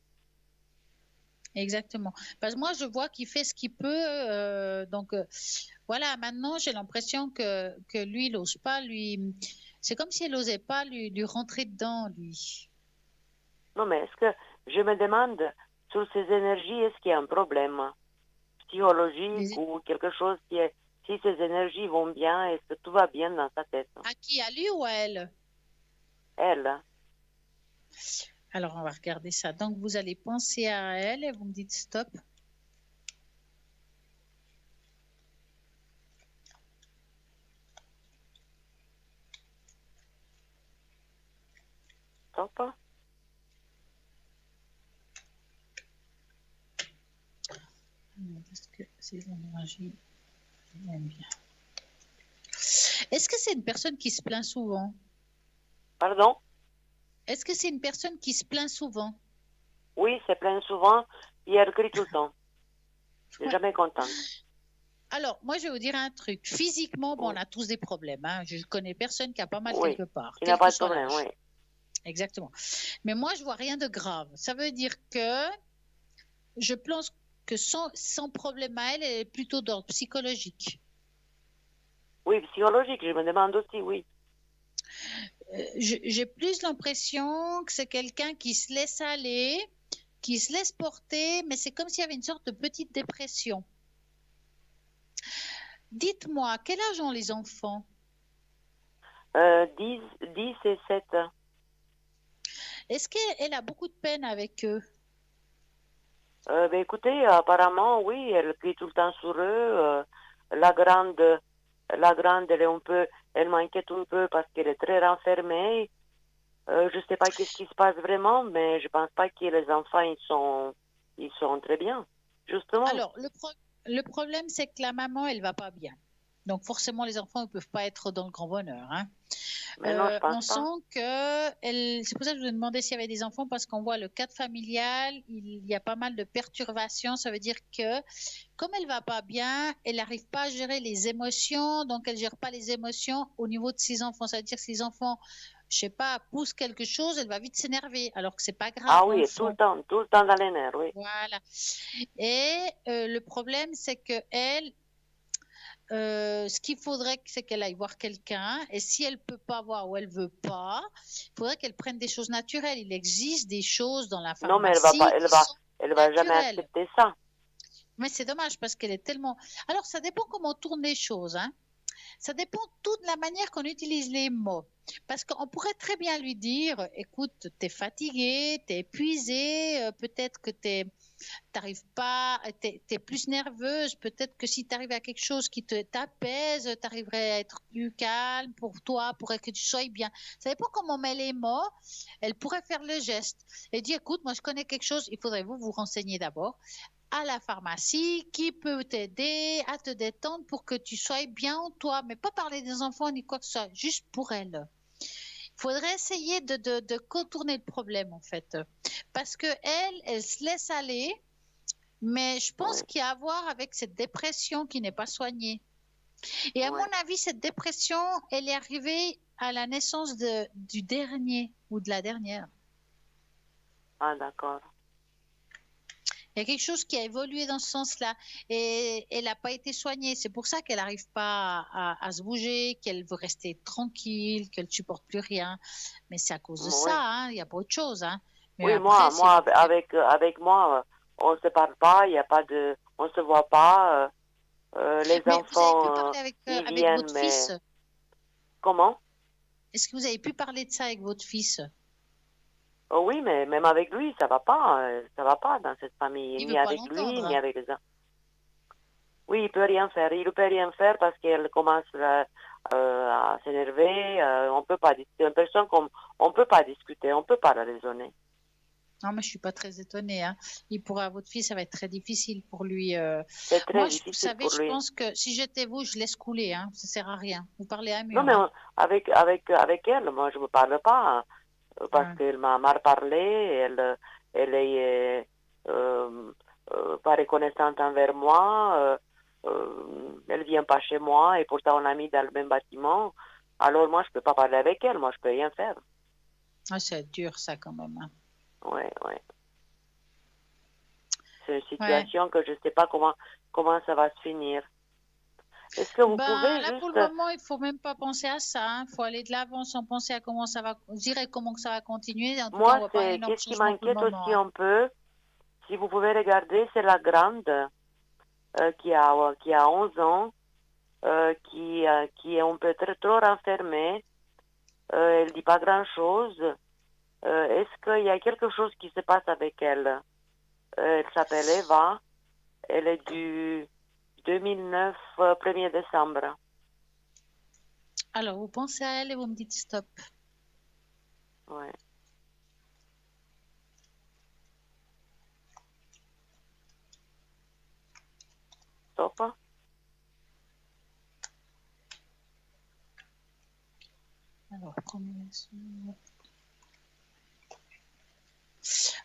Exactement. Parce que moi, je vois qu'il fait ce qu'il peut. Donc, voilà, maintenant, j'ai l'impression que lui, il n'ose pas lui. C'est comme si elle n'osait pas lui rentrer dedans, lui. Non, mais est-ce que je me demande, sur ces énergies, est-ce qu'il y a un problème psychologique ou quelque chose qui est. Si ces énergies vont bien, est-ce que tout va bien dans sa tête? À qui? À lui ou à elle? Elle. Alors, on va regarder ça. Donc, vous allez penser à elle et vous me dites stop. Stop. Parce que ces énergies vont bien. Est-ce que c'est une personne qui se plaint souvent? Pardon? Est-ce que c'est une personne qui se plaint souvent? Oui, c'est plein souvent. Et elle crie tout le temps. Elle n'est Ouais. jamais contente. Alors, moi, je vais vous dire un truc. Physiquement, bon, Oui. on a tous des problèmes. Hein. Je connais personne qui a pas mal Oui. quelque part. Il n'a Quel pas que de soit problème, l'âge. oui. Exactement. Mais moi, je vois rien de grave. Ça veut dire que je pense que son problème à elle est plutôt d'ordre psychologique. Oui, psychologique, je me demande aussi, oui. J'ai plus l'impression que c'est quelqu'un qui se laisse aller, qui se laisse porter, mais c'est comme s'il y avait une sorte de petite dépression. Dites-moi, quel âge ont les enfants? 10 et 7. Est-ce qu'elle a beaucoup de peine avec eux? Ben, écoutez, apparemment, oui, elle crie tout le temps sur eux. La grande, elle m'inquiète un peu parce qu'elle est très renfermée. Je ne sais pas qu'est-ce qui se passe vraiment, mais je pense pas que les enfants, ils sont très bien, justement. Alors, le problème, c'est que la maman, elle va pas bien. Donc forcément, les enfants ne peuvent pas être dans le grand bonheur. Hein. Mais non, je On pense pas. sent que c'est pour ça que je vous ai demandé s'il y avait des enfants, parce qu'on voit le cadre familial, il y a pas mal de perturbations. Ça veut dire que comme elle va pas bien, elle n'arrive pas à gérer les émotions, donc elle gère pas les émotions au niveau de ses enfants. Ça veut dire que si les enfants, je sais pas, poussent quelque chose, elle va vite s'énerver, alors que c'est pas grave Ah dans oui, le et tout fond. le temps dans les nerfs, oui. Voilà. Et le problème, c'est que elle, ce qu'il faudrait, c'est qu'elle aille voir quelqu'un. Et si elle peut pas voir ou elle veut pas, il faudrait qu'elle prenne des choses naturelles. Il existe des choses dans la Non, mais elle va pas, pharmacie qui sont elle va jamais naturelles. accepter ça. Mais c'est dommage parce qu'elle est tellement. Alors, ça dépend comment on tourne les choses, hein. Ça dépend tout de la manière qu'on utilise les mots. Parce qu'on pourrait très bien lui dire, écoute, t'es fatigué, t'es épuisé, peut-être que t'arrives pas, t'es plus nerveuse, peut-être que si t'arrives à quelque chose qui t'apaise, t'arriverais à être plus calme pour toi, pour que tu sois bien. Ça dépend comment on met les mots. Elle pourrait faire le geste et dire, écoute, moi je connais quelque chose, il faudrait vous renseigner d'abord à la pharmacie qui peut t'aider à te détendre pour que tu sois bien en toi, mais pas parler des enfants ni quoi que ce soit, juste pour elle. Il faudrait essayer de contourner le problème en fait, parce que elle se laisse aller, mais je pense Oui, qu'il y a à voir avec cette dépression qui n'est pas soignée. Et à oui. mon avis, cette dépression, elle est arrivée à la naissance du dernier ou de la dernière. Ah, d'accord. Il y a quelque chose qui a évolué dans ce sens-là et elle n'a pas été soignée. C'est pour ça qu'elle n'arrive pas à se bouger, qu'elle veut rester tranquille, qu'elle ne supporte plus rien. Mais c'est à cause de ça, Oui. hein. Il n'y a pas autre chose. Hein. Mais Oui, après, c'est le fait. avec moi, on se parle pas, il y a pas de, on se voit pas. Les Mais vous avez pu enfants, parler ils avec viennent, votre mais fils? comment? Est-ce que vous avez pu parler de ça avec votre fils? Oh oui, mais même avec lui, ça va pas dans cette famille, Il ne ni veut pas avec lui, l'entendre. ni Hein. avec les enfants. Oui, il peut rien faire. Il ne peut rien faire parce qu'elle commence à s'énerver. On peut pas discuter. Une personne comme on peut pas discuter, on peut pas la raisonner. Non, mais je ne suis pas très étonnée. Hein. Votre fils, ça va être très difficile pour lui. C'est très Moi, vous difficile savez, pour je lui. pense que si j'étais vous, je laisse couler. Hein. Ça ne sert à rien. Vous parlez à un Non, mur. mais Hein. avec elle, moi, je ne me parle pas parce Ouais. qu'elle m'a mal parlé. Elle est pas reconnaissante envers moi. Elle vient pas chez moi et pourtant on a mis dans le même bâtiment. Alors moi, je peux pas parler avec elle. Moi, je peux rien faire. Ah, c'est dur, ça, quand même. Hein. Ouais, ouais. C'est une Ouais. situation que je sais pas comment ça va se finir. Est-ce que vous Ben, pouvez là, pour le juste... moment, il faut même pas penser à ça. Il faut aller de l'avant sans penser à comment ça va. Je dirais comment que ça va continuer. En tout cas, on Moi, voit pas un c'est énorme qu'est-ce qui changement pour le m'inquiète moment. aussi Hein. un peu, si vous pouvez regarder, c'est la grande qui a 11 ans, qui est un peu trop renfermée. Elle dit pas grand-chose. Est-ce qu'il y a quelque chose qui se passe avec elle? Elle s'appelle Eva. Elle est du 2009, 1er décembre. Alors, vous pensez à elle et vous me dites stop. Ouais. Stop. Alors,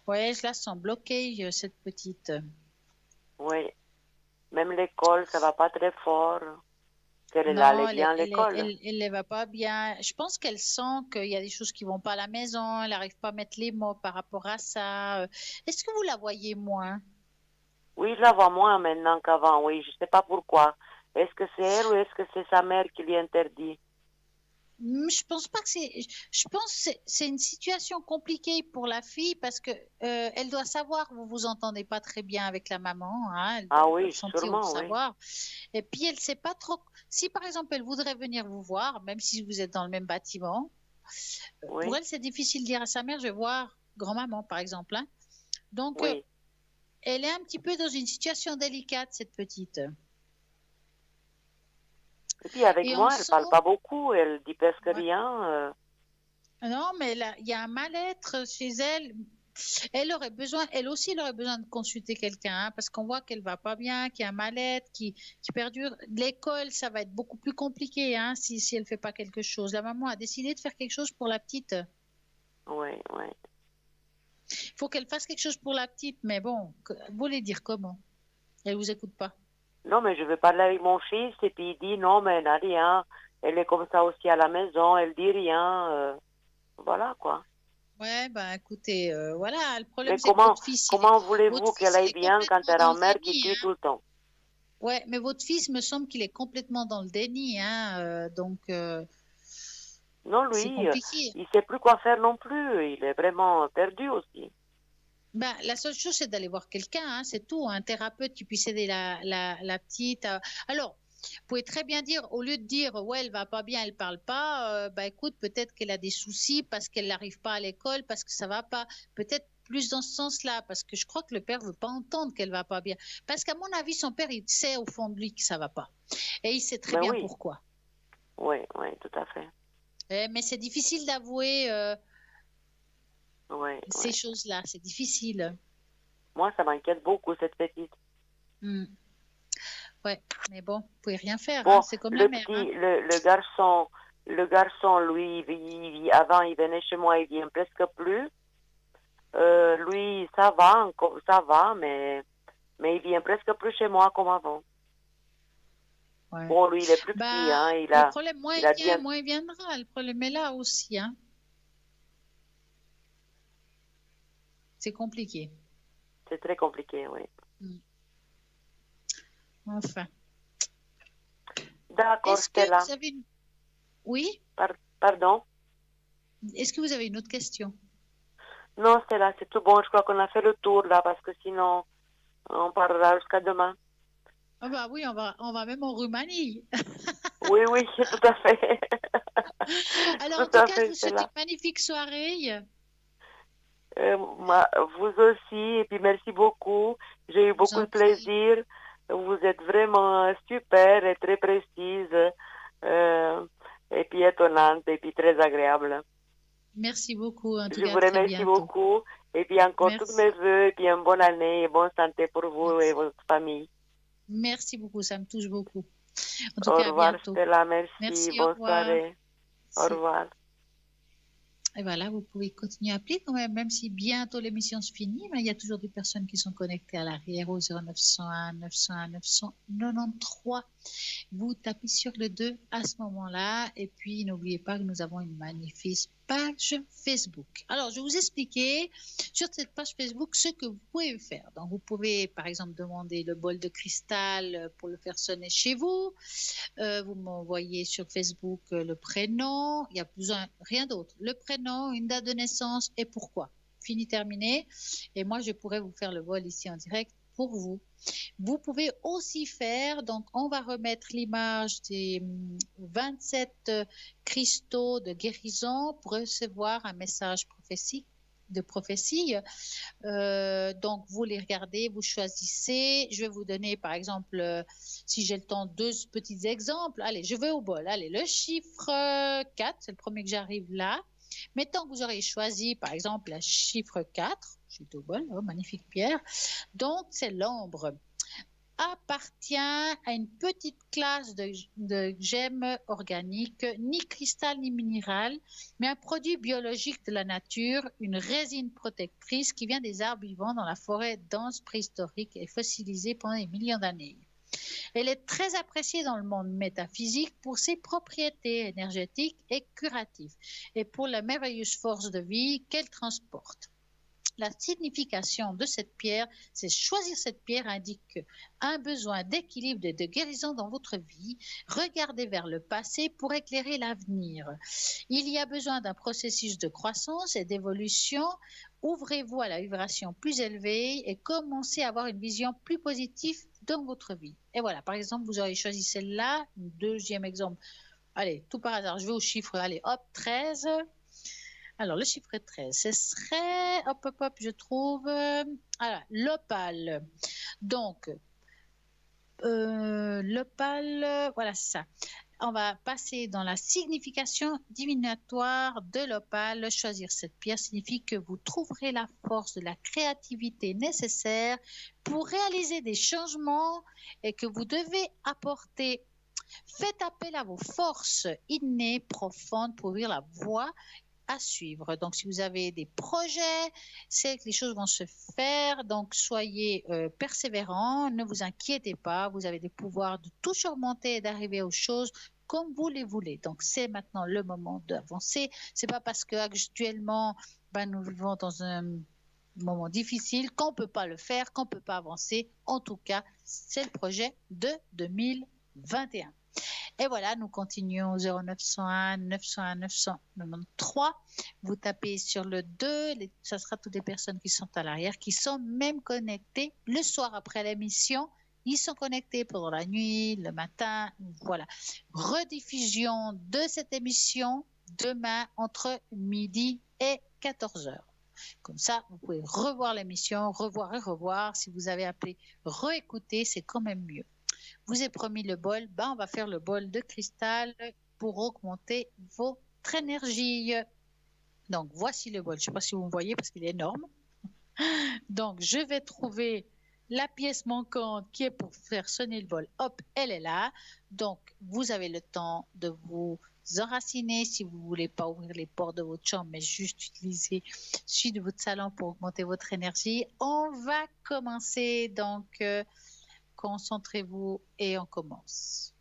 ouais, je la sens bloquée, cette petite. Oui. Même l'école, ça va pas très fort. Elle Non, allait bien à l'école. elle ne va pas bien. Je pense qu'elle sent qu'il y a des choses qui vont pas à la maison. Elle n'arrive pas à mettre les mots par rapport à ça. Est-ce que vous la voyez moins? Oui, je la vois moins maintenant qu'avant, oui, je sais pas pourquoi. Est-ce que c'est elle ou est-ce que c'est sa mère qui lui interdit? Je pense pas que je pense que c'est une situation compliquée pour la fille parce que elle doit savoir que vous vous entendez pas très bien avec la maman, hein, Ah elle doit le oui, sentir ou le sûrement, oui. savoir. Et puis elle sait pas trop. Si par exemple elle voudrait venir vous voir, même si vous êtes dans le même bâtiment, pour Oui, elle c'est difficile de dire à sa mère je vais voir grand-maman par exemple. Hein. Donc oui. elle est un petit peu dans une situation délicate cette petite. Et puis avec Et on moi, elle sent. parle pas beaucoup, elle dit presque Ouais. rien. Non, mais là, il y a un mal-être chez elle. Elle aussi, elle aurait besoin de consulter quelqu'un, hein, parce qu'on voit qu'elle va pas bien, qu'il y a un mal-être qui perdure. L'école, ça va être beaucoup plus compliqué, hein, si elle fait pas quelque chose. La maman a décidé de faire quelque chose pour la petite. Oui, oui. Il faut qu'elle fasse quelque chose pour la petite, mais bon, vous voulez dire comment? Elle vous écoute pas. Non, mais je vais parler avec mon fils et puis il dit non, mais elle n'a rien. Elle est comme ça aussi à la maison, elle dit rien. Voilà quoi. Ouais, ben écoutez, voilà, le problème Mais c'est que votre fils, comment votre voulez-vous qu'elle fils, il aille est bien quand complètement elle dans a le une mère qui déni, crie hein. tout le temps? Ouais, mais votre fils me semble qu'il est complètement dans le déni, hein, donc Non, c'est lui, compliqué. il sait plus quoi faire non plus. Il est vraiment perdu aussi. Ben, la seule chose, c'est d'aller voir quelqu'un, hein, c'est tout, un thérapeute qui puisse aider la petite. Alors, vous pouvez très bien dire, au lieu de dire, ouais, elle va pas bien, elle parle pas, bah écoute, peut-être qu'elle a des soucis parce qu'elle n'arrive pas à l'école, parce que ça va pas. Peut-être plus dans ce sens-là, parce que je crois que le père veut pas entendre qu'elle va pas bien. Parce qu'à mon avis, son père, il sait au fond de lui que ça va pas. Et il sait très Ben bien oui, pourquoi. oui, oui, tout à fait. Mais c'est difficile d'avouer Oui, oui. ces choses-là, c'est difficile. Moi, ça m'inquiète beaucoup, cette petite. Hmm. Ouais, mais bon, vous pouvez rien faire, hein, Bon, c'est comme la le mère, hein. petit, le garçon, lui, avant, il venait chez moi, il vient presque plus. Lui, ça va, encore, ça va, mais il vient presque plus chez moi comme avant. Ouais. Bon, lui, il est plus petit, Bah, hein, le problème, il a bien, moins il viendra. Le problème est là aussi, hein. C'est compliqué. c'est très compliqué, oui. Mm. Enfin. D'accord, Est-ce que Stella. vous avez une... Oui? Pardon? Est-ce que vous avez une autre question? Non, Stella, c'est tout bon. Je crois qu'on a fait le tour, là, parce que sinon, on parlera jusqu'à demain. Ah bah oui, on va même en Roumanie. Oui, oui, tout à fait. Alors, en Tout tout à cas, je fait, vous souhaite Stella. une magnifique soirée. Vous aussi, et puis merci beaucoup. J'ai eu Je vous beaucoup en de prie. plaisir. Vous êtes vraiment super et très précise, euh, et puis étonnante, et puis très agréable. Merci beaucoup. En tout Je cas, vous à très remercie bientôt. beaucoup, et puis encore tous Merci. mes voeux, et puis une bonne année et bonne santé pour vous et Merci. votre famille. Merci beaucoup. Ça me touche beaucoup. En tout Au cas, à revoir, bientôt. Stella, merci, Merci. Au bonne revoir. soirée. Au Merci. revoir. Et voilà, vous pouvez continuer à appeler quand même, même si bientôt l'émission se finit, mais il y a toujours des personnes qui sont connectées à l'arrière au 0901 901 993. Vous tapez sur le 2 à ce moment-là. Et puis, n'oubliez pas que nous avons une magnifique page Facebook. Alors, je vais vous expliquer sur cette page Facebook ce que vous pouvez faire. Donc, vous pouvez, par exemple, demander le bol de cristal pour le faire sonner chez vous. Vous m'envoyez sur Facebook le prénom. Il n'y a besoin rien d'autre. Le prénom, une date de naissance et pourquoi. Fini, terminé. Et moi, je pourrais vous faire le vol ici en direct pour vous. Vous pouvez aussi faire, donc on va remettre l'image des 27 cristaux de guérison pour recevoir un message de prophétie. Donc vous les regardez, vous choisissez. Je vais vous donner par exemple, si j'ai le temps, deux petits exemples. Allez, je vais au bol. Allez, le chiffre 4, c'est le premier que j'arrive là. Mettons que vous aurez choisi par exemple le chiffre 4. Je suis au bol, oh, magnifique pierre. Donc c'est l'ambre. Appartient à une petite classe de gemmes organiques, ni cristal ni minéral, mais un produit biologique de la nature, une résine protectrice qui vient des arbres vivants dans la forêt dense préhistorique et fossilisée pendant des millions d'années. Elle est très appréciée dans le monde métaphysique pour ses propriétés énergétiques et curatives et pour la merveilleuse force de vie qu'elle transporte. La signification de cette pierre, c'est choisir cette pierre indique un besoin d'équilibre et de guérison dans votre vie. Regardez vers le passé pour éclairer l'avenir. Il y a besoin d'un processus de croissance et d'évolution. Ouvrez-vous à la vibration plus élevée et commencez à avoir une vision plus positive dans votre vie. Et voilà, par exemple, vous aurez choisi celle-là. Deuxième exemple. Allez, tout par hasard, je vais au chiffre. Allez, hop, 13. Alors, le chiffre 13, ce serait, hop, je trouve, l'opale. Donc, l'opale, voilà, c'est ça. on va passer dans la signification divinatoire de l'opale. Choisir cette pierre signifie que vous trouverez la force de la créativité nécessaire pour réaliser des changements et que vous devez apporter. Faites appel à vos forces innées, profondes pour ouvrir la voie à suivre. Donc, si vous avez des projets, c'est que les choses vont se faire. Donc, soyez persévérants, ne vous inquiétez pas. Vous avez des pouvoirs de tout surmonter et d'arriver aux choses comme vous les voulez. Donc, c'est maintenant le moment d'avancer. C'est pas parce que actuellement, nous vivons dans un moment difficile qu'on peut pas le faire, qu'on peut pas avancer. En tout cas, c'est le projet de 2021. Et voilà, nous continuons au 0901 901 993. Vous tapez sur le 2, ça sera toutes les personnes qui sont à l'arrière, qui sont même connectées le soir après l'émission. Ils sont connectés pendant la nuit, le matin, voilà. Rediffusion de cette émission demain entre midi et 14h. Comme ça, vous pouvez revoir l'émission, revoir et revoir. Si vous avez appelé réécouter, c'est quand même mieux. Vous ai promis le bol, on va faire le bol de cristal pour augmenter votre énergie. Donc, voici le bol. Je ne sais pas si vous me voyez parce qu'il est énorme. Donc, je vais trouver la pièce manquante qui est pour faire sonner le bol. Hop, elle est là. Donc, vous avez le temps de vous enraciner si vous ne voulez pas ouvrir les portes de votre chambre, mais juste utiliser celui de votre salon pour augmenter votre énergie. On va commencer donc... concentrez-vous et on commence.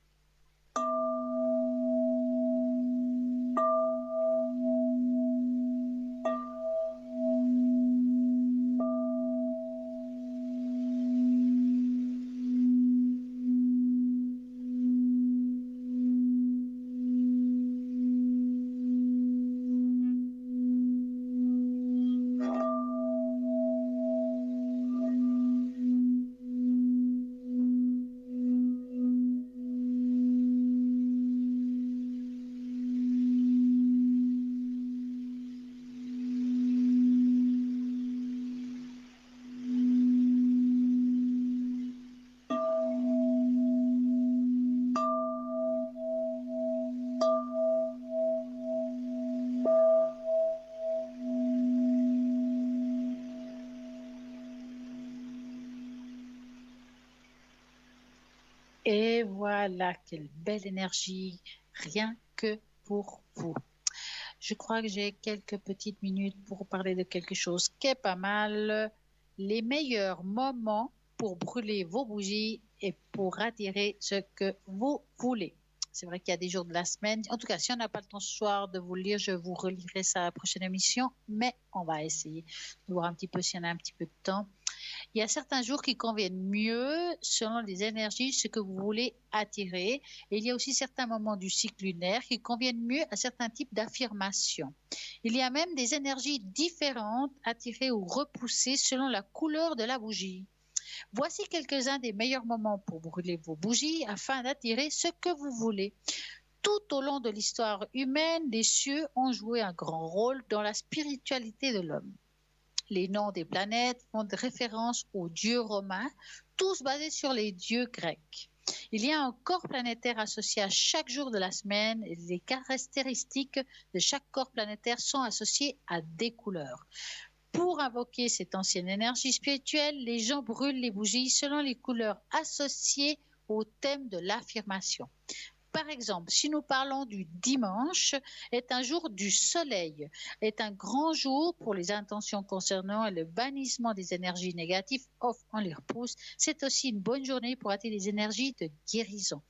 Et voilà, quelle belle énergie, rien que pour vous. Je crois que j'ai quelques petites minutes pour parler de quelque chose qui est pas mal. Les meilleurs moments pour brûler vos bougies et pour attirer ce que vous voulez. C'est vrai qu'il y a des jours de la semaine. En tout cas, si on n'a pas le temps ce soir de vous le lire, je vous relirai ça à la prochaine émission. Mais on va essayer de voir un petit peu s'il y en a un petit peu de temps. Il y a certains jours qui conviennent mieux selon les énergies, ce que vous voulez attirer. Et il y a aussi certains moments du cycle lunaire qui conviennent mieux à certains types d'affirmations. Il y a même des énergies différentes attirées ou repoussées selon la couleur de la bougie. Voici quelques-uns des meilleurs moments pour brûler vos bougies afin d'attirer ce que vous voulez. Tout au long de l'histoire humaine, les cieux ont joué un grand rôle dans la spiritualité de l'homme. Les noms des planètes font référence aux dieux romains, tous basés sur les dieux grecs. Il y a un corps planétaire associé à chaque jour de la semaine et les caractéristiques de chaque corps planétaire sont associées à des couleurs. Pour invoquer cette ancienne énergie spirituelle, les gens brûlent les bougies selon les couleurs associées au thème de l'affirmation. Par exemple, si nous parlons du dimanche, est un jour du soleil, est un grand jour pour les intentions concernant le bannissement des énergies négatives, on les repousse. C'est aussi une bonne journée pour attirer les énergies de guérison.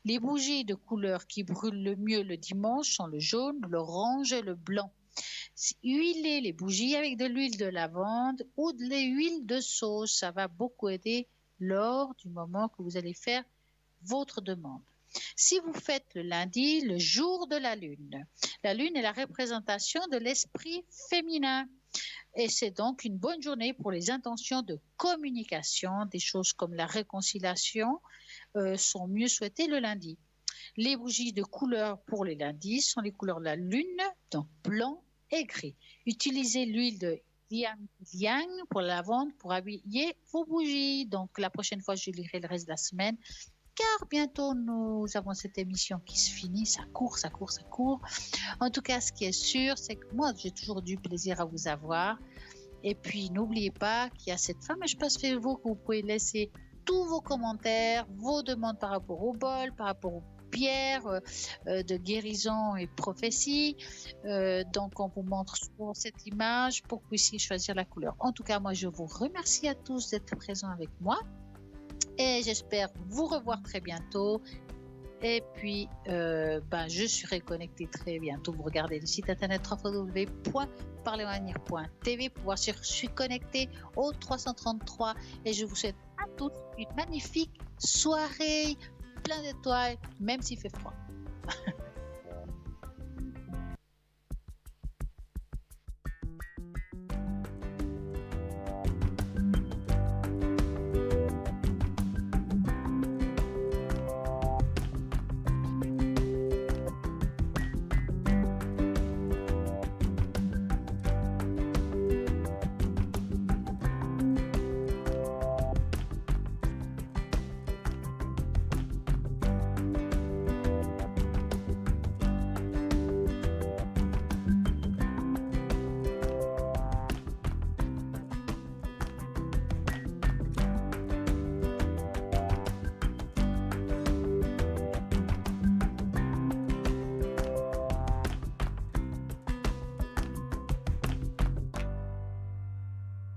Les bougies de couleur qui brûlent le mieux le dimanche sont le jaune, l'orange et le blanc. Huilez les bougies avec de l'huile de lavande ou de l'huile de sauge. Ça va beaucoup aider lors du moment que vous allez faire votre demande. Si vous faites le lundi, le jour de la lune est la représentation de l'esprit féminin. Et c'est donc une bonne journée pour les intentions de communication. Des choses comme la réconciliation sont mieux souhaitées le lundi. Les bougies de couleur pour les lundis sont les couleurs de la lune, donc blanc et gris. Utilisez l'huile de yang pour la lavande pour habiller vos bougies. Donc la prochaine fois, je lirai le reste de la semaine. car bientôt nous avons cette émission qui se finit. Ça court. En tout cas, ce qui est sûr, c'est que moi, j'ai toujours du plaisir à vous avoir. Et puis, n'oubliez pas qu'il y a cette femme espace Facebook où vous pouvez laisser tous vos commentaires, vos demandes par rapport au bol, par rapport aux pierres de guérison et prophétie. Donc, on vous montre sur cette image pour que vous puissiez choisir la couleur. En tout cas, moi, je vous remercie à tous d'être présents avec moi. Et j'espère vous revoir très bientôt. Et puis, je serai connectée très bientôt. Vous regardez le site internet www.parlemanir.tv pour voir si je suis connectée au 333. Et je vous souhaite à tous une magnifique soirée, plein d'étoiles, même s'il fait froid.